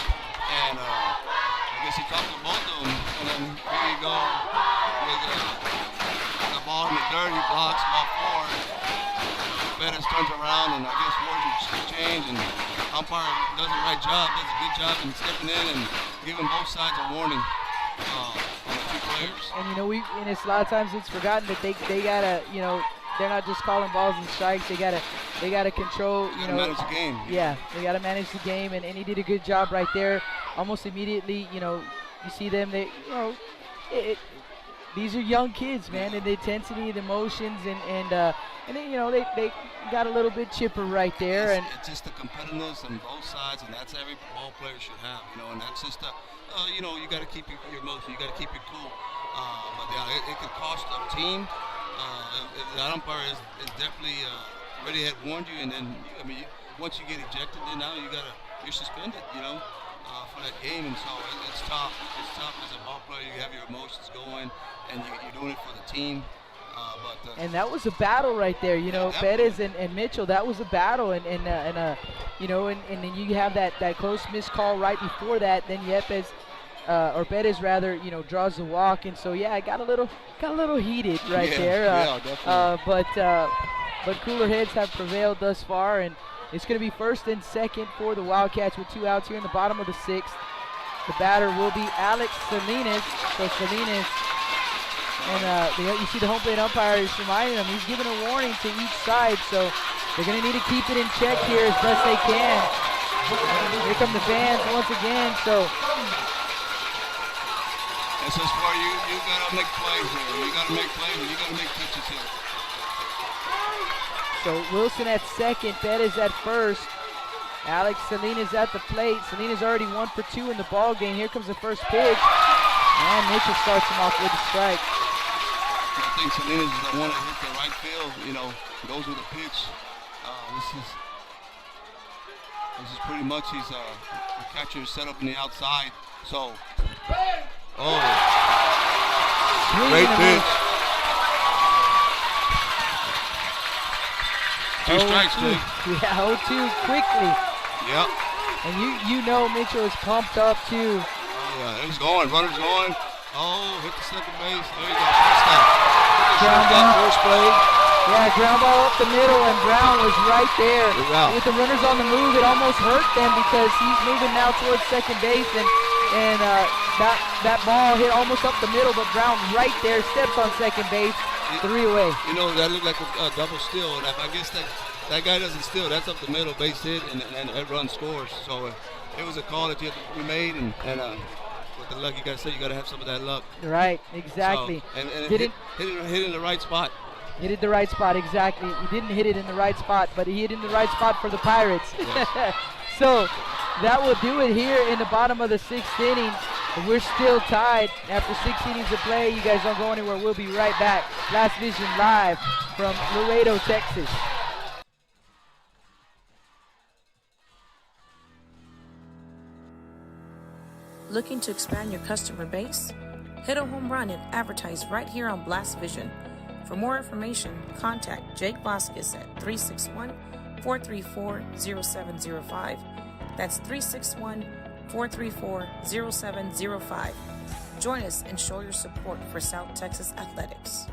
And I guess he talked to both of them. And then here you go with the ball in the dirt. He blocks ball forward. Perez turns around, and I guess words exchange, and umpire does the right job, does a good job in stepping in and giving both sides a warning on the two players. And you know, and it's a lot of times it's forgotten that they gotta, you know, they're not just calling balls and strikes. They gotta control, you know, manage the game. Yeah, they gotta manage the game, and he did a good job right there. Almost immediately, you know, you see them. They, you know, these are young kids, man, and the intensity, the emotions, and then, you know, they got a little bit chipper right there. It's just the competitiveness on both sides, and that's every ball player should have, you know, and that's just you know, you got to keep your emotion, you got to keep it cool. But yeah, it could cost a team. If the umpire is definitely already had warned you, and then I mean, once you get ejected, then now you're suspended, you know, for that game, and so it's tough. It's tough as a ball player. You have your emotions going, and you're doing it for the team. And that was a battle right there, you know, Perez and Mitchell. That was a battle, and you know, and then you have that close missed call right before that. Then or Perez rather, you know, draws the walk, and so yeah, it got a little heated right there. Yeah, definitely. But cooler heads have prevailed thus far, and it's going to be first and second for the Wildcats with 2 outs here in the bottom of the 6th. The batter will be Alex Salinas. So Salinas. And you see the home plate umpire is reminding them he's giving a warning to each side, so they're going to need to keep it in check here as best they can. Here come the fans once again. So this is where you got to make plays here. You got to make plays, and you got to make pitches here. So Wilson at second, Perez at first. Alex Salinas at the plate. Salinas already 1 for 2 in the ball game. Here comes the first pitch, and Mitchell starts him off with a strike. I think Salinas is the one that hit the right field, you know, goes with the pitch. This is pretty much the catcher is set up on the outside. So, great pitch. 2 strikes, Jake. Yeah, 0-2 quickly. Yep. And you know Mitchell is pumped up too. Oh yeah, he's going, runner's going. Oh, hit the second base. There you go. Stop. Ground ball. First play. Yeah, ground ball up the middle, and Brown was right there. Wow. With the runners on the move, it almost hurt them because he's moving now towards second base, and that ball hit almost up the middle, but Brown right there steps on second base, 3 away. You know, that looked like a double steal, and I guess that guy doesn't steal. That's up the middle, base hit, and that run scores. So it was a call that you had to be made, and with the luck, you got to say you got to have some of that luck. Right, exactly. So, and hit in the right spot. Hit it the right spot, exactly. He didn't hit it in the right spot, but he hit in the right spot for the Pirates. Yes. So that will do it here in the bottom of the 6th inning. We're still tied after 6 innings of play. You guys don't go anywhere. We'll be right back. Blast Vision live from Laredo, Texas. Looking to expand your customer base? Hit a home run and advertise right here on Blast Vision. For more information, contact Jake Vasquez at 361-434-0705. That's 361-434-0705. Join us and show your support for South Texas Athletics.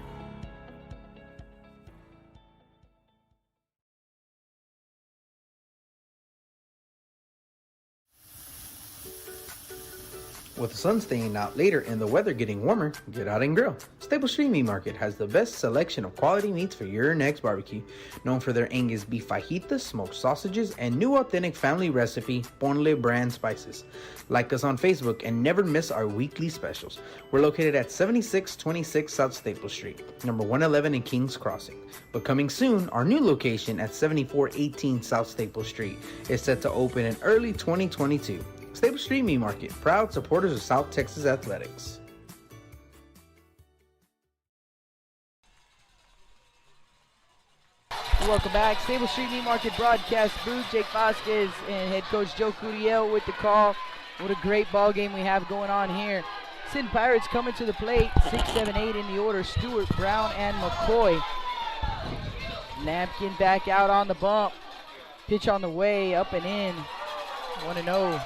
With the sun staying out later and the weather getting warmer, get out and grill. Staple Street Meat Market has the best selection of quality meats for your next barbecue. Known for their Angus beef fajitas, smoked sausages, and new authentic family recipe, Ponle brand spices. Like us on Facebook and never miss our weekly specials. We're located at 7626 South Staple Street, number 111 in Kings Crossing. But coming soon, our new location at 7418 South Staple Street is set to open in early 2022. Staple Street Meat Market, proud supporters of South Texas Athletics. Welcome back. Staple Street Meat Market broadcast booth. Jake Vasquez and head coach Joe Cudillo with the call. What a great ball game we have going on here. Sinton Pirates coming to the plate. 6, 7, 8 in the order. Stewart, Brown, and McCoy. Lampkin back out on the bump. Pitch on the way, up and in. 1-0.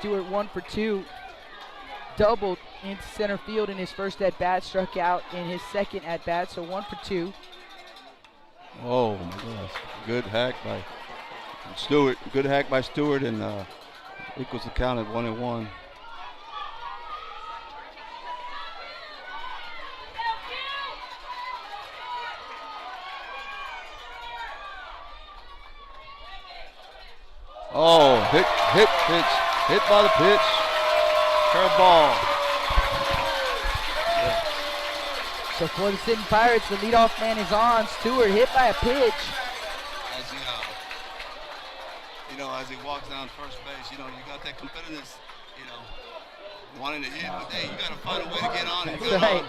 Stewart 1 for 2. Doubled into center field in his first at-bat, struck out in his second at-bat, so 1 for 2. Oh my gosh. Good hack by Stewart. Good hack by Stewart, and equals the count at 1-1. Oh, hit pitch. Hit by the pitch. Curveball. So for the Sinton Pirates, the leadoff man is on. Stewart hit by a pitch. As he walks down first base, you got that competitiveness, wanting to hit, but hey, you got to find a way to get on. That's right.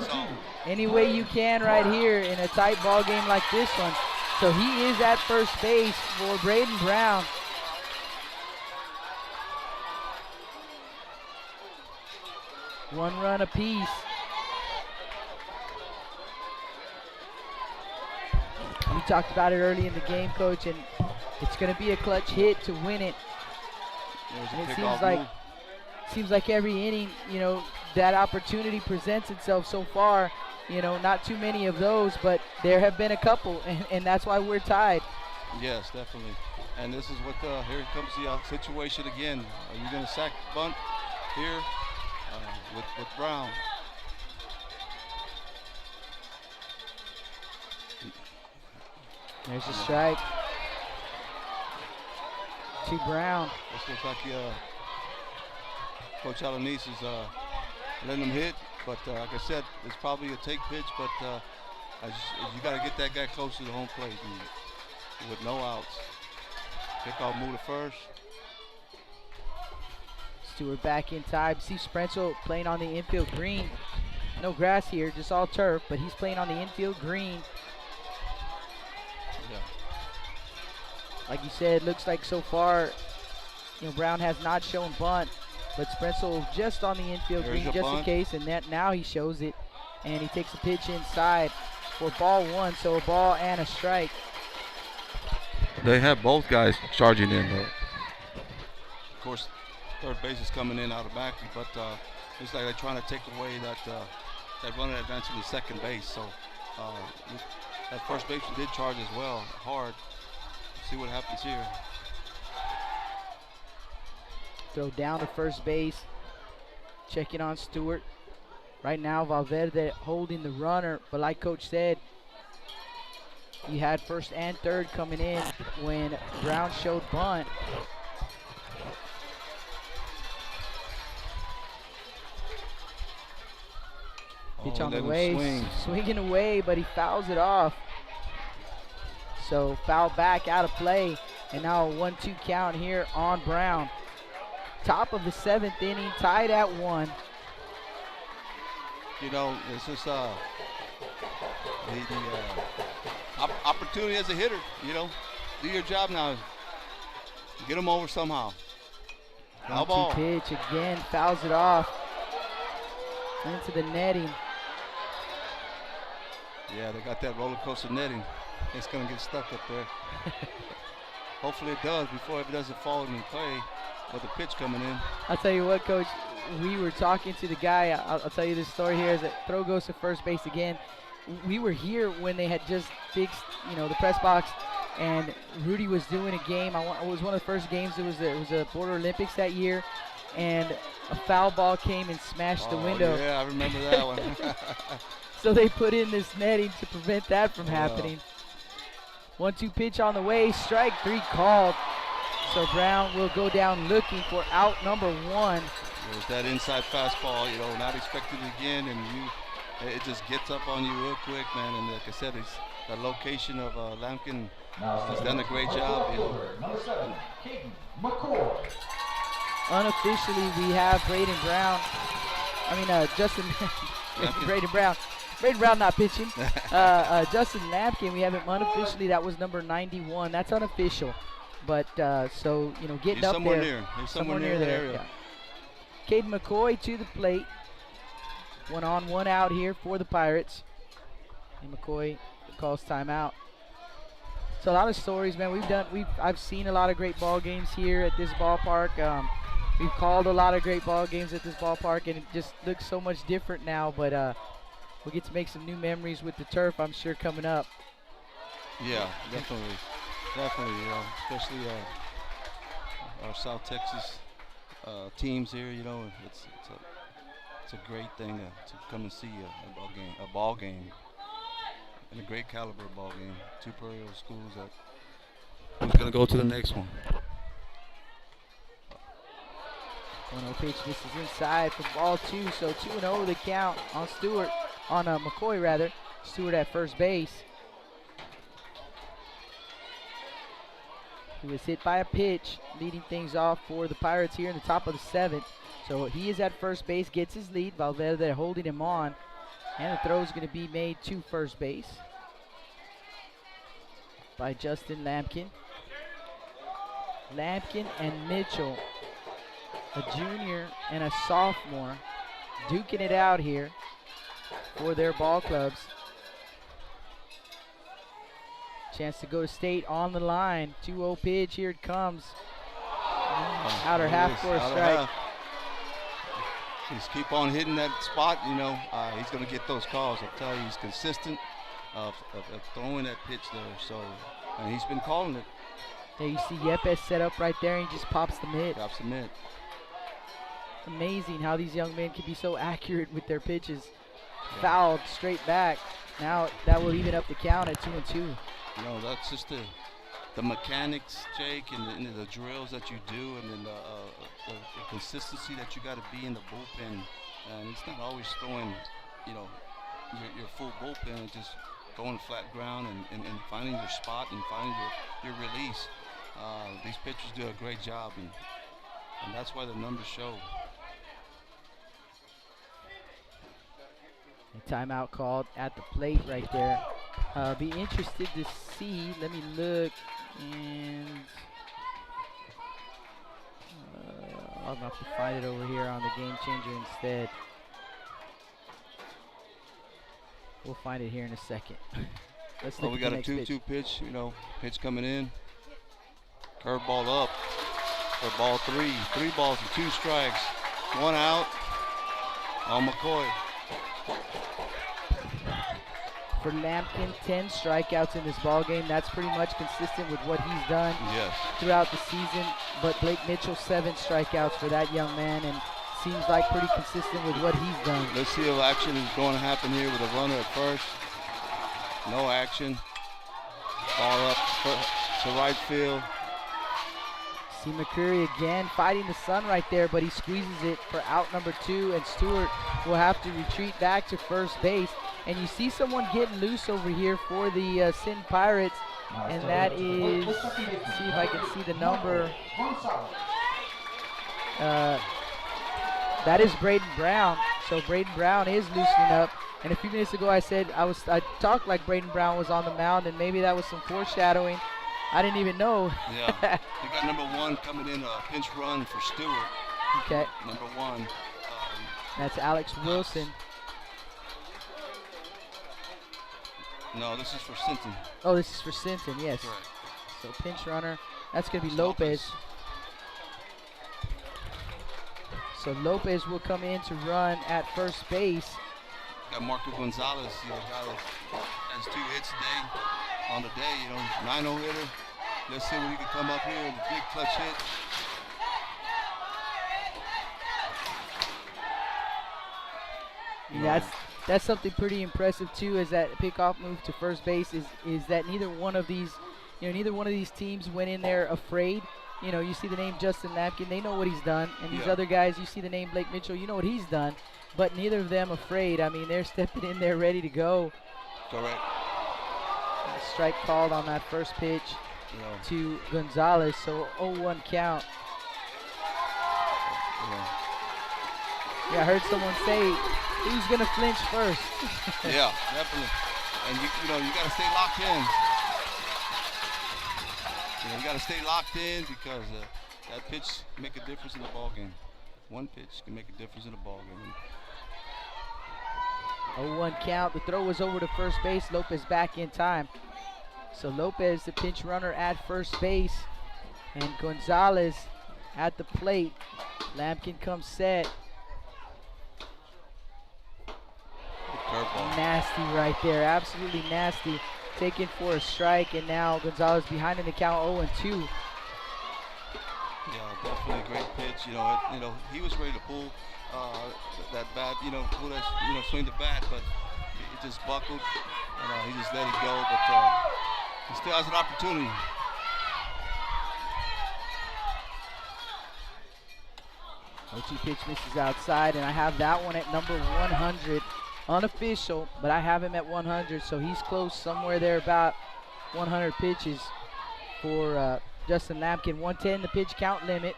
So any way you can right here in a tight ball game like this one. So he is at first base for Braden Brown. One run apiece. We talked about it early in the game, Coach, and it's going to be a clutch hit to win it. And it seems like every inning, that opportunity presents itself so far. Not too many of those, but there have been a couple, and that's why we're tied. Yes, definitely. And this is what here comes the situation again. Are you going to sack bunt here with Brown? There's a strike to Brown. This looks like Coach Alanis is letting him hit, but like I said, it's probably a take pitch, but you got to get that guy close to the home plate with no outs. Kickoff move to first. Stewart back in time. See Sprenzel playing on the infield green. No grass here, just all turf, but he's playing on the infield green. Yeah. Like you said, looks like so far, Brown has not shown bunt, but Sprenzel just on the infield green just in case, and now he shows it, and he takes a pitch inside for ball one, so a ball and a strike. They have both guys charging in, though. Of course, third base is coming in automatically, but looks like they're trying to take away that runner advancing to second base. So that first baseman did charge as well, hard. See what happens here. Throw down to first base, checking on Stewart. Right now, Valverde holding the runner, but like Coach said, you had first and third coming in when Brown showed bunt. Pitch on the way, swinging away, but he fouls it off. So foul back, out of play, and now a 1-2 count here on Brown. Top of the 7th inning, tied at 1. This is the opportunity as a hitter. Do your job now. Get him over somehow. Foul ball. Pitch again, fouls it off into the netting. Yeah, they got that roller coaster netting. It's going to get stuck up there. Hopefully it does before it doesn't fall in play with the pitch coming in. I'll tell you what, Coach, we were talking to the guy. I'll tell you this story here as the throw goes to first base again. We were here when they had just fixed, the press box, and Rudy was doing a game. It was one of the first games. It was the Border Olympics that year, and a foul ball came and smashed the window. Yeah, I remember that one. So they put in this netting to prevent that from happening. 1-2 pitch on the way, strike 3 called. So Brown will go down looking for out number 1. There's that inside fastball, not expected again, and it just gets up on you real quick, man. And like I said, the location of Lampkin has done a great job. Unofficially, we have Braden Brown. Braden Brown. Braden Brown not pitching. Justin Lampkin, we have him unofficially. That was number 91. That's unofficial. But, getting He's up somewhere there. near. He's somewhere near the area. Yeah. Caden McCoy to the plate. 1 on, 1 out here for the Pirates. And McCoy calls timeout. So a lot of stories, man. I've seen a lot of great ball games here at this ballpark. We've called a lot of great ball games at this ballpark, and it just looks so much different now. But we'll get to make some new memories with the turf, I'm sure, coming up. Yeah, definitely. Definitely, especially our South Texas teams here. It's a great thing to come and see a ball game, and a great caliber ball game. Two Prairie schools that who's gonna go to the next one. 1-0 pitch. This is inside for ball 2. So 2-0 the count on McCoy rather. Stewart at first base. He was hit by a pitch, leading things off for the Pirates here in the top of the 7th. So he is at first base, gets his lead. Valverde holding him on. And the throw is going to be made to first base by Justin Lampkin. Lampkin and Mitchell, a junior and a sophomore, duking it out here for their ball clubs. Chance to go to state on the line. 2-0 pitch. Here it comes. Outer half for a strike. Just keep on hitting that spot, he's going to get those calls. I'll tell you, he's consistent of throwing that pitch there. So, and he's been calling it. There you see Yepes set up right there, and he just pops the mitt. Pops the mitt. Amazing how these young men can be so accurate with their pitches. Fouled straight back. Now that will even up the count at 2-2. That's just the mechanics, Jake, and the drills that you do, and then the consistency that you got to be in the bullpen. And it's not always throwing, your full bullpen, and just going flat ground and finding your spot and finding your release. These pitchers do a great job, and that's why the numbers show. A timeout called at the plate right there. Be interested to see. Let me look, and I'll have to find it over here on the Game Changer instead. We'll find it here in a second. Let's look we at got the a next 2-2 pitch. Pitch coming in. Curveball up for ball 3. 3 balls and 2 strikes. 1 out on McCoy. For Lampkin, 10 strikeouts in this ball game. That's pretty much consistent with what he's done throughout the season. But Blake Mitchell, 7 strikeouts for that young man, and seems like pretty consistent with what he's done. Let's see if action is going to happen here with a runner at first. No action. Ball up to right field. See McCurry again fighting the sun right there, but he squeezes it for out number 2, and Stewart will have to retreat back to first base. And you see someone getting loose over here for the Sinton Pirates, and that is, let's see if I can see the number. That is Braden Brown. So Braden Brown is loosening up. And a few minutes ago I said I talked like Braden Brown was on the mound, and maybe that was some foreshadowing. I didn't even know. Yeah, you got number 1 coming in, a pinch run for Stewart. Okay. Number 1. That's Alex Wilson. No, this is for Sinton. Oh, this is for Sinton, yes. Correct. So pinch runner, that's going to be Lopez. So Lopez will come in to run at first base. Got Marco Gonzalez, guy that has 2 hits on the day, 9-0 hitter. Let's see what he can come up here with a big clutch hit. That's something pretty impressive too, is that pickoff move to first base is that neither one of these teams went in there afraid. You see the name Justin Lampkin, they know what he's done, and these other guys, you see the name Blake Mitchell, you know what he's done, but neither of them afraid. I mean, they're stepping in there ready to go. Correct. Strike called on that first pitch to Gonzalez, so 0-1 count. Yeah, I heard someone say, who's going to flinch first? Yeah, definitely. And you got to stay locked in. You got to stay locked in because that pitch can make a difference in the ball game. One pitch can make a difference in the ball game. 0-1 count. The throw was over to first base. Lopez back in time. So Lopez, the pinch runner at first base, and Gonzalez at the plate. Lampkin comes set. Nasty right there, absolutely nasty. Taken for a strike, and now Gonzalez behind in the count 0-2. Yeah, definitely a great pitch. You know, he was ready to pull that bat. Pull that, swing the bat, but it just buckled, and he just let it go. But he still has an opportunity. O2 pitch misses outside, and I have that one at number 100. Unofficial, but I have him at 100, so he's close somewhere there about 100 pitches for Justin Lampkin. 110 the pitch count limit.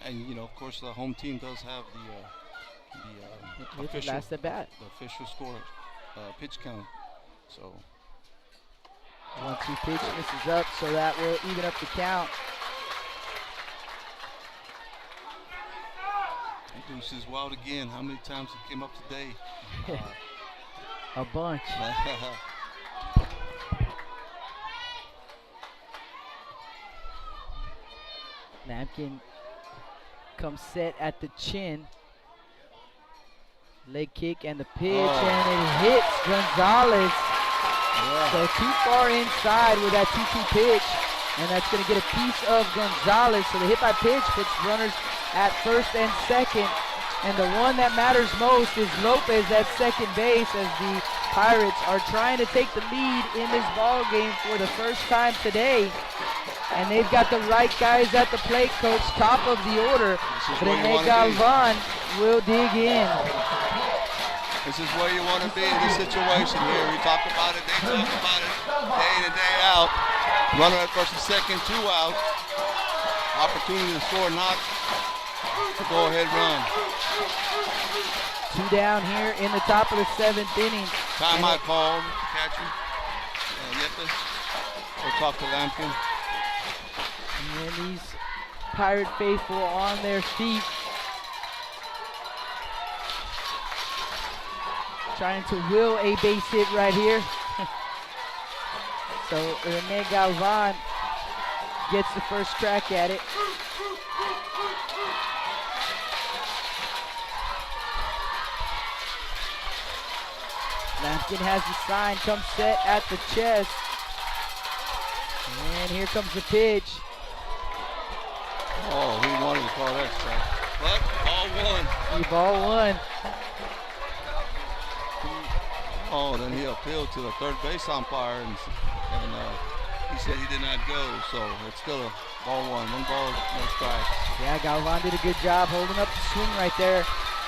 Yeah, and of course the home team does have the official last at bat. The official score pitch count. So 1-2 pitch misses up, so that will even up the count. Deuce is wild again. How many times he came up today? A bunch. Lampkin comes set at the chin. Leg kick and the pitch, and it hits Gonzalez. Yeah. So too far inside with that 2-2 pitch, and that's going to get a piece of Gonzalez. So the hit by pitch puts runners at first and second, and the one that matters most is Lopez at second base, as the Pirates are trying to take the lead in this ball game for the first time today, and they've got the right guys at the plate. Coach, top of the order, Rene Galvan will dig in. This is where you want to be in this situation here. We talk about it, they talk about it day in and day out. Runner at first and second, 2 out. Opportunity to score, not to go ahead run. 2 down here in the top of the 7th inning. Timeout called, catcher. Yepes. We'll talk to Lampkin. And these Pirate faithful on their feet, trying to will a base hit right here. So Rene Galvan gets the first crack at it. Lampkin has the sign, comes set at the chest. And here comes the pitch. Oh, he wanted to call that strike. But ball one. Oh, then he appealed to the third base umpire, and he said he did not go. So it's still a ball one. 1 ball, no strikes. Yeah, Galvan did a good job holding up the swing right there.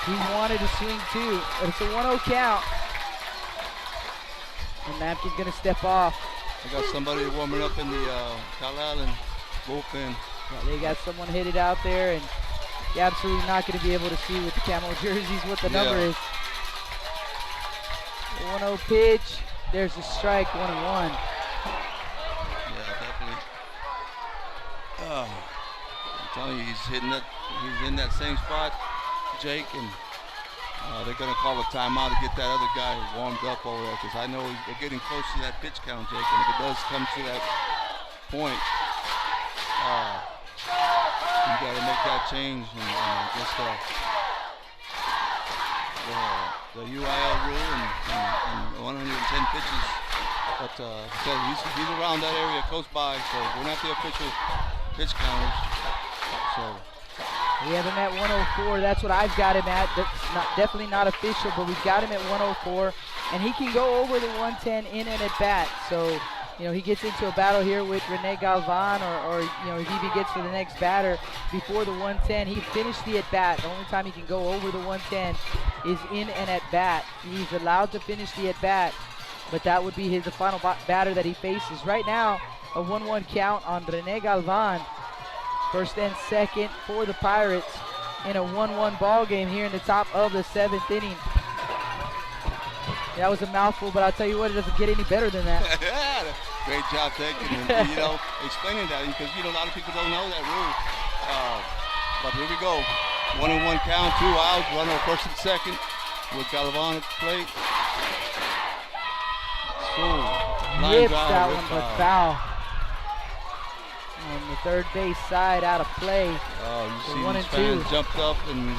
He wanted to swing too, but it's a 1-0 count. And Lampkin's gonna step off. They got somebody warming up in the Calallen bullpen. Yeah, they got someone headed out there, and you're absolutely not gonna be able to see with the camo jerseys what the number is. 1-0 pitch. There's the strike, 1-1. Yeah, definitely. I'm telling you, he's in that same spot, Jake, and they're going to call a timeout to get that other guy warmed up over there, because I know they're getting close to that pitch count, Jake, and if it does come to that point, you got to make that change and just the UIL rule and 110 pitches. But so he's around that area close by, so we're not the official pitch counters. So we have him at 104. That's what I've got him at. That's definitely not official, but we've got him at 104, and he can go over the 110 in and at bat. So he gets into a battle here with Rene Galvan, or if he even gets to the next batter before the 110, he finished the at bat. The only time he can go over the 110 is in and at bat. He's allowed to finish the at bat, but that would be the final batter that he faces. Right now, a 1-1 count on Rene Galvan. First and second for the Pirates in a 1-1 ball game here in the top of the 7th inning. That was a mouthful, but I'll tell you what, it doesn't get any better than that. Great job taking and explaining that, because a lot of people don't know that rule. But here we go. 1-1 count, 2 outs, runner first and second with Galvan at the plate. So, Rips that one, but foul. on the third base side out of play. Oh, you So see 1 these and fans 2. jumped up, and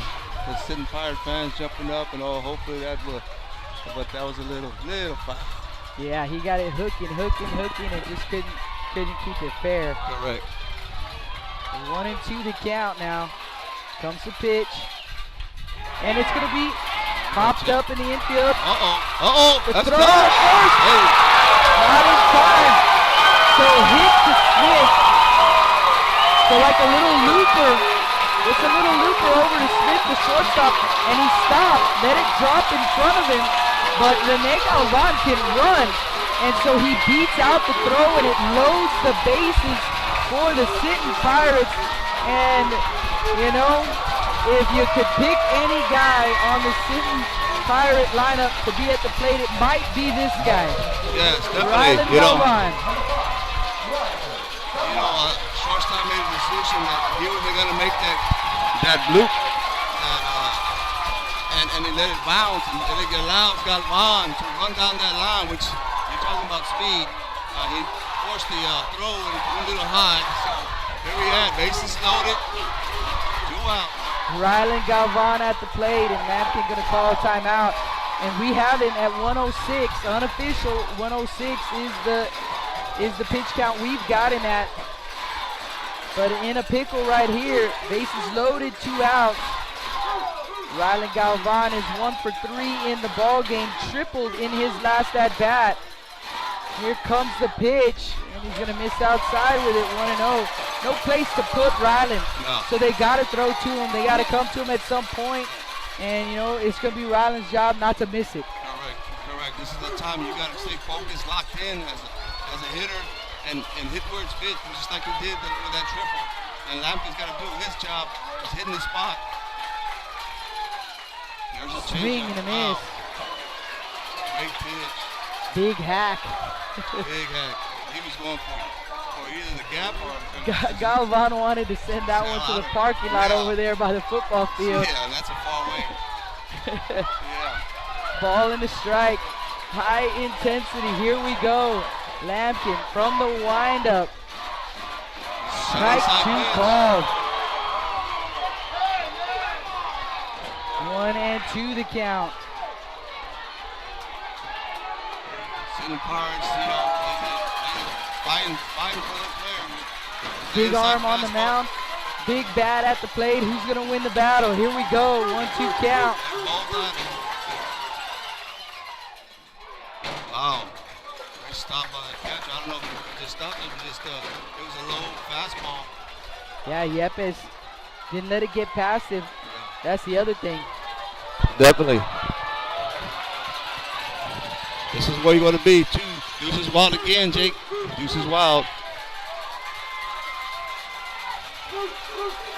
the Sinton Pirate fans jumping up, and hopefully that will. But that was a little foul. Yeah, he got it hooking, and just couldn't keep it fair. Correct. 1 and 2 the count now. Comes the pitch, and it's gonna be popped up in the infield. The That's throw good. at first. Hey. Not in time. So hit to Smith. So like a little looper. It's a little looper over to Smith, the shortstop, and he stopped. Let it drop in front of him. But Rene Galvan can run. And so he beats out the throw, and it loads the bases for the Sinton Pirates. And, you know, if you could pick any guy on the Sinton Pirate lineup to be at the plate, it might be this guy. Yes, definitely. Rylan Galvan. Shortstop made a decision that he was going to make that loop, and he let it bounce, and it allows Galvan to run down that line, which you're talking about speed. He forced the throw and went a little high. So here we are, bases loaded, 2 out. Rylan Galvan at the plate, and Lampkin going to call a timeout. And we have him at 106, unofficial 106 is the pitch count we've got him at. But in a pickle right here, bases loaded, 2 outs. Rylan Galvan is 1 for 3 in the ball game, tripled in his last at bat. Here comes the pitch, and he's gonna miss outside with it, 1-0. No place to put Rylan, so they gotta throw to him. They gotta come to him at some point, and you know it's gonna be Rylan's job not to miss it. Correct. This is the time you gotta stay focused, locked in as a hitter. And hit where it's fit, just like he did with that triple. And Lampkin's got to do his job, just hitting his spot. There's a swing and a miss. Great pitch. Big hack. Big hack. He was going for either the gap or... Galvan wanted to send that one to the parking lot over there by the football field. Yeah, that's a far way. Yeah. Ball in the strike. High intensity. Here we go. Lampkin from the windup. Strike 2 called. 1 and 2 the count. Sinton Pirates, fighting for the player. Big arm on the mound. Big bat at the plate. Who's going to win the battle? Here we go. 1-2 count. Wow. Nice stop by the catcher. I don't know if it just stopped it, it was a low fastball. Yeah, Yepes didn't let it get past him. That's the other thing. Definitely. This is where you want to be. 2 deuces wild again, Jake. Deuces wild.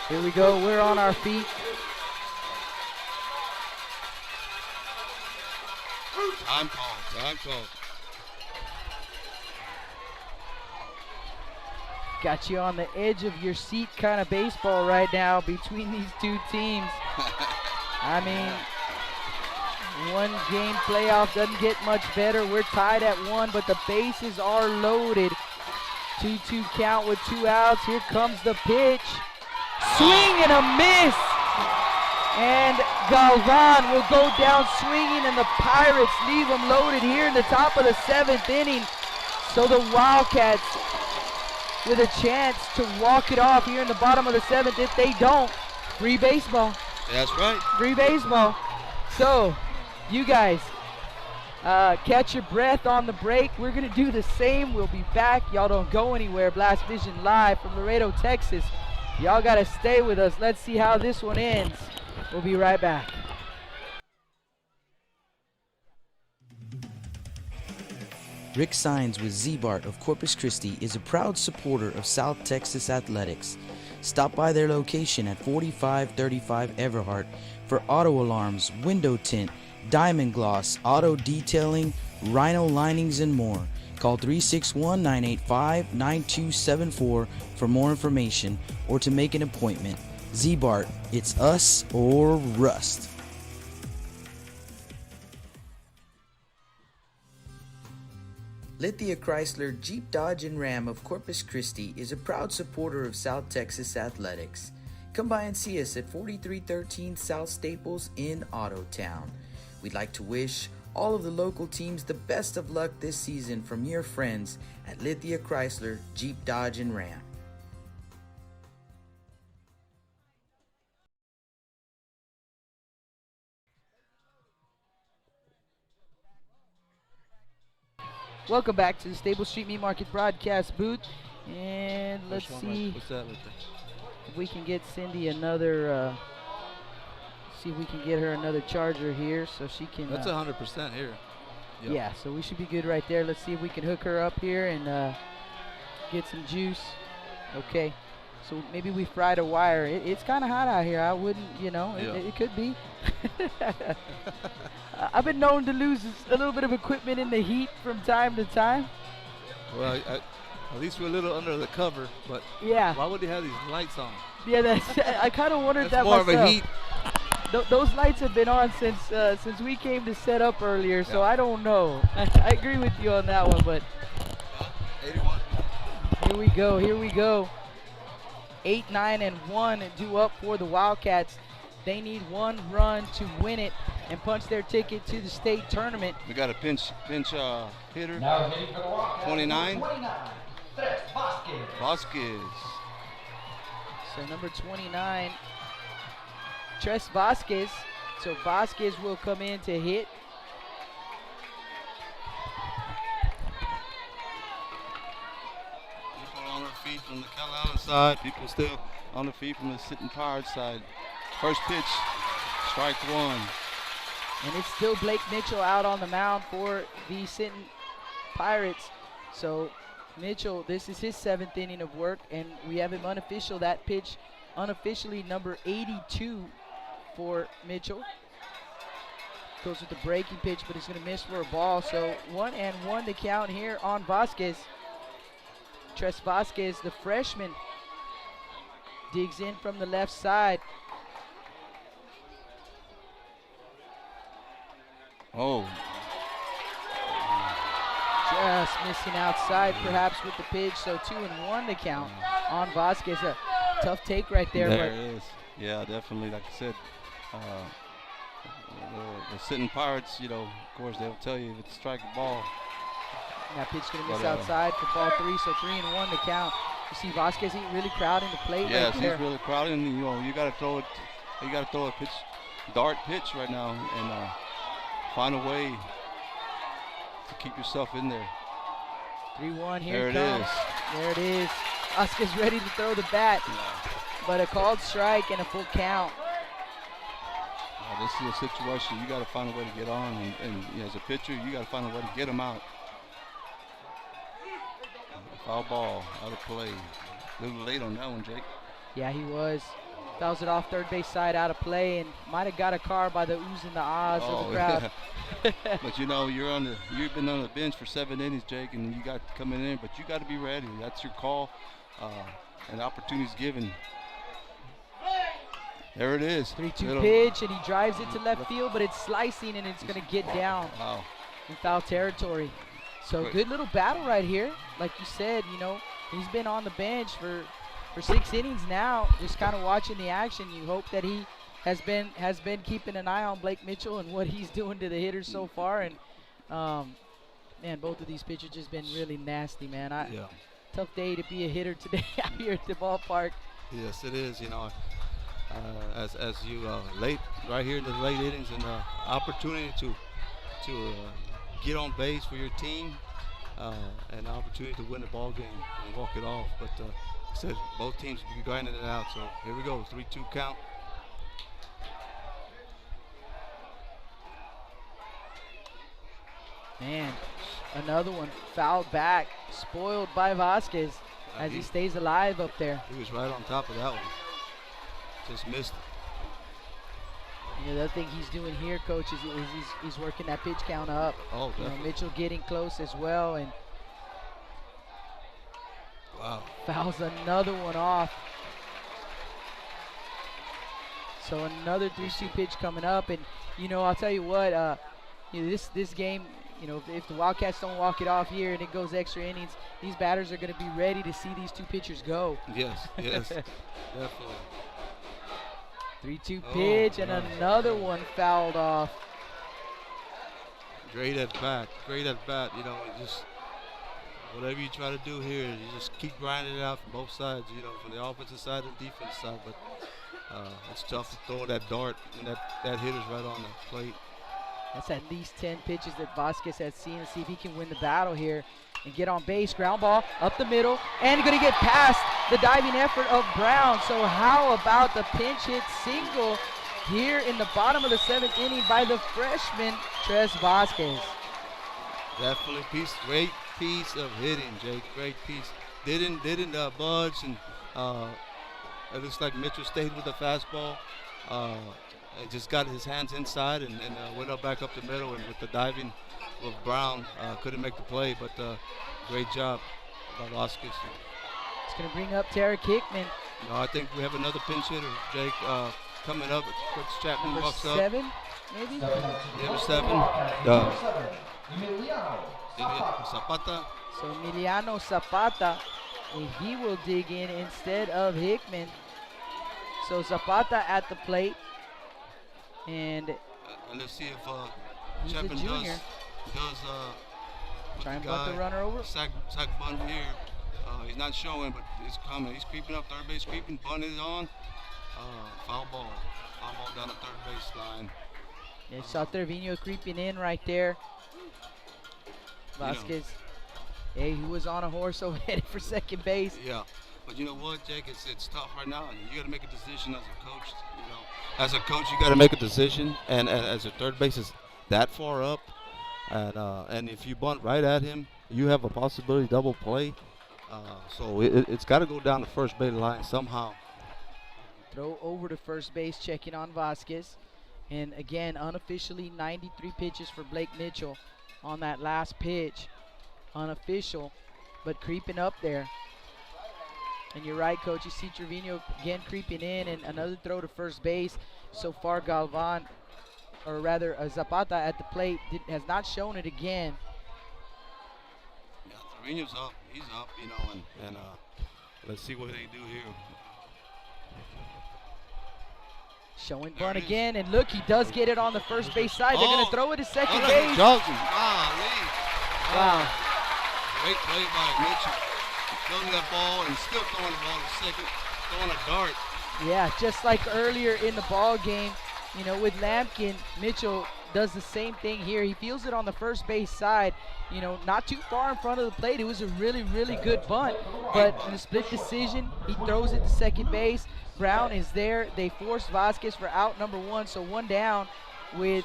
Here we go. We're on our feet. Time call. Got you on the edge of your seat kind of baseball right now between these 2 teams. I mean, 1 game playoff doesn't get much better. We're tied at 1, but the bases are loaded. 2-2 count with 2 outs. Here comes the pitch. Swing and a miss. And Galvan will go down swinging, and the Pirates leave them loaded here in the top of the 7th inning. So the Wildcats with a chance to walk it off here in the bottom of the 7th. If they don't, free baseball. That's right. Free baseball. So, you guys, catch your breath on the break. We're going to do the same. We'll be back. Y'all don't go anywhere. Blast Vision live from Laredo, Texas. Y'all got to stay with us. Let's see how this one ends. We'll be right back. Rick Sines with Z-Bart of Corpus Christi is a proud supporter of South Texas athletics. Stop by their location at 4535 Everhart for auto alarms, window tint, diamond gloss, auto detailing, rhino linings, and more. Call 361-985-9274 for more information or to make an appointment. Z-Bart, it's us or rust. Lithia Chrysler Jeep Dodge and Ram of Corpus Christi is a proud supporter of South Texas athletics. Come by and see us at 4313 South Staples in Ottotown. We'd like to wish all of the local teams the best of luck this season from your friends at Lithia Chrysler Jeep Dodge and Ram. Welcome back to the Stable Street Meat Market broadcast booth. And let's see What's that? if we can get Cindy another, see if we can get her another charger here so she can. That's 100% here. Yep. Yeah, so we should be good right there. Let's see if we can hook her up here and get some juice. Okay, so maybe we fried a wire. It's kind of hot out here. I wouldn't, it could be. I've been known to lose a little bit of equipment in the heat from time to time. Well, at least we're a little under the cover, but yeah. Why would they have these lights on? Yeah, I kind of wondered that more myself. of a heat. Those lights have been on since we came to set up earlier, so I don't know. I agree with you on that one, but 81. Here we go. 8, 9, and 1 due up for the Wildcats. They need one run to win it and punch their ticket to the state tournament. We got a pinch hitter. Now hitting for the Wildcats. 29. 29. Tres Vasquez. Vasquez. So number 29, Tres Vasquez. So Vasquez will come in to hit. People on their feet from the Calallen side. People still on their feet from the Sinton Pirates side. First pitch, strike one. And it's still Blake Mitchell out on the mound for the Sinton Pirates. So Mitchell, this is his 7th inning of work, and we have him unofficial. That pitch unofficially number 82 for Mitchell. Goes with the breaking pitch, but he's going to miss for a ball. So 1-1 to count here on Vasquez. Tres Vasquez, the freshman, digs in from the left side. Oh. Just missing outside perhaps with the pitch, so 2-1 to count on Vasquez. A tough take right there. There it is. Yeah, definitely. Like I said, the Sinton Pirates, of course, they'll tell you if it's a strike ball. That pitch going to miss outside for ball 3, so 3-1 to count. You see Vasquez really crowding the plate right there. He's really crowding. You got to throw it. You got to throw a dart pitch right now, and find a way to keep yourself in there. 3-1, here it comes. There it is. Vasquez ready to throw the bat, but a called strike and a full count. This is a situation you got to find a way to get on, and as a pitcher, you got to find a way to get him out. Foul ball, out of play. A little late on that one, Jake. Yeah, he was. Fouls it off third base side, out of play, and might have got a car by the oohs and the ahs of the crowd. Yeah. But you've been on the bench for 7 innings, Jake, and you got to come in, but you got to be ready. That's your call, and opportunity's given. There it is. 3-2 pitch, and he drives it to left field, but it's slicing, and it's going to get down in foul territory. So good little battle right here. Like you said, he's been on the bench for 6 innings now, just kind of watching the action. You hope that he has been keeping an eye on Blake Mitchell and what he's doing to the hitters so far. And man, both of these pitchers just been really nasty, man. Tough day to be a hitter today out here at the ballpark. Yes, it is. As you late right here in the late innings, and opportunity to get on base for your team, and opportunity to win the ball game and walk it off. But I said both teams will be grinding it out. So here we go, 3-2 count. Man, another one fouled back, spoiled by Vasquez as he stays alive up there. He was right on top of that one. Just missed it. The other thing he's doing here, Coach, is he's working that pitch count up. Oh, definitely. Mitchell getting close as well, and fouls another one off. So another 3-2 pitch coming up, and I'll tell you what, this game, you know, if the Wildcats don't walk it off here and it goes extra innings, these batters are going to be ready to see these two pitchers go. Yes, definitely. 3-2 pitch, and another one fouled off. Great at bat. You know, just whatever you try to do here, you just keep grinding it out from both sides, you know, from the offensive side and defense side. But it's tough to throw that dart, and that hitter's right on the plate. That's at least 10 pitches that Vasquez has seen, and see if he can win the battle here and get on base. Ground ball up the middle, and going to get past the diving effort of Brown. So how about the pinch hit single here in the bottom of the 7th inning by the freshman, Tres Vasquez? Definitely great piece of hitting, Jake. Great piece. Didn't budge, and it looks like Mitchell stayed with the fastball. And just got his hands inside and went up back up the middle, and with the diving of Brown, couldn't make the play, but great job by Vasquez. It's going to bring up Tarek Hickman. No, I think we have another pinch hitter, Jake, coming up. Chris Chapman walks up. 7, maybe? Number 7. Zapata. So Emiliano Zapata, and he will dig in instead of Hickman. So Zapata at the plate. And let's see if he's Chapman a junior. does try and bunt the runner over. Sack bunt here. He's not showing, but it's coming. He's creeping up third base, creeping. Bunt is on. Foul ball down the third base line. Yeah, saw Trevino creeping in right there. Vasquez. Yeah, he was on a horse over headed for second base. Yeah, but you know what, Jake? It's tough right now, and you got to make a decision as a coach. You know, as a coach, you got to make a decision, and as a third base is that far up, and if you bunt right at him, you have a possibility double play. So it's got to go down the first base line somehow. Throw over to first base, checking on Vasquez, and again, unofficially 93 pitches for Blake Mitchell on that last pitch. Unofficial, but creeping up there. And you're right, Coach. You see Trevino again creeping in, and another throw to first base. So far, Galvan, or rather Zapata at the plate, has not shown it again. Yeah, Trevino's up. He's up, you know, and let's see what they do here. Showing bunt again, and look, he does get it on the first base side. They're going to throw it to second base. Wow. Great play by Mitchell. Throwing that ball and still throwing the ball to second, throwing a dart. Yeah, just like earlier in the ball game, you know, with Lampkin, Mitchell does the same thing here. He feels it on the first base side, you know, not too far in front of the plate. It was a really, really good bunt, but in a split decision, he throws it to second base. Brown is there. They force Vasquez for out number 1, so 1 down with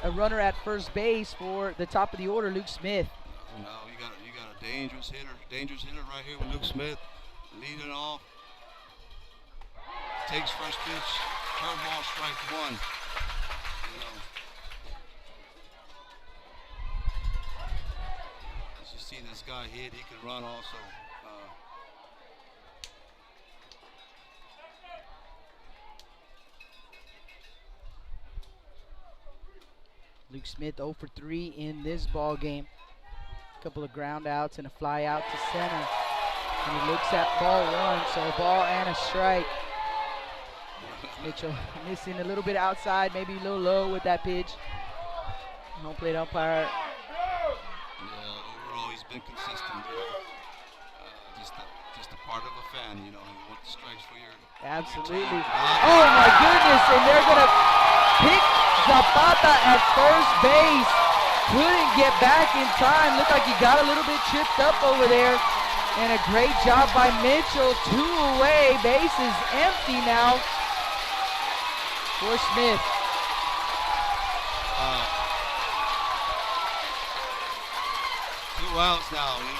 a runner at first base for the top of the order, Luke Smith. No, you got a dangerous hitter right here with Luke Smith, leading off. Takes first pitch, curveball, strike 1. You know, as you see this guy hit, he can run also. Luke Smith 0 for 3 in this ball game. A couple of ground outs and a fly out to center. And he looks at ball 1, so a ball and a strike. Mitchell missing a little bit outside, maybe a little low with that pitch. Home plate umpire. Yeah, overall he's been consistent. Just a part of a fan, you know. You want the strikes for your Absolutely. team. Oh my goodness! And they're gonna pick Zapata at first base. Couldn't get back in time. Looked like he got a little bit tripped up over there. And a great job by Mitchell. 2 away. Bases empty now for Smith. Two outs now. You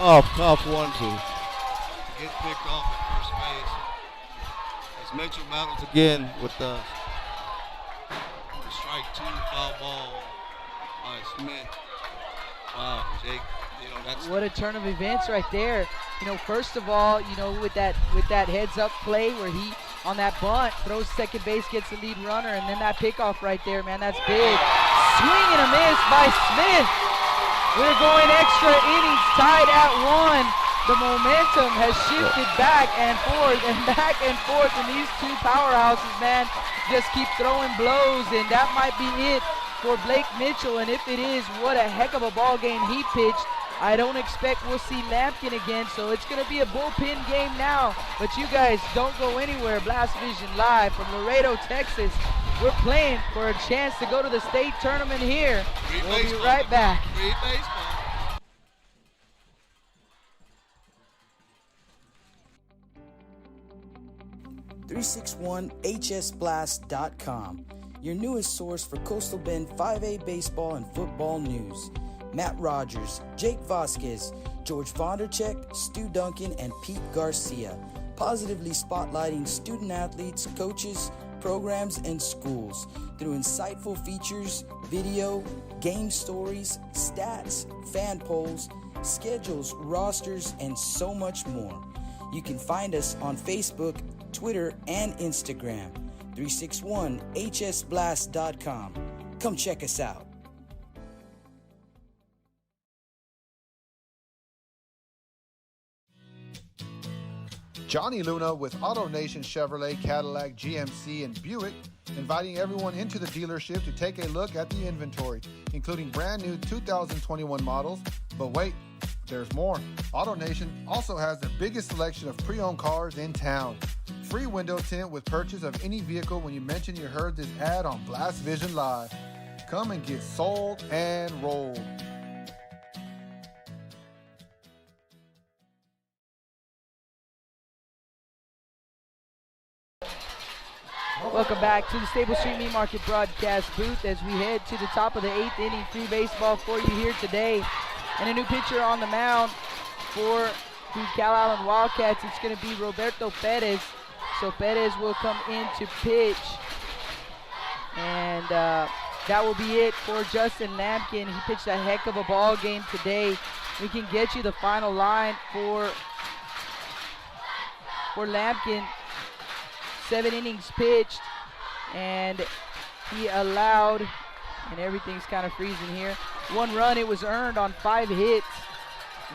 know, tough one to get picked off at first base. As Mitchell battles again with the strike 2 foul ball by Smith. Wow, Jake. You know, that's what a turn of events right there. You know, first of all, you know, with that heads up play where he on that bunt throws second base, gets the lead runner, and then that pickoff right there, man, that's big. swing and a miss by Smith. We're going extra innings, tied at 1. The momentum has shifted back and forth, and these two powerhouses, man, just keep throwing blows, and that might be it for Blake Mitchell. And if it is, what a heck of a ball game he pitched. I don't expect we'll see Lampkin again, so it's going to be a bullpen game now. But you guys don't go anywhere. Blast Vision live from Laredo, Texas. We're playing for a chance to go to the state tournament here. We'll be right back. 361hsblast.com, your newest source for Coastal Bend 5A baseball and football news. Matt Rogers, Jake Vasquez, George Vondercheck, Stu Duncan, and Pete Garcia, positively spotlighting student athletes, coaches, programs, and schools through insightful features, video, game stories, stats, fan polls, schedules, rosters, and so much more. You can find us on Facebook, Twitter, and Instagram. 361hsblast.com. Come check us out. Johnny Luna with AutoNation Chevrolet, Cadillac, GMC, and Buick, inviting everyone into the dealership to take a look at the inventory, including brand new 2021 models. But wait, there's more. AutoNation also has the biggest selection of pre-owned cars in town. Free window tint with purchase of any vehicle when you mention you heard this ad on Blast Vision Live. Come and get sold and rolled. Welcome back to the Stable Street Meat Market broadcast booth as we head to the top of the 8th inning. Free baseball for you here today. And a new pitcher on the mound for the Calallen Wildcats. It's going to be Roberto Perez. So Perez will come in to pitch. And that will be it for Justin Lampkin. He pitched a heck of a ball game today. We can get you the final line for Lampkin. 7 innings pitched, and he allowed, and everything's kind of freezing here, 1 run. It was earned on 5 hits,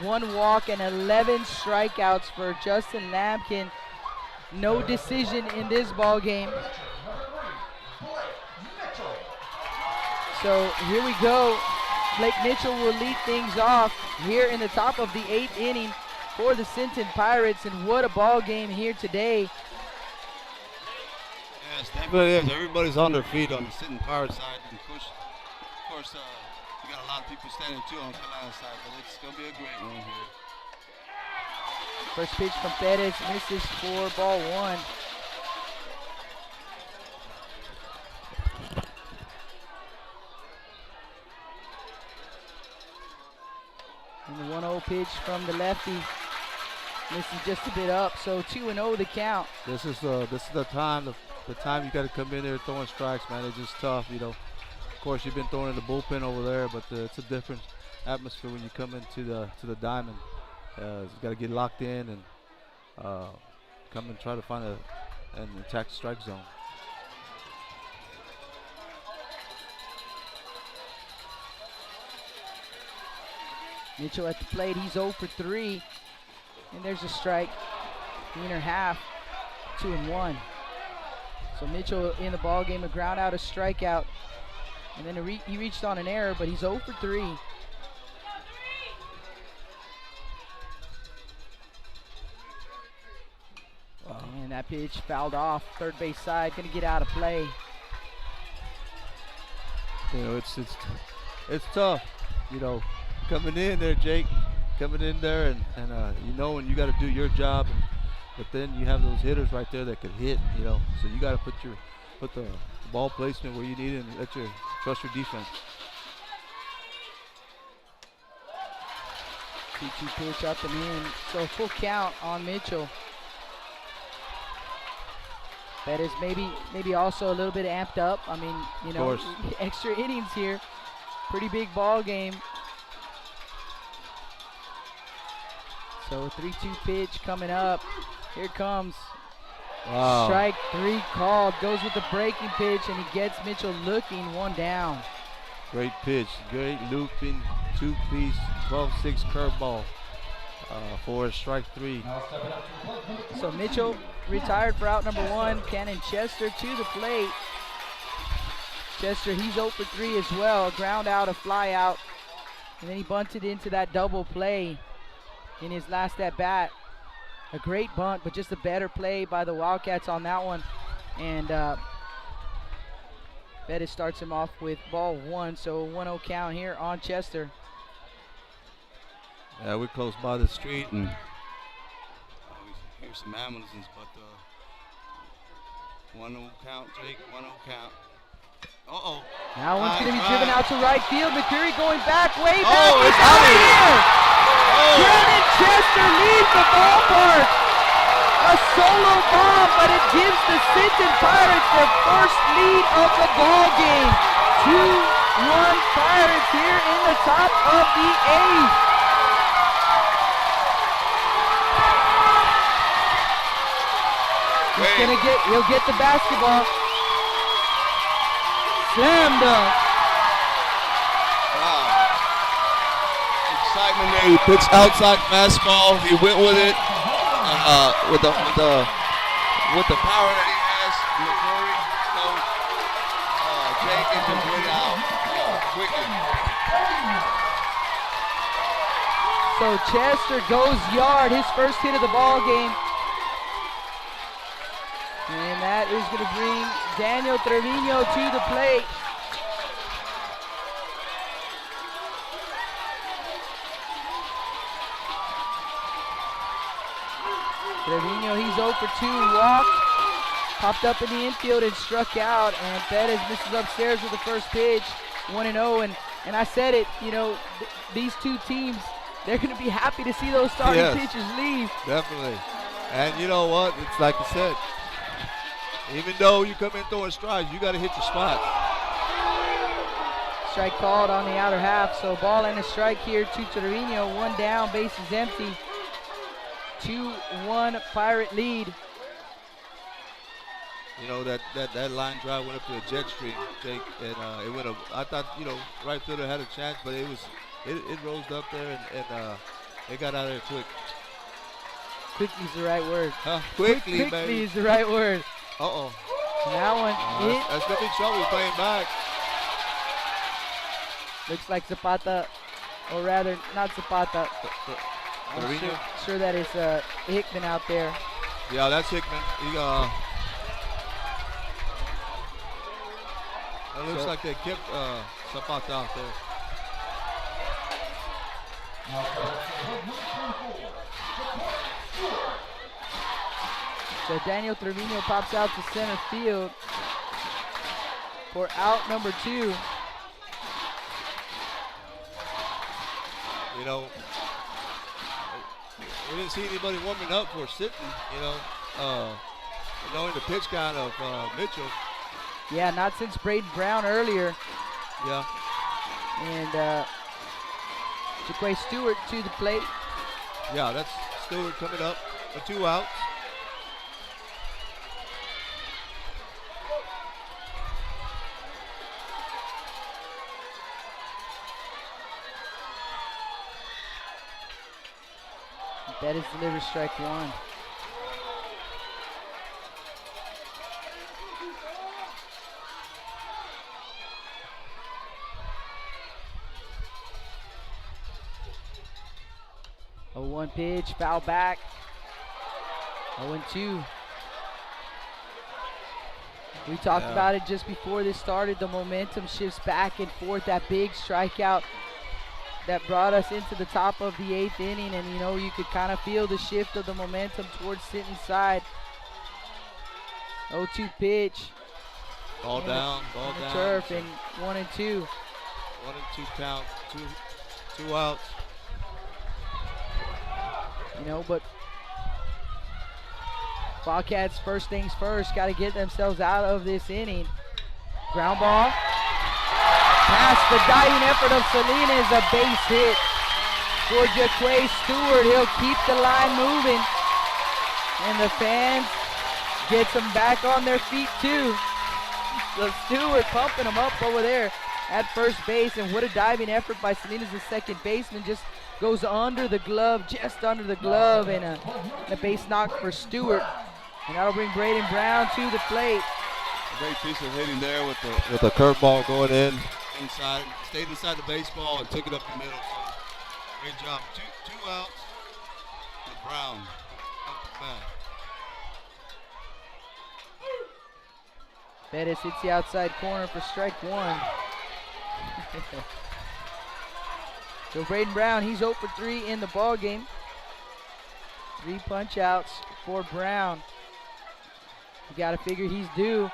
1 walk, and 11 strikeouts for Justin Lampkin. No decision in this ball game. So here we go. Blake Mitchell will lead things off here in the top of the 8th inning for the Sinton Pirates, and what a ball game here today. Yes, definitely is. Everybody's on their feet on the Sinton Pirate side. And of course, you got a lot of people standing too on Calallen side, but it's going to be a great one here. First pitch from Perez misses for ball 1. And the 1-0 pitch from the lefty misses just a bit up, so 2-0 the count. This is the time. The time you got to come in there throwing strikes, man, it's just tough, you know. Of course, you've been throwing in the bullpen over there, but it's a different atmosphere when you come into the diamond. You got to get locked in and come and try to find and attack the strike zone. Mitchell at the plate, he's 0 for 3, and there's a strike. The inner half, 2-1. So Mitchell in the ball game, a ground out, a strikeout, and then he reached on an error, but he's 0 for 3. And that pitch fouled off, third base side, gonna get out of play. You know, it's tough, you know, coming in there, Jake, coming in there, and you know, and you got to do your job. But then you have those hitters right there that could hit, you know. So you got to put the ball placement where you need it and trust your defense. 2-2 pitch up and in. So full count on Mitchell. That is maybe also a little bit amped up. I mean, you know, extra innings here. Pretty big ball game. So a 3-2 pitch coming up. Here comes. Wow. Strike 3 called. Goes with the breaking pitch, and he gets Mitchell looking, 1 down. Great pitch, great looping, two-piece, 12-6 curveball for strike 3. So Mitchell retired for out number 1. Cannon Chester to the plate. Chester, he's 0 for 3 as well. A ground out, a fly out. And then he bunted into that double play in his last at bat. A great bunt, but just a better play by the Wildcats on that one. And Bettis starts him off with ball 1, so 1-0 count here on Chester. Yeah, we're close by the street, and here's some ambulances, but 1-0 count, Jake, 1-0 count. Uh-oh. Now one's going to be driven out to right field. McCreary going back, way back. Oh, it's out of here! Cannon Chester leaves the ballpark. A solo bomb, but it gives the Sinton Pirates their first lead of the ball game. 2-1 Pirates here in the top of the 8th. He'll get the basketball. Slam dunk. Wow. Excitement there. He pitched outside fastball. He went with it with the power that he has. McCurry. So Jake can just get out quickly. So Chester goes yard, his first hit of the ball game. And that is going to bring Daniel Trevino to the plate. Trevino, he's 0 for 2, walked, popped up in the infield and struck out. And Perez misses upstairs with the first pitch, 1-0. And I said it, you know, these two teams, they're going to be happy to see those starting pitchers leave. Definitely. And you know what? It's like I said. Even though you come in throwing strides, you got to hit your spot. Strike called on the outer half, so ball and a strike here to Trevino. 1 down, base is empty. 2-1 Pirate lead. You know, that line drive went up to a jet stream, Jake, and it went up. I thought, you know, right fielder had a chance, but it rose up there and it got out of there quick. Quickly is the right word. Huh? Quickly, baby. Quickly is the right word. Uh-oh. That one hit. That's going to be trouble playing back. Looks like Zapata, or rather, not Zapata. I'm sure that is Hickman out there. Yeah, that's Hickman. It looks like they kept Zapata out there. So Daniel Trevino pops out to center field for out number 2. You know, we didn't see anybody warming up for Sinton, you know, knowing the pitch count of Mitchell. Yeah, not since Braden Brown earlier. Yeah. And Jaquay Stewart to the plate. Yeah, that's Stewart coming up for 2 outs. That is delivered strike 1. A 1 pitch, foul back. 0-2. We talked about it just before this started. The momentum shifts back and forth. That big strikeout that brought us into the top of the 8th inning, and you know, you could kind of feel the shift of the momentum towards Sinton's side. 0-2 pitch. Ball down. Turf, and 1-2. 1-2 count, two outs. You know, but Wildcats, first things first, got to get themselves out of this inning. Ground ball. Past the dying effort of Salinas, a base hit for Jaquay Stewart. He'll keep the line moving. And the fans gets them back on their feet too. So Stewart pumping them up over there at first base, and what a diving effort by Salinas, the second baseman, just goes under the glove, just under the glove, and a base knock for Stewart. And that'll bring Braden Brown to the plate. Great piece of hitting there with the curveball going in inside, stayed inside the baseball and took it up the middle. So great job. Two outs with Brown up the bat. Perez hits the outside corner for strike one. So Braden Brown, he's 0 for 3 in the ball game. 3 punch outs for Brown. You got to figure he's due.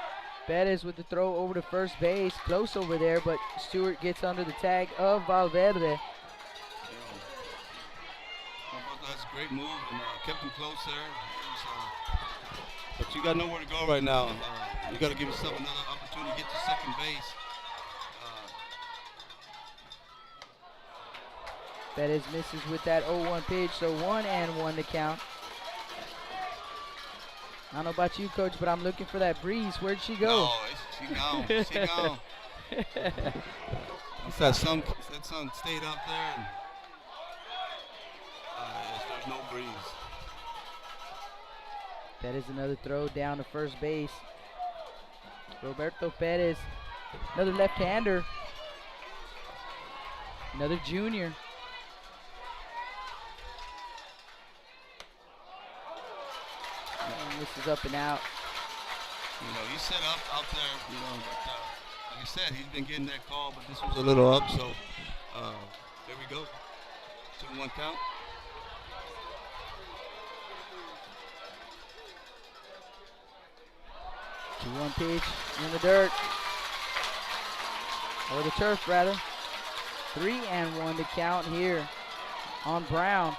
Perez with the throw over to first base, close over there, but Stewart gets under the tag of Valverde. That's a great move and kept him close there. But you got nowhere to go right now. You got to give yourself another opportunity to get to second base. Perez misses with that 0-1 pitch, so 1-1 to count. I don't know about you, Coach, but I'm looking for that breeze. Where'd she go? No, she gone. She gone. That sun stayed up there. And, there's no breeze. That is another throw down to first base. Roberto Perez, another left-hander. Another junior. And this is up and out. You know, you set up out there, you know, but like I said, he's been getting that call, but this was a little up, so there we go. 2-1 count. One pitch in the dirt, or the turf rather. 3-1 to count here on Brown.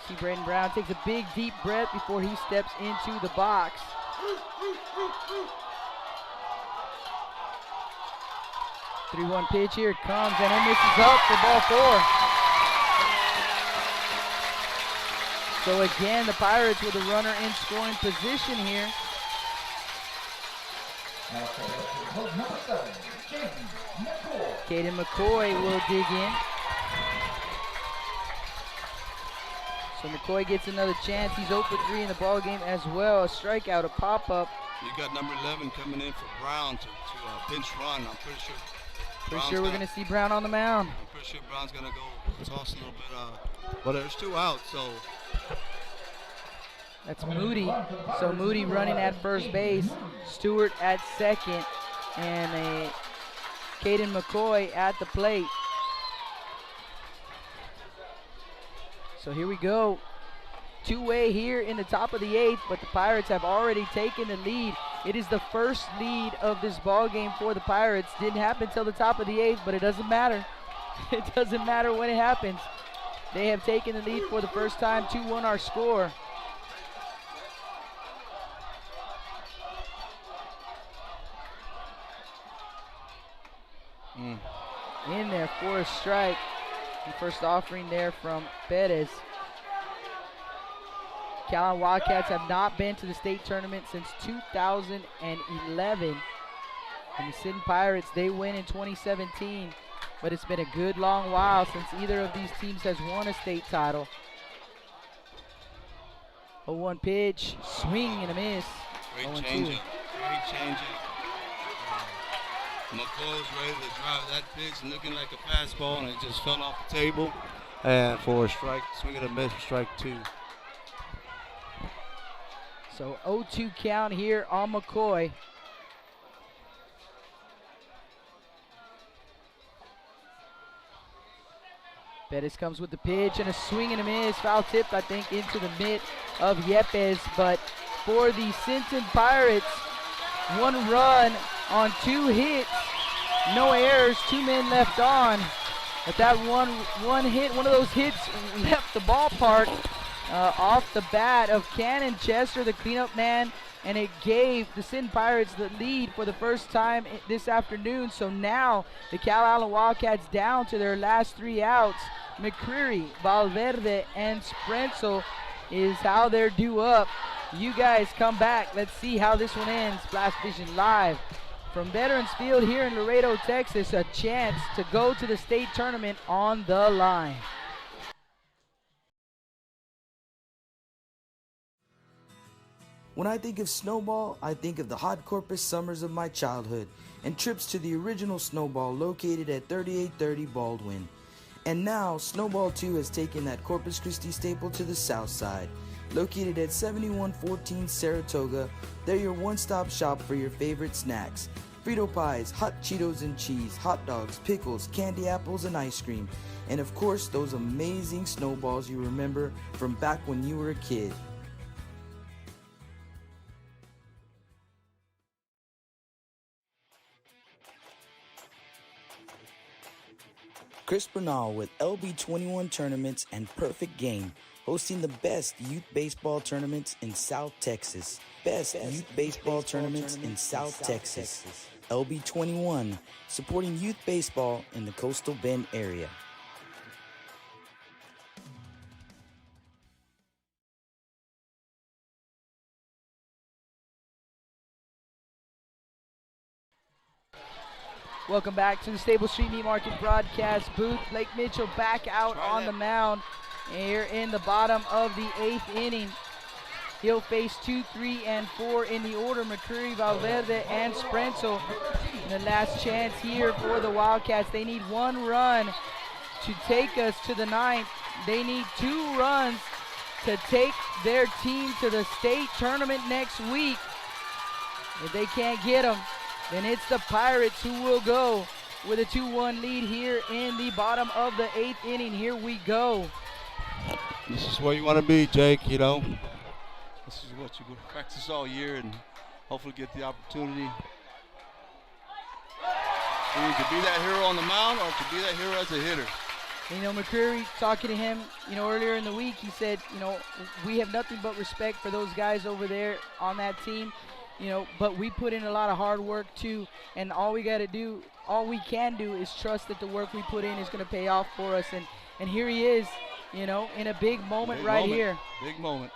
See Braden Brown takes a big deep breath before he steps into the box. The 3-1 pitch, here it comes, and it misses up for ball 4. So again, the Pirates with a runner in scoring position here. Caden McCoy will dig in. So McCoy gets another chance. He's 0 for 3 in the ball game as well. A strikeout, a pop-up. You got number 11 coming in for Brown to pinch run. I'm pretty sure. We're going to see Brown on the mound. I'm pretty sure Brown's going to go toss a little bit. But there's 2 outs, so. That's Moody. So Moody running at first base, Stewart at second, and a Caden McCoy at the plate. So here we go. 2-way here in the top of the 8th, but the Pirates have already taken the lead. It is the first lead of this ball game for the Pirates. Didn't happen till the top of the 8th, but it doesn't matter. It doesn't matter when it happens. They have taken the lead for the first time. 2-1 our score. In there for a strike. The first offering there from Perez. Calallen Wildcats have not been to the state tournament since 2011. And the Sinton Pirates, they win in 2017. But it's been a good long while since either of these teams has won a state title. 0-1 pitch, swing and a miss. Great change up. Great change up. McCoy's ready to drive that pitch, looking like a fastball, and it just fell off the table. And for a strike, swing and a miss for strike 2. So 0-2 count here on McCoy. Perez comes with the pitch and a swing and a miss. Foul tipped, I think, into the mitt of Yepes. But for the Sinton Pirates, 1 run on 2 hits, no errors, 2 men left on. But that one hit, one of those hits left the ballpark off the bat of Cannon Chester, the cleanup man, and it gave the Sinton Pirates the lead for the first time this afternoon. So now the Calallen Wildcats down to their last 3 outs. McCreary, Valverde, and Sprenzel is how they're due up. You guys come back. Let's see how this one ends. Blast Vision Live from Veterans Field here in Laredo, Texas, a chance to go to the state tournament on the line. When I think of Snowball, I think of the hot Corpus summers of my childhood and trips to the original Snowball located at 3830 Baldwin. And now, Snowball 2 has taken that Corpus Christi staple to the south side. Located at 7114 Saratoga, they're your one-stop shop for your favorite snacks. Frito pies, hot Cheetos and cheese, hot dogs, pickles, candy apples, and ice cream. And of course, those amazing snowballs you remember from back when you were a kid. Chris Bernal with LB21 Tournaments and Perfect Game, hosting the best youth baseball tournaments in South Texas. Best youth baseball tournaments in South Texas. LB21, supporting youth baseball in the Coastal Bend area. Welcome back to the Stable Street Meat Market broadcast booth. Blake Mitchell back out on the mound here in the bottom of the 8th inning. He'll face 2, 3, and 4 in the order. McCreary, Valverde, and Sprenzel. The last chance here for the Wildcats. They need 1 run to take us to the 9th. They need 2 runs to take their team to the state tournament next week. If they can't get them, then it's the Pirates who will go with a 2-1 lead here in the bottom of the 8th inning. Here we go. This is where you want to be, Jake, you know. This is what you practice all year and hopefully get the opportunity. You need to be that hero on the mound or to be that hero as a hitter. You know, McCreary, talking to him, you know, earlier in the week, he said, you know, we have nothing but respect for those guys over there on that team. You know, but we put in a lot of hard work too, and all we got to do, all we can do is trust that the work we put in is going to pay off for us. And here he is, you know, in a big moment here. Big moment.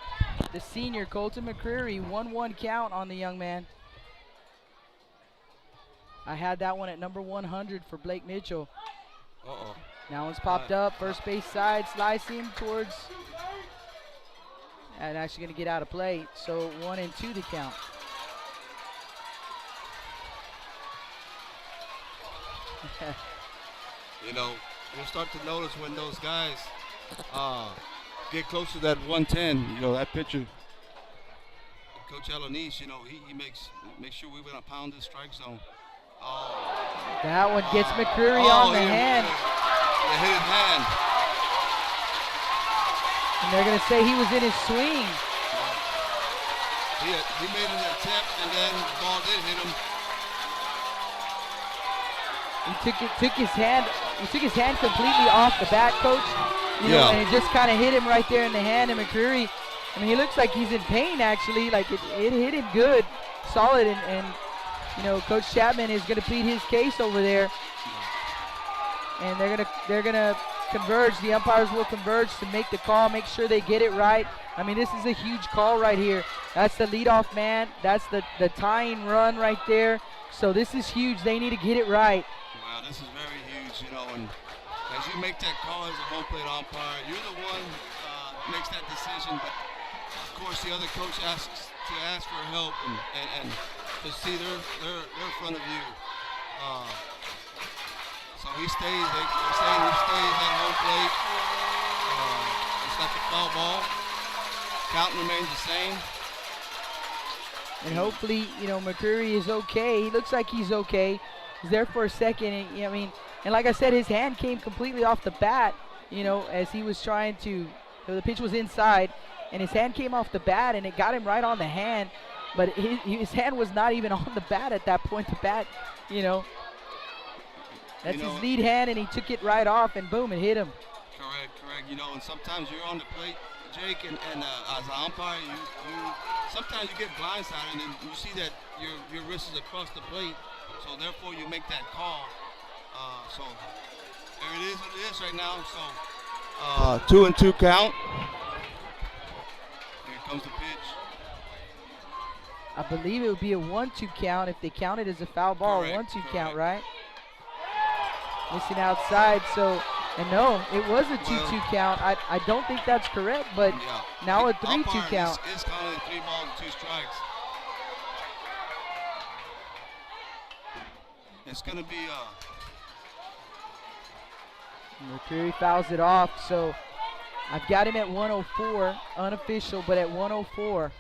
The senior, Colton McCreary, 1-1 count on the young man. I had that one at number 100 for Blake Mitchell. Uh-oh. Now one's popped up, first base side, slicing towards, and actually going to get out of play. So 1-2 to count. You know, we'll start to notice when those guys get close to that 110, you know, that pitcher, Coach Alanis, you know, he makes sure we're going to pound the strike zone. That one gets McCreary on the hand. The hit hand. And they're going to say he was in his swing. He made an attempt, and then the ball did hit him. He took his hand completely off the bat, Coach. You know, and it just kind of hit him right there in the hand. And McCreary, I mean, he looks like he's in pain actually. Like it hit him good, solid, and you know, Coach Chapman is going to plead his case over there. And they're gonna converge. The umpires will converge to make the call, make sure they get it right. I mean, this is a huge call right here. That's the leadoff man. That's the tying run right there. So this is huge. They need to get it right. Wow, this is very huge, you know, and as you make that call as a home plate umpire, you're the one makes that decision, but of course the other coach asks for help and to see their front of you. So he stays, they're saying he stays at home plate. It's like a foul ball. Count remains the same. And hopefully, you know, McCreary is okay. He looks like he's okay. He's there for a second. And, you know, I mean, and like I said, his hand came completely off the bat, you know, as he was trying to, the pitch was inside, and his hand came off the bat, and it got him right on the hand. But his hand was not even on the bat at that point. The bat, you know, that's his lead hand, and he took it right off, and boom, it hit him. Correct. You know, and sometimes you're on the plate, Jake, and as an umpire, sometimes you get blindsided, and you see that your wrist is across the plate, so therefore you make that call. So there it is what it is right now. So 2-2 count. Here comes the pitch. I believe it would be a 1-2 count if they count it as a foul ball. Correct, 1-2 count, right? Missing outside, so, and no, it was a 2-2 count. I don't think that's correct, but Yeah. now a The 3-2 umpire count. is calling 3 balls and 2 strikes. It's going to be McCreary fouls it off, so I've got him at 104, unofficial, but at 104.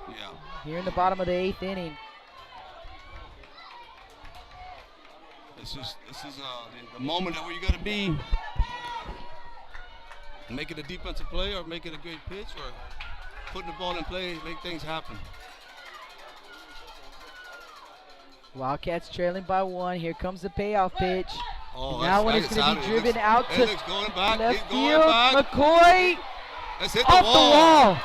yeah. Here in the bottom of the 8th inning. This is the moment where you got to be. Make it a defensive play or make it a great pitch or putting the ball in play, make things happen. Wildcats trailing by 1. Here comes the payoff pitch. Oh, Now when it's going to be driven out to looks going back. left He's going field, back. McCoy Let's hit the off wall. the wall.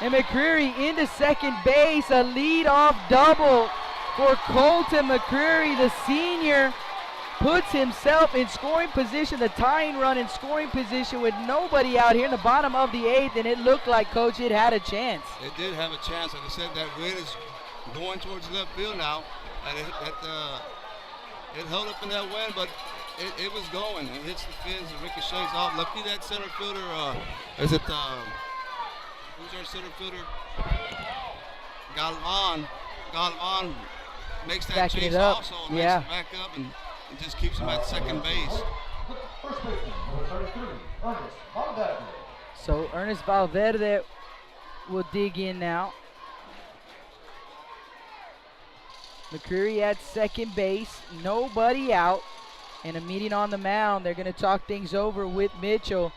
And McCreary into second base, a leadoff double for Colton McCreary, the senior, puts himself in scoring position, the tying run in scoring position with nobody out here in the bottom of the 8th, and it looked like, Coach, it had a chance. It did have a chance. Like I said, that wind is going towards left field now, and it held up in that wind, but it was going. It hits the fins and ricochets off. Lucky that center fielder, who's our center fielder? Galvan makes that Backing chase it up. also, Yeah. makes it back up, and just keeps him at second base. First baseman, number 33, Ernest Valverde. So Ernest Valverde will dig in now. McCreary at second base, nobody out, and a meeting on the mound. They're going to talk things over with Mitchell.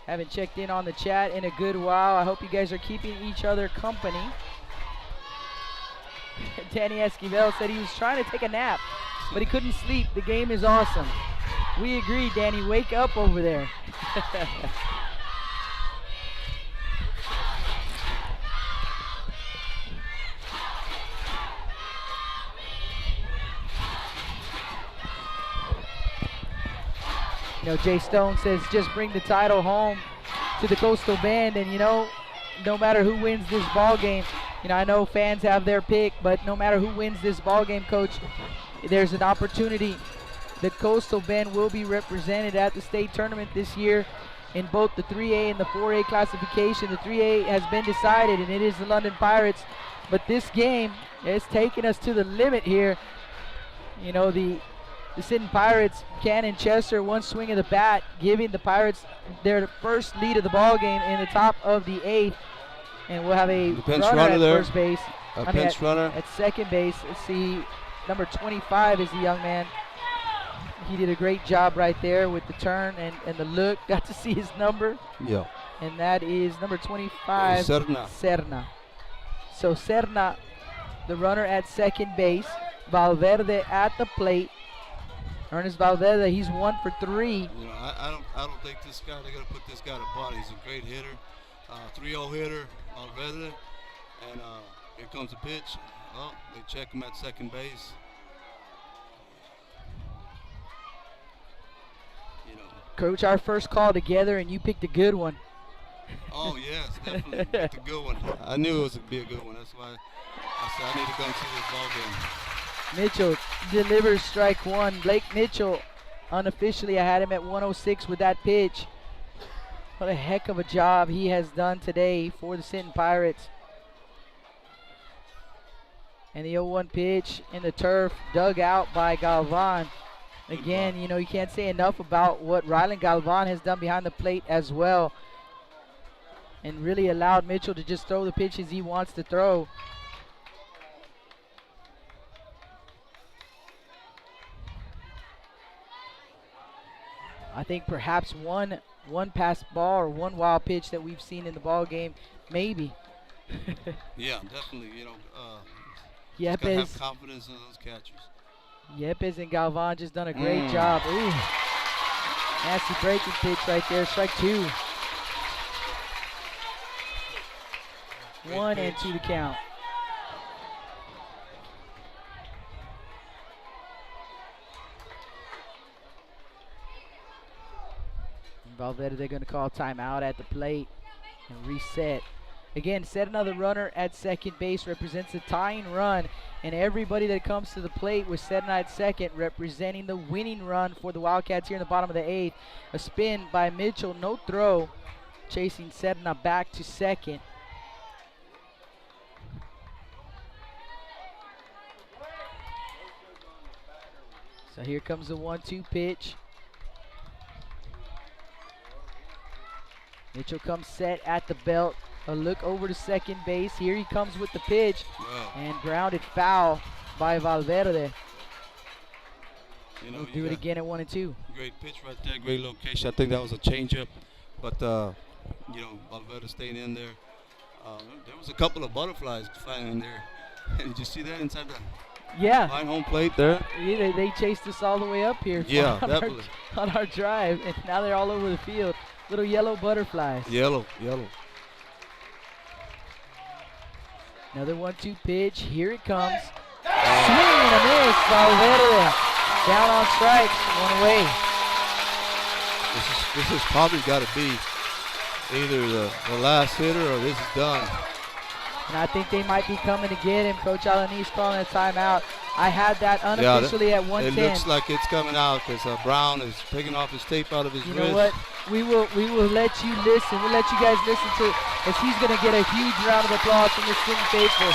Haven't checked in on the chat in a good while. I hope you guys are keeping each other company. Danny Esquivel said he was trying to take a nap, but he couldn't sleep. The game is awesome. We agree, Danny. Wake up over there. You know, Jay Stone says just bring the title home to the Coastal Bend, and you know, no matter who wins this ball game, you know, I know fans have their pick, but no matter who wins this ball game, Coach, there's an opportunity. The Coastal Bend will be represented at the state tournament this year in both the 3A and the 4A classification. The 3A has been decided, and it is the London Pirates, but this game is taking us to the limit here. You know, the Sinton Pirates, Cannon Chester, one swing of the bat, giving the Pirates their first lead of the ball game in the top of the 8th. And we'll have a runner at first base. Pinch runner. At second base. Let's see, number 25 is the young man. He did a great job right there with the turn and the look. Got to see his number. Yeah. And that is number 25, Serna. So Serna, the runner at second base. Valverde at the plate. Ernest Valverde, he's 1 for 3. You know, I don't think this guy, they're going to put this guy to body. He's a great hitter, 3-0 hitter, Valverde. And here comes the pitch. Oh, they check him at second base. You know. Coach, our first call together, and you picked a good one. Oh, yes, definitely picked a good one. I knew it was going to be a good one. That's why I said I need to come see this ball game. Mitchell delivers strike 1. Blake Mitchell, unofficially, I had him at 106 with that pitch. What a heck of a job he has done today for the Sinton Pirates. And the 0-1 pitch in the turf, dug out by Galvan. Again, you know, you can't say enough about what Rylan Galvan has done behind the plate as well. And really allowed Mitchell to just throw the pitches he wants to throw. I think perhaps one pass ball or one wild pitch that we've seen in the ball game, maybe. Yeah, definitely. You know, Yepes, gotta have confidence in those catchers. Yepes and Galvan just done a great job. Ooh, nasty breaking pitch right there. Strike 2. Great 1 pitch. and 2 to count. Valverde, they're going to call timeout at the plate and reset. again, set another runner at second base represents a tying run, and everybody that comes to the plate with Sedna at second representing the winning run for the Wildcats here in the bottom of the 8th. A spin by Mitchell, no throw, chasing Sedna back to second. So here comes the 1-2 pitch. Mitchell comes set at the belt. A look over to second base. Here he comes with the pitch. Wow. And grounded foul by Valverde. You know, We'll do it again at 1-2. Great pitch right there, great location. I think that was a changeup, but you know, Valverde staying in there. There was a couple of butterflies flying in there. Did you see that inside the line home plate there? Yeah, they chased us all the way up here. Yeah, on definitely. On our drive, and now they're all over the field. Little yellow butterflies. Yellow. Another 1-2 pitch. Here it comes. Swing and a miss. Valverde down on strikes. One away. This has probably got to be either the last hitter or this is done. And I think they might be coming to get him. Coach Alanis calling a timeout. I had that unofficially at 110. It looks like it's coming out because Brown is taking off his tape out of his wrist. You know what? We will let you listen. We'll let you guys listen to, as he's going to get a huge round of applause from the Sinton faithful.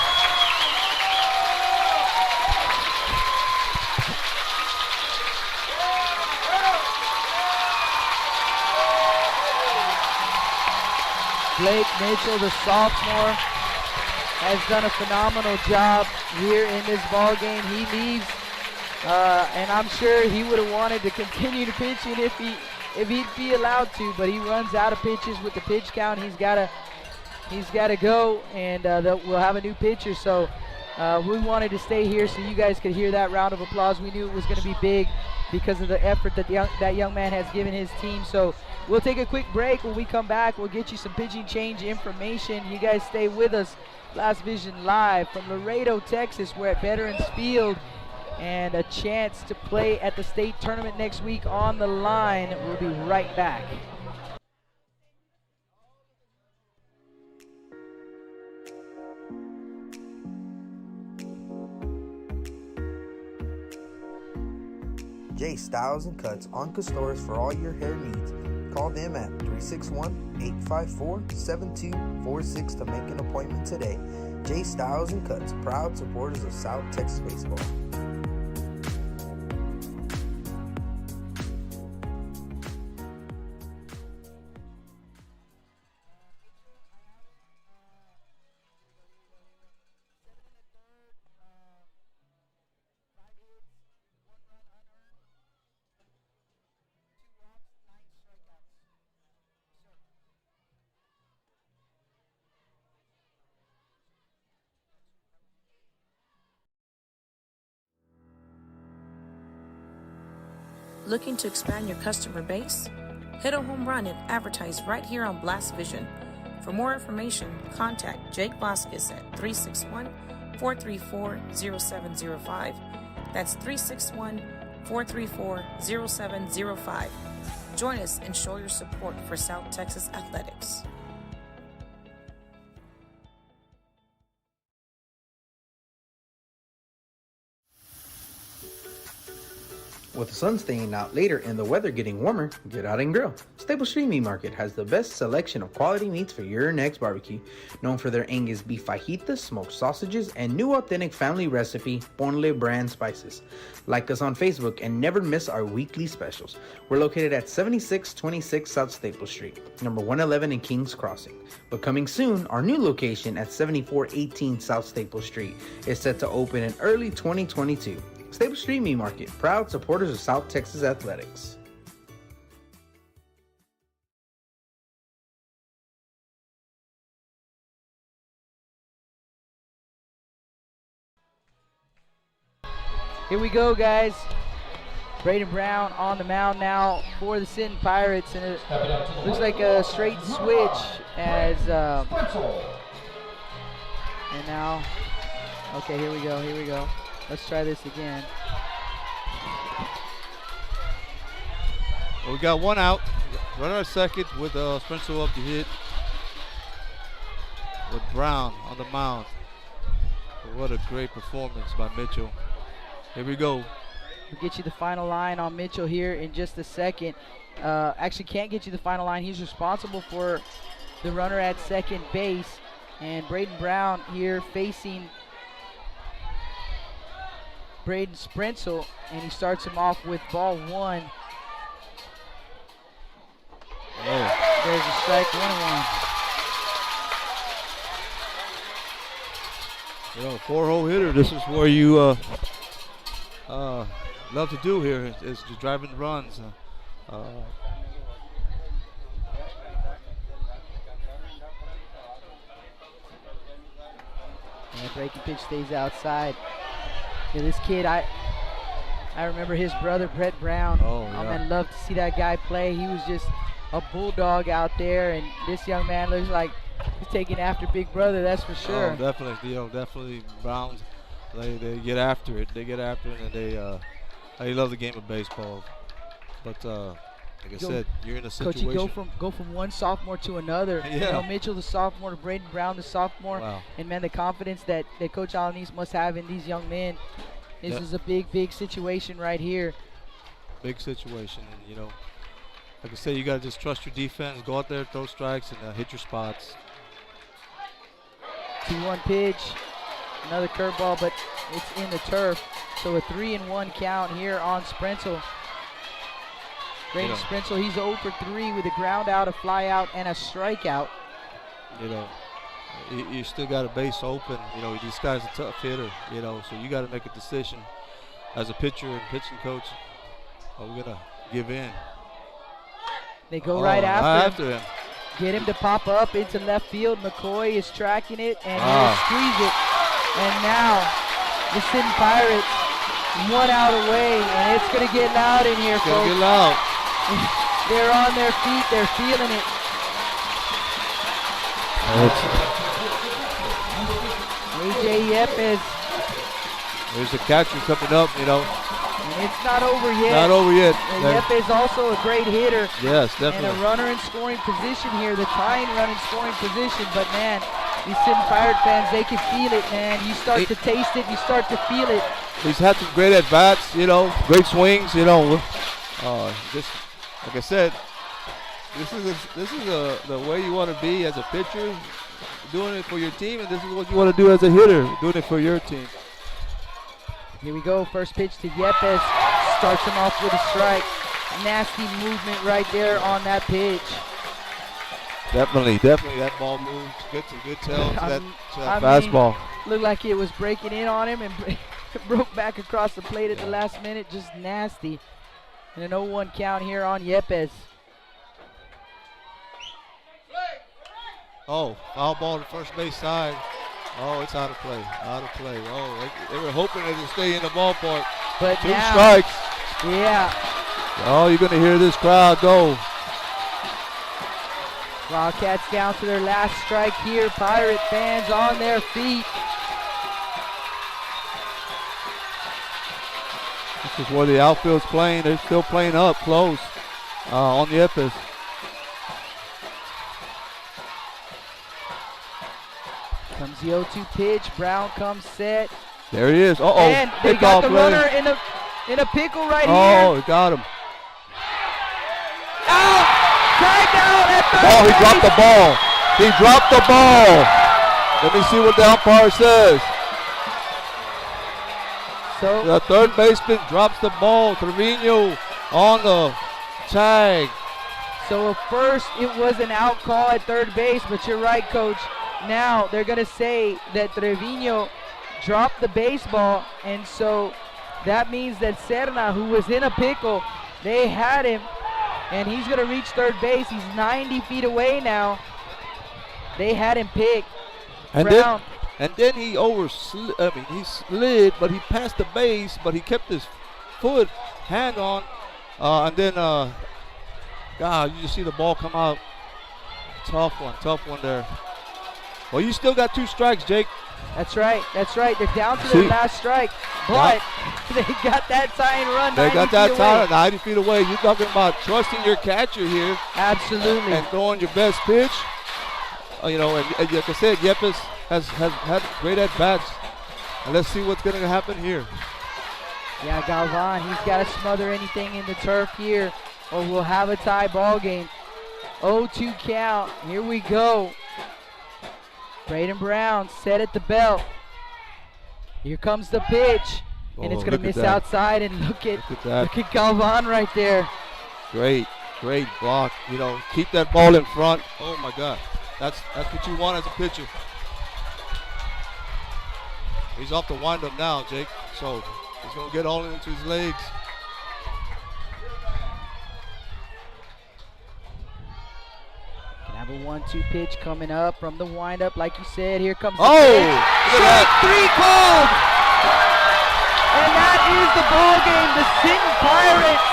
Blake Mitchell, the sophomore, has done a phenomenal job here in this ball game. He leaves, and I'm sure he would have wanted to continue to pitching if he'd be allowed to, but he runs out of pitches with the pitch count. He's got to go, and we'll have a new pitcher. So we wanted to stay here so you guys could hear that round of applause. We knew it was going to be big because of the effort that that young man has given his team. So we'll take a quick break. When we come back, we'll get you some pitching change information. You guys stay with us. Blast Vision live from Laredo, Texas. We're at Veterans Field, and a chance to play at the state tournament next week on the line. We'll be right back. J Styles and Cuts on Castores for all your hair needs. Call them at 361-854-7246 to make an appointment today. J Styles and Cuts, proud supporters of South Texas baseball. Looking to expand your customer base? Hit a home run and advertise right here on Blast Vision. For more information, contact Jake Vasquez at 361-434-0705. That's 361-434-0705. Join us and show your support for South Texas athletics. With the sun staying out later and the weather getting warmer, get out and grill. Staple Street Meat Market has the best selection of quality meats for your next barbecue. Known for their Angus beef fajitas, smoked sausages, and new authentic family recipe Ponle brand spices. Like us on Facebook and never miss our weekly specials. We're located at 7626 South Staple Street, number 111 in Kings Crossing. But coming soon, our new location at 7418 South Staple Street is set to open in early 2022. Staple Street Meat Market, proud supporters of South Texas athletics. Here we go, guys. Braden Brown on the mound now for the Sinton Pirates, and it looks like a straight switch as and now, okay, here we go. Let's try this again. Well, we got one out. Runner at second with Sprenzel up to hit. Brown on the mound. What a great performance by Mitchell. Here we go. We'll get you the final line on Mitchell here in just a second. Actually can't get you the final line. He's responsible for the runner at second base. And Braden Brown here facing Braden Sprenzel, and he starts him off with ball 1. Oh. There's a strike, 1-1. You know, 4-hole hitter, this is where you love to do here, is to driving the runs. And the breaking pitch stays outside. Yeah, this kid, I remember his brother, Brett Brown. Oh, yeah. Man, love to see that guy play. He was just a bulldog out there, and this young man looks like he's taking after Big Brother, that's for sure. Oh, definitely, definitely Browns, they get after it. They get after it, and they love the game of baseball. But like I said, you're in a situation. Coach, you go from one sophomore to another. Yeah. You know, Mitchell the sophomore to Braden Brown the sophomore. Wow. And man, the confidence that Coach Alanis must have in these young men. This is a big situation right here. Big situation, and you know, like I said, you gotta just trust your defense. Go out there, throw strikes, and hit your spots. 2-1 pitch, another curveball, but it's in the turf. So a 3-1 count here on Sprenzel. Braden Sprenzel, he's 0 for 3 with a ground out, a fly out, and a strikeout. You know, you still got a base open. You know, this guy's a tough hitter. You know, so you got to make a decision as a pitcher and pitching coach. Are we gonna give in? They go right after him. Get him to pop up into left field. McCoy is tracking it, and he'll squeeze it. And now the Sinton Pirates 1 out away, and it's going to get loud in here, It's folks. gonna get loud. They're on their feet. They're feeling it. AJ Yepes. There's a catcher coming up, you know. And it's not over yet. Not over yet. And Yepes also a great hitter. Yes, definitely. And a runner in scoring position here, the tying run in scoring position. But man, these Sinton Pirate fans, they can feel it, man. You start to taste it, you start to feel it. He's had some great at-bats, you know, great swings, you know. Just like I said, this is the way you want to be as a pitcher, doing it for your team, and this is what you want to do as a hitter, doing it for your team. Here we go, first pitch to Yepes, starts him off with a strike. Nasty movement right there on that pitch. Definitely, that ball moved. Some good tell to that fastball. Looked like it was breaking in on him and broke back across the plate at the last minute, just nasty. And an 0-1 count here on Yepes. Oh, foul ball to first base side. Oh, it's out of play. Oh, they were hoping it would stay in the ballpark. But Two now, strikes. Yeah. Oh, you're going to hear this crowd go. Wildcats down to their last strike here. Pirate fans on their feet. This is where the outfield's playing. They're still playing up close on the Yepes. Comes the 0-2 pitch. Brown comes set. There he is. Uh-oh. And they got the runner in a pickle right here. Oh, he got him. Out! Tied down at third Oh, he base. dropped the ball. He dropped the ball. Let me see what the umpire says. So the third baseman drops the ball. Trevino on the tag. So at first it was an out call at third base, but you're right, Coach. Now they're going to say that Trevino dropped the baseball, and so that means that Serna, who was in a pickle, they had him, and he's going to reach third base. He's 90 feet away now. They had him picked. And Brown. then he he slid, but he passed the base, but he kept his hand on, and then, God, you just see the ball come out. Tough one there. Well, you still got 2 strikes, Jake. That's right. They're down to their last strike, but they got that tying run. They got that tie 90 feet away. You're talking about trusting your catcher here. Absolutely. And throwing your best pitch. you know, and like I said, Yepes has had great at-bats. And let's see what's going to happen here. Yeah, Galvan, he's got to smother anything in the turf here, or we'll have a tie ball game. 0-2 count. Here we go. Braden Brown set at the belt. Here comes the pitch, and it's going to miss outside. And look at Galvan right there. Great block. You know, keep that ball in front. Oh my God, that's what you want as a pitcher. He's off the windup now, Jake. So he's going to get all into his legs. Can have a 1-2 pitch coming up from the windup, like you said. Here comes the pitch. Strike 3 called. And that is the ball game. The Sinton Pirates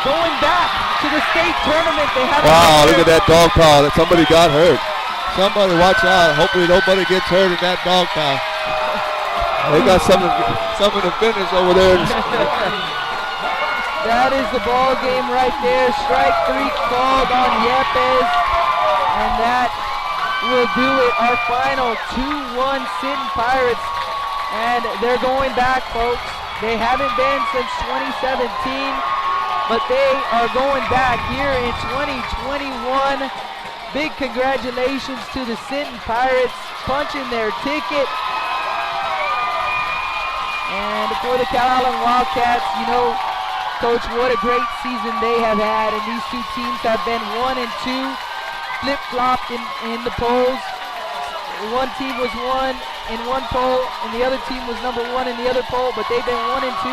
going back to the state tournament. They have look at that dog pile. Somebody got hurt. Somebody watch out. Hopefully nobody gets hurt in that dog pile. They got something to finish over there. That is the ball game right there. Strike 3 called on Yepes. And that will do it. Our final 2-1 Sinton Pirates. And they're going back, folks. They haven't been since 2017. But they are going back here in 2021. Big congratulations to the Sinton Pirates punching their ticket. And for the Calallen Wildcats, you know, Coach, what a great season they have had. And these two teams have been 1 and 2, flip-flopped in the polls. One team was 1 in one poll, and the other team was number 1 in the other poll. But they've been 1 and 2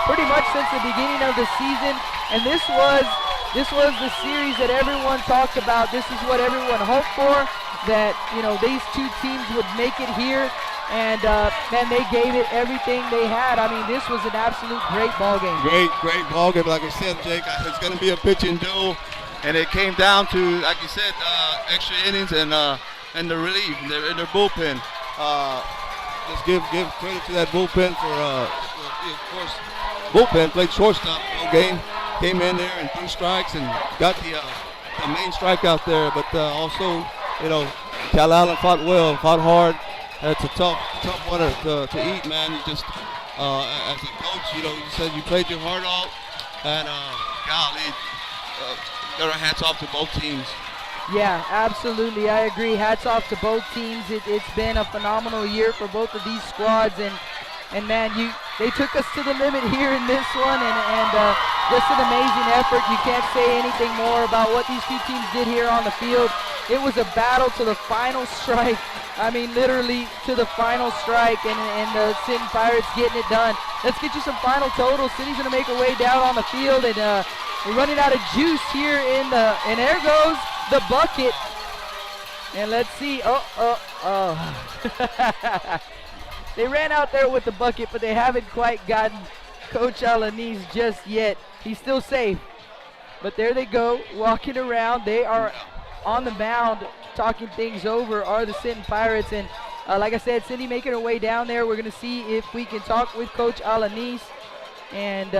pretty much since the beginning of the season. And this was the series that everyone talked about. This is what everyone hoped for, that, you know, these two teams would make it here. And man, they gave it everything they had. I mean, this was an absolute great ball game. Great ball game. Like I said, Jake, it's going to be a pitching duel, and it came down to, like you said, extra innings and the relief, in their bullpen. Just give credit to that bullpen for, of course, bullpen played shortstop the whole game. Came in there and 3 strikes and got the main strikeout there. But also, you know, Calallen fought well, fought hard. It's a tough one to eat, man. You just, as a coach, you know, you said you played your heart out, and golly, got our hats off to both teams. Yeah, absolutely. I agree. Hats off to both teams. It's been a phenomenal year for both of these squads, and man, they took us to the limit here in this one, and just an amazing effort. You can't say anything more about what these two teams did here on the field. It was a battle to the final strike. I mean, literally to the final strike, and the Sinton Pirates getting it done. Let's get you some final totals. City's going to make her way down on the field, and we're running out of juice here and there goes the bucket. And let's see. They ran out there with the bucket, but they haven't quite gotten Coach Alanis just yet. He's still safe. But there they go, walking around. They are on the mound talking things over, are the Sinton Pirates. And like I said, Cindy making her way down there. We're going to see if we can talk with Coach Alanis. And,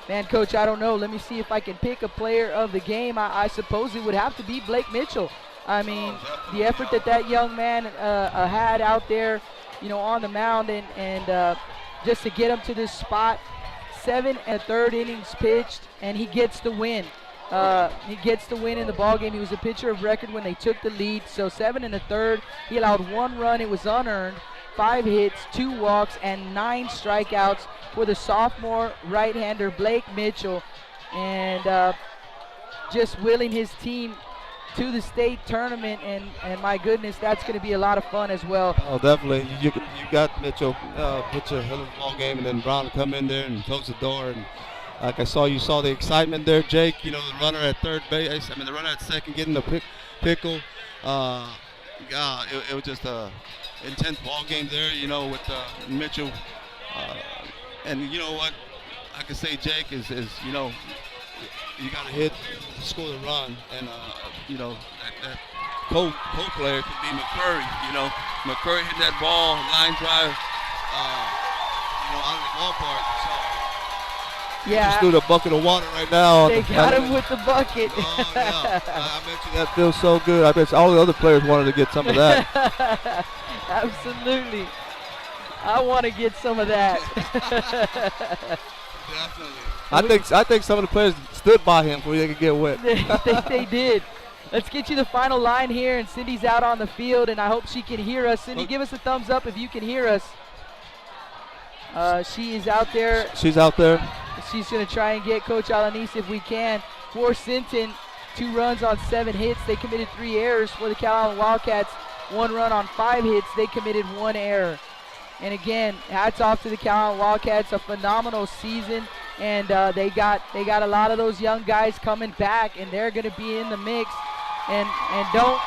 man, Coach, I don't know. Let me see if I can pick a player of the game. I suppose it would have to be Blake Mitchell. I mean, the effort that young man had out there, you know, on the mound, and just to get him to this spot. 7 1/3 innings pitched, and he gets the win. He gets the win in the ball game. He was a pitcher of record when they took the lead. So 7 1/3. He allowed 1 run. It was unearned. 5 hits, 2 walks, and 9 strikeouts for the sophomore right-hander Blake Mitchell, and just willing his team to the state tournament, and my goodness, that's going to be a lot of fun as well. Oh, definitely. You got Mitchell pitch a hell of a ball game, and then Brown come in there and close the door. And like you saw the excitement there, Jake. You know, the runner at third base. I mean, the runner at second getting the pickle. It was just a intense ball game there. You know, with Mitchell. And you know what I can say, Jake, is you know, you got to hit to score the run, and you know that co-player could be McCurry. You know, McCurry hit that ball, line drive, you know, out of the ballpark. So He just threw the bucket of water right now. They got him with the bucket. Oh, yeah. I bet you that feels so good. I bet all the other players wanted to get some of that. Absolutely. I want to get some of that. Definitely. I think some of the players stood by him before they could get wet. they did. Let's get you the final line here, and Cindy's out on the field, and I hope she can hear us. Cindy, give us a thumbs up if you can hear us. She is out there. She's out there. She's going to try and get Coach Alanis if we can. For Sinton, 2 runs on 7 hits. They committed 3 errors. For the Calallen Wildcats, 1 run on 5 hits. They committed 1 error. And again, hats off to the Calallen Wildcats. A phenomenal season, and they got a lot of those young guys coming back, and they're going to be in the mix. And don't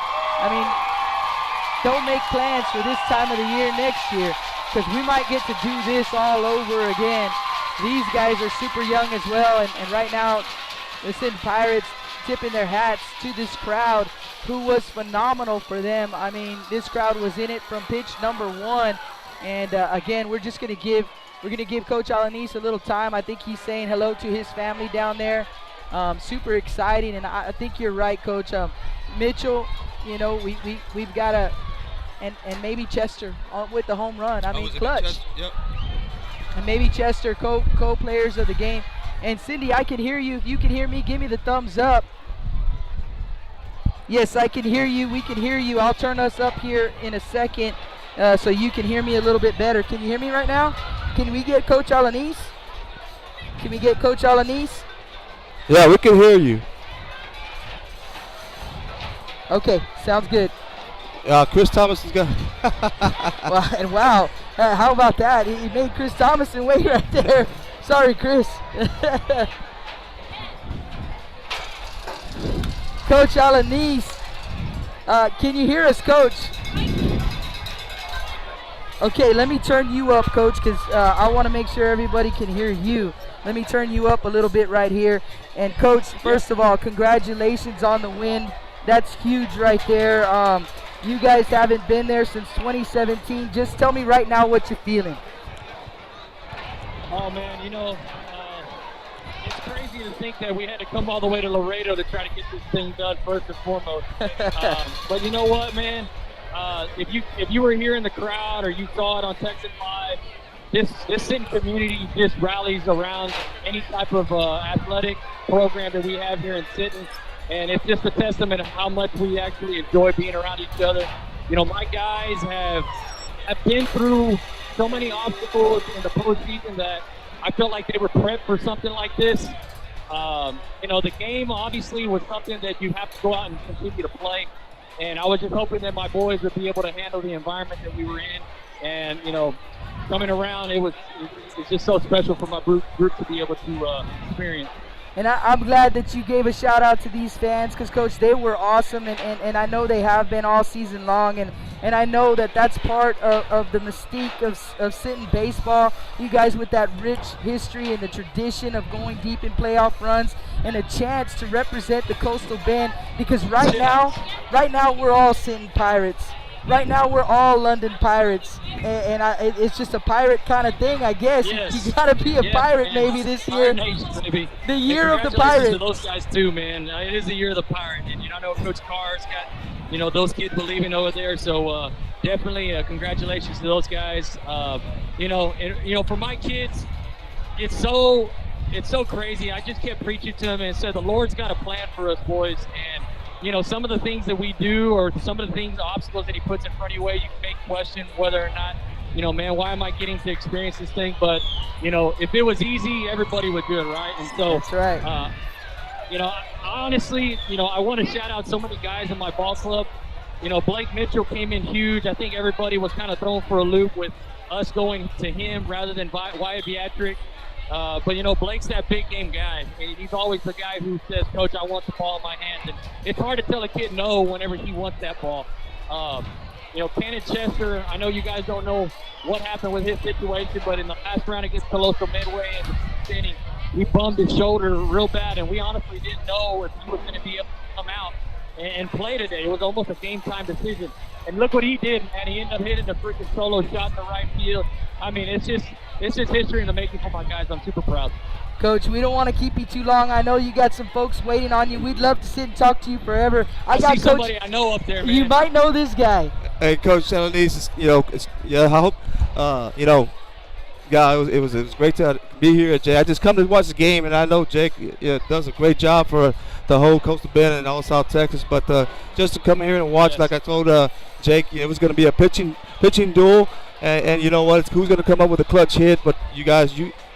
make plans for this time of the year next year, because we might get to do this all over again. These guys are super young as well, and right now the Sinton Pirates tipping their hats to this crowd, who was phenomenal for them. I mean, this crowd was in it from pitch number 1, and again, we're going to give Coach Alanis a little time. I think he's saying hello to his family down there. Super exciting, and I think you're right, Coach. Mitchell, you know, we've got to, and maybe Chester with the home run. I mean, clutch. Yep. And maybe Chester, co-players of the game. And Cindy, I can hear you. If you can hear me, give me the thumbs up. Yes, I can hear you. We can hear you. I'll turn us up here in a second so you can hear me a little bit better. Can you hear me right now? Can we get Coach Alanis? Can we get Coach Alanis? Yeah, we can hear you. Okay, sounds good. Chris Thomas is going. Wow. How about that? He made Chris Thomason wait right there. Sorry, Chris. Coach Alanis, can you hear us, Coach? Okay, let me turn you up, Coach, because I want to make sure everybody can hear you. Let me turn you up a little bit right here. And, Coach, first of all, congratulations on the win. That's huge right there. You guys haven't been there since 2017. Just tell me right now what you're feeling. Oh, man, you know, it's crazy to think that we had to come all the way to Laredo to try to get this thing done first and foremost. But you know what, man? If you were here in the crowd or you saw it on Texas Live, this Sinton community just rallies around any type of athletic program that we have here in Sinton. And it's just a testament of how much we actually enjoy being around each other. You know, my guys have been through so many obstacles in the postseason that I felt like they were prepped for something like this. You know, the game obviously was something that you have to go out and continue to play. And I was just hoping that my boys would be able to handle the environment that we were in. And, you know, coming around, it's just so special for my group to be able to experience. And I'm glad that you gave a shout out to these fans, because, Coach, they were awesome, and I know they have been all season long, and I know that that's part of the mystique of Sinton baseball. You guys with that rich history and the tradition of going deep in playoff runs and a chance to represent the Coastal Bend, because right now we're all Sinton Pirates. Right now we're all London Pirates, and it's just a pirate kind of thing, I guess. Yes. You gotta be a pirate, man. maybe this year. Nation, the year of the pirate. pirate. To those guys too, man. It is the year of the pirate, and I know Coach Carr's got those kids believing over there. So definitely congratulations to those guys. For my kids, it's so crazy. I just kept preaching to them and said the Lord's got a plan for us, boys, and. Some of the things that we do, or some of the obstacles that he puts in front of you, you can make question whether or not, man, why am I getting to experience this thing? But, if it was easy, everybody would do it, right? And so, that's right. Honestly, I want to shout out so many guys in my ball club. Blake Mitchell came in huge. I think everybody was kind of thrown for a loop with us going to him rather than Wyatt Beatrick. But Blake's that big game guy. He's always the guy who says, Coach, I want the ball in my hands. And it's hard to tell a kid no whenever he wants that ball. Cannon Chester, I know you guys don't know what happened with his situation, but in the last round against Coloso Midway in the sixth inning, he bummed his shoulder real bad, and we honestly didn't know if he was going to be able to come out and play today. It was almost a game-time decision. And look what he did, man. He ended up hitting a freaking solo shot in the right field. I mean, it's just history in the making for my guys. I'm super proud. Coach, we don't want to keep you too long. I know you got some folks waiting on you. We'd love to sit and talk to you forever. I got see somebody I know up there, man. You might know this guy. Hey, Coach Celanese, I hope, it was great to be here, Jay. I just come to watch the game, and I know Jake does a great job for the whole Coastal Bend and all South Texas. But just to come here and watch, like I told Jake, it was going to be a pitching duel, and you know what? Who's going to come up with a clutch hit? But you guys,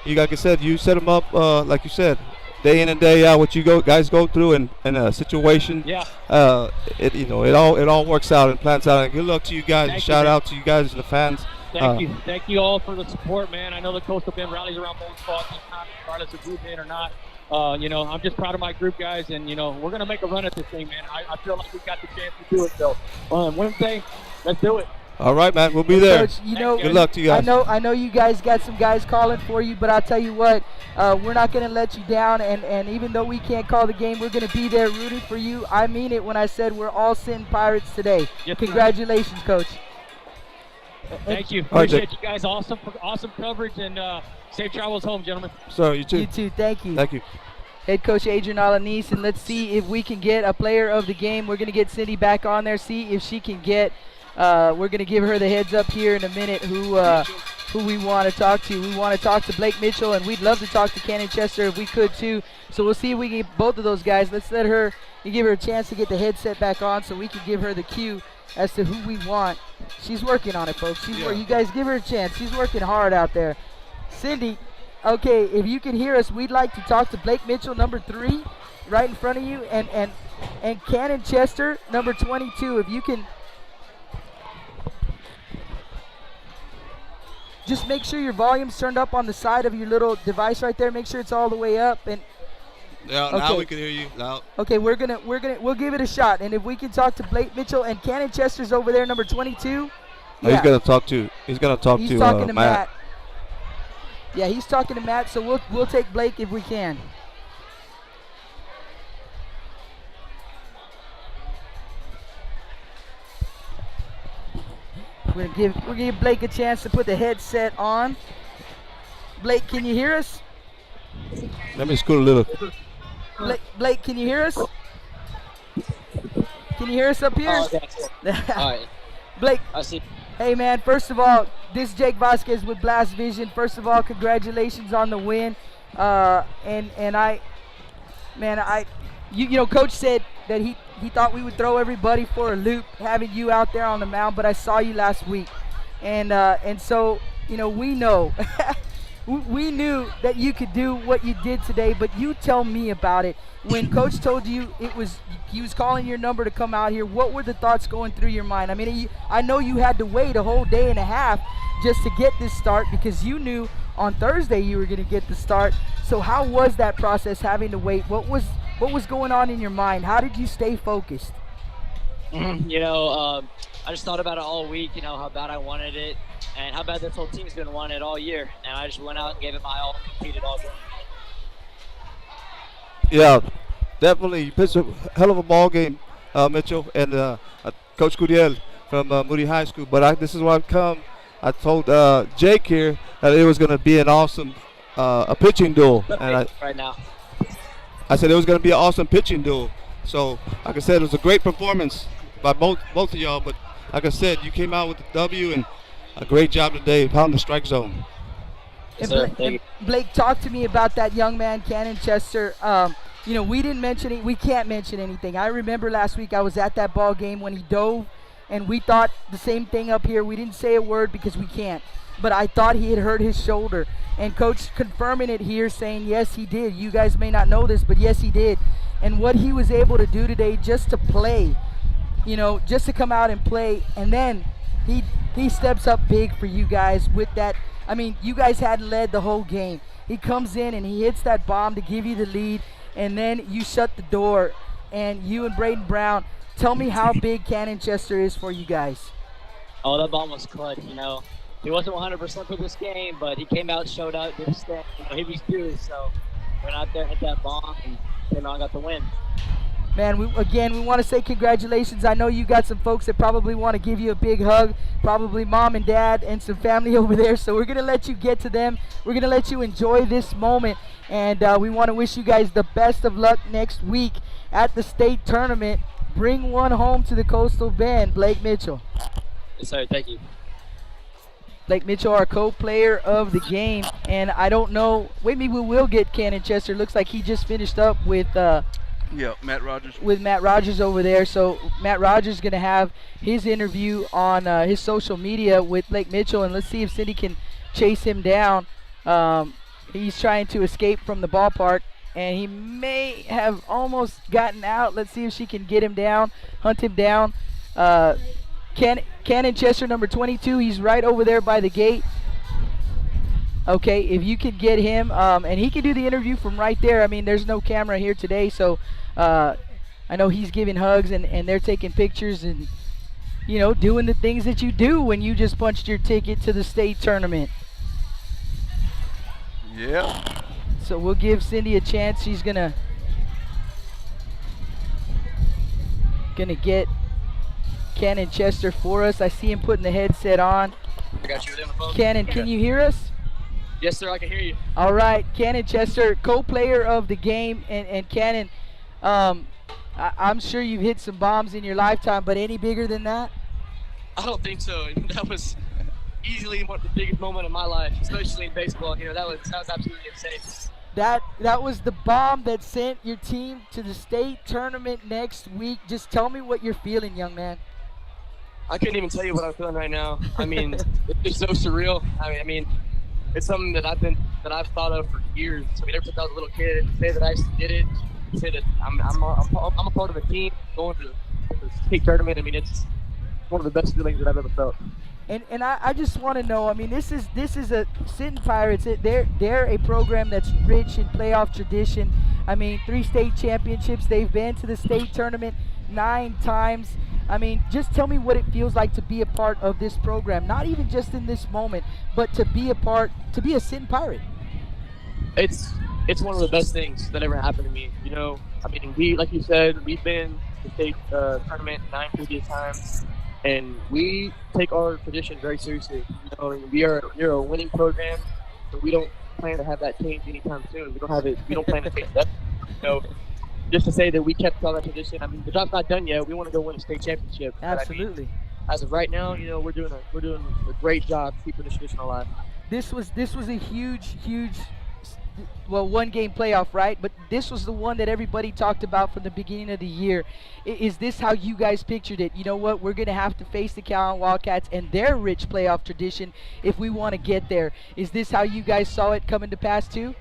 like I said, you set them up, like you said, day in and day out. What you guys go through in a situation, it all works out and plans out. And good luck to you guys. Shout out to you guys and the fans. Thank you all for the support, man. I know the Coastal Bend rallies around both spots, regardless of who's in or not. I'm just proud of my group, guys, and we're gonna make a run at this thing, man. I feel like we've got the chance to do it. So Wednesday, let's do it. All right, man. We'll be there. Coach, good luck to you guys. I know you guys got some guys calling for you, but I'll tell you what, we're not going to let you down. And even though we can't call the game, we're going to be there rooting for you. I mean it when I said we're all Sinton Pirates today. Yes, congratulations, Coach. Thank you. Appreciate you guys. Awesome coverage, and safe travels home, gentlemen. So you too. You too. Thank you. Thank you. Head coach Adrian Alanis, and let's see if we can get a player of the game. We're going to get Cindy back on there, see if she can get. We're going to give her the heads up here in a minute who we want to talk to. We want to talk to Blake Mitchell, and we'd love to talk to Cannon Chester if we could too. So we'll see if we can get both of those guys. Let's give her a chance to get the headset back on so we can give her the cue as to who we want. She's working on it, folks. You guys give her a chance. She's working hard out there. Cindy, okay, if you can hear us, we'd like to talk to Blake Mitchell, number 3, right in front of you, and Cannon Chester, number 22. If you can just make sure your volume's turned up on the side of your little device right there. Make sure it's all the way up. And now we can hear you loud. Okay, we'll give it a shot. And if we can talk to Blake Mitchell and Cannon Chester's over there, number 22. Yeah. He's gonna talk to Matt. Yeah, he's talking to Matt. So we'll take Blake if we can. We're gonna give Blake a chance to put the headset on. Blake, can you hear us? Let me scoot a little. Blake, can you hear us? Can you hear us up here? All right. Blake, I see. Hey man, first of all, this is Jake Vasquez with Blast Vision. First of all, congratulations on the win. Coach said that he thought we would throw everybody for a loop having you out there on the mound, but I saw you last week. And so, we know. We knew that you could do what you did today, but you tell me about it. When Coach told you he was calling your number to come out here, what were the thoughts going through your mind? I mean, I know you had to wait a whole day and a half just to get this start because you knew on Thursday you were going to get the start. So how was that process, having to wait? What was going on in your mind? How did you stay focused? I just thought about it all week, how bad I wanted it and how bad this whole team's been wanting it all year. And I just went out and gave it my all and competed all game. Yeah, definitely. You pitched a hell of a ball game, Mitchell, and Coach Cudillo from Moody High School. But this is where I've come. I told Jake here that it was going to be an awesome a pitching duel. And right now. I said it was going to be an awesome pitching duel. So, like I said, it was a great performance by both of y'all. But like I said, you came out with the W and a great job today, pounding the strike zone. Blake, talk to me about that young man, Cannon Chester. We didn't mention it. We can't mention anything. I remember last week I was at that ball game when he dove, and we thought the same thing up here. We didn't say a word because we can't. But I thought he had hurt his shoulder. And Coach confirming it here, saying, yes, he did. You guys may not know this, but yes, he did. And what he was able to do today just to play, just to come out and play. And then he steps up big for you guys with that. I mean, you guys had led the whole game. He comes in and he hits that bomb to give you the lead. And then you shut the door. And you and Braden Brown, tell me how big Cannon Chester is for you guys. Oh, that bomb was clutch, He wasn't 100% for this game, but he came out, showed out, did his thing. He was due, so went out there, hit that bomb, and came out and got the win. Man, we want to say congratulations. I know you got some folks that probably want to give you a big hug, probably mom and dad and some family over there. So we're going to let you get to them. We're going to let you enjoy this moment. And we want to wish you guys the best of luck next week at the state tournament. Bring one home to the Coastal Bend, Blake Mitchell. Yes, sir. Thank you. Blake Mitchell, our co-player of the game. And I don't know, maybe we will get Cannon Chester. Looks like he just finished up with Matt Rogers. With Matt Rogers over there. So Matt Rogers is going to have his interview on his social media with Blake Mitchell, and let's see if Cindy can chase him down. He's trying to escape from the ballpark, and he may have almost gotten out. Let's see if she can get him down, hunt him down. Cannon Chester, number 22, he's right over there by the gate. Okay, if you can get him, and he can do the interview from right there. I mean, there's no camera here today, so I know he's giving hugs and they're taking pictures and, you know, doing the things that you do when you just punched your ticket to the state tournament. Yeah. So we'll give Cindy a chance. She's gonna get Cannon Chester for us. I see him putting the headset on. I got you with the phone. Cannon, can you hear us? Yes, sir. I can hear you. All right, Cannon Chester, co-player of the game, and Cannon, I'm sure you've hit some bombs in your lifetime, but any bigger than that? I don't think so. That was easily one of the biggest moments of my life, especially in baseball. You know, that was absolutely insane. That was the bomb that sent your team to the state tournament next week. Just tell me what you're feeling, young man. I couldn't even tell you what I'm feeling right now. I mean, it's so surreal. I mean, it's something that I've thought of for years. I mean, ever since I was a little kid, to say that I actually did it, to say that I'm a part of a team going to the state tournament. I mean, it's one of the best feelings that I've ever felt. And I just want to know, I mean, this is a Sinton Pirates. They're a program that's rich in playoff tradition. I mean, 3 state championships. They've been to the state tournament 9 times. I mean, just tell me what it feels like to be a part of this program. Not even just in this moment, but to be a Sinton Pirate. It's one of the best things that ever happened to me. You know, I mean, like you said, we've been to the state tournament 9 previous times. And we take our tradition very seriously. You know, we're a winning program, but we don't plan to have that change anytime soon. We don't plan to change that. So, just to say that we kept all that tradition. I mean, the job's not done yet. We want to go win a state championship. Absolutely. But I mean, as of right now, you know, we're doing a great job keeping the tradition alive. This was a huge, well, 1-game playoff, right? But this was the one that everybody talked about from the beginning of the year. Is this how you guys pictured it? You know what? We're going to have to face the Calallen Wildcats and their rich playoff tradition if we want to get there. Is this how you guys saw it coming to pass too?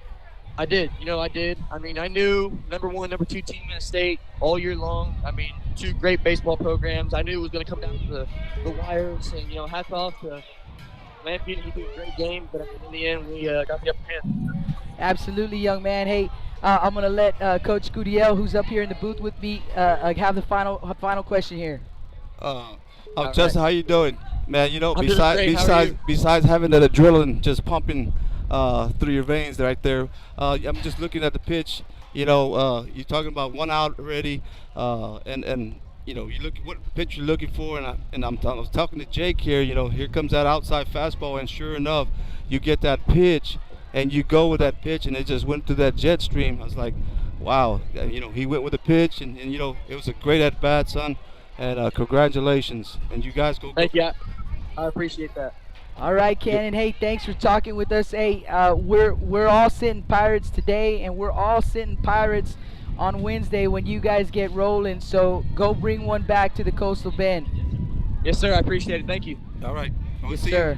I did. You know, I did. I mean, I knew number 1, number 2 team in the state all year long. I mean, 2 great baseball programs. I knew it was going to come down to the wires. And, you know, hats off to Lampion. He did a great game. But I mean, in the end, we got the upper hand. Absolutely, young man. Hey, I'm going to let Coach Cudillo, who's up here in the booth with me, have the final question here. Justin, how you doing? Man, you know, I'm besides having that adrenaline just pumping through your veins right there, I'm just looking at the pitch. You know, you're talking about 1 out already, and you know, you look what pitch you're looking for, I was talking to Jake here. You know, here comes that outside fastball, and sure enough, you get that pitch. And you go with that pitch, and it just went through that jet stream. I was like, wow. You know, he went with the pitch, and you know, it was a great at-bat, son. And congratulations. And you guys go. Thank you. I appreciate that. All right, Cannon. Hey, thanks for talking with us. Hey, we're all Sinton Pirates today, and we're all Sinton Pirates on Wednesday when you guys get rolling. So go bring one back to the Coastal Bend. Yes, sir. I appreciate it. Thank you. All right. Yes, sir.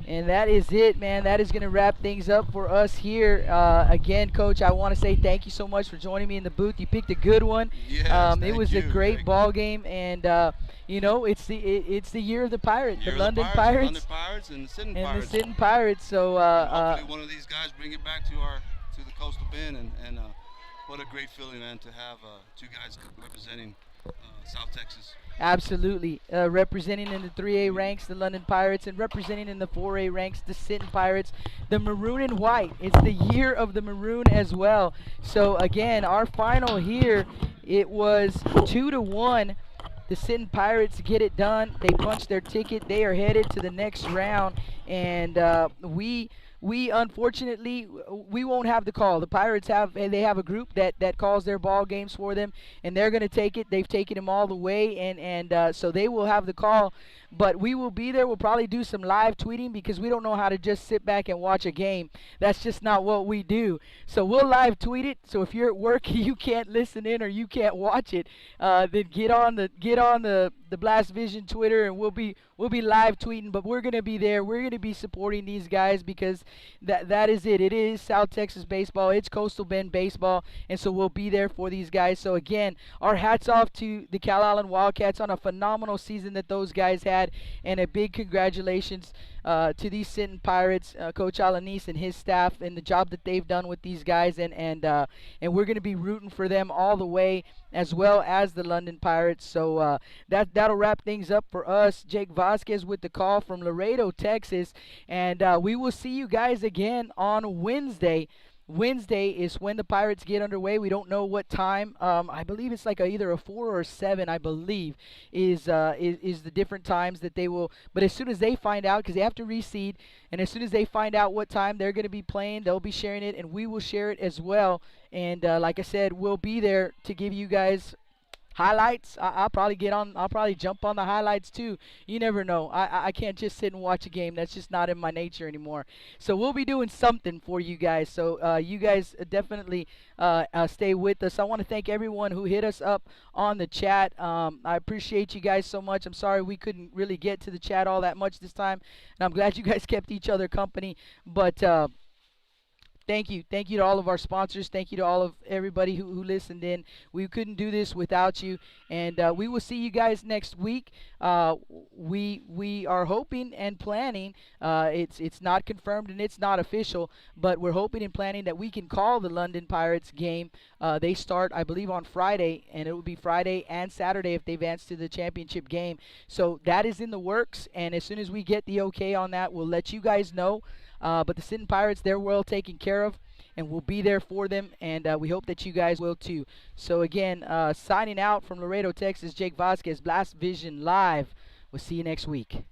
And that is it, man. That is going to wrap things up for us here. Again, Coach, I want to say thank you so much for joining me in the booth. You picked a good one. Yes, it was a great ball game, and you know, it's the year of the Pirate, the London Pirates, and the Sinton and Pirates. the Sinton Pirates. So hopefully one of these guys bring it back to the Coastal Bend, and what a great feeling, man, to have 2 guys representing South Texas. Absolutely. Representing in the 3A ranks, the London Pirates, and representing in the 4A ranks, the Sinton Pirates, the maroon and white. It's the year of the maroon as well. So again, our final here, it was 2-1. The Sinton Pirates get it done. They punch their ticket. They are headed to the next round, and we unfortunately we won't have the call. The Pirates have a group that calls their ball games for them, and they're going to take it. They've taken them all the way, and so they will have the call. But we will be there. We'll probably do some live tweeting because we don't know how to just sit back and watch a game. That's just not what we do. So we'll live tweet it. So if you're at work, you can't listen in or you can't watch it, then get on the Blast Vision Twitter, and we'll be live tweeting. But we're gonna be there. We're gonna be supporting these guys because that is it. It is South Texas baseball. It's Coastal Bend baseball, and so we'll be there for these guys. So again, our hats off to the Calallen Wildcats on a phenomenal season that those guys had, and a big congratulations to these Sinton Pirates, Coach Alanis and his staff, and the job that they've done with these guys, and we're going to be rooting for them all the way, as well as the London Pirates. So that'll wrap things up for us. Jake Vasquez with the call from Laredo, Texas, and we will see you guys again on Wednesday. Wednesday is when the Pirates get underway. We don't know what time. I believe it's like either a 4 or a 7, I believe, is the different times that they will. But as soon as they find out, because they have to reseed, and as soon as they find out what time they're going to be playing, they'll be sharing it, and we will share it as well. And like I said, we'll be there to give you guys highlights. I'll probably jump on the highlights too. You never know. I can't just sit and watch a game. That's just not in my nature anymore. So we'll be doing something for you guys. So you guys definitely stay with us. I want to thank everyone who hit us up on the chat. I appreciate you guys so much. I'm sorry we couldn't really get to the chat all that much this time, and I'm glad you guys kept each other company. But thank you to all of our sponsors. Thank you to all of everybody who listened in. We couldn't do this without you, and we will see you guys next week. We are hoping and planning. It's not confirmed and it's not official, but we're hoping and planning that we can call the London Pirates game. They start, I believe, on Friday, and it will be Friday and Saturday if they advance to the championship game. So that is in the works, and as soon as we get the okay on that, we'll let you guys know. But the Sinton Pirates, they're well taken care of, and we'll be there for them, and we hope that you guys will too. So again, signing out from Laredo, Texas, Jake Vasquez, Blast Vision Live. We'll see you next week.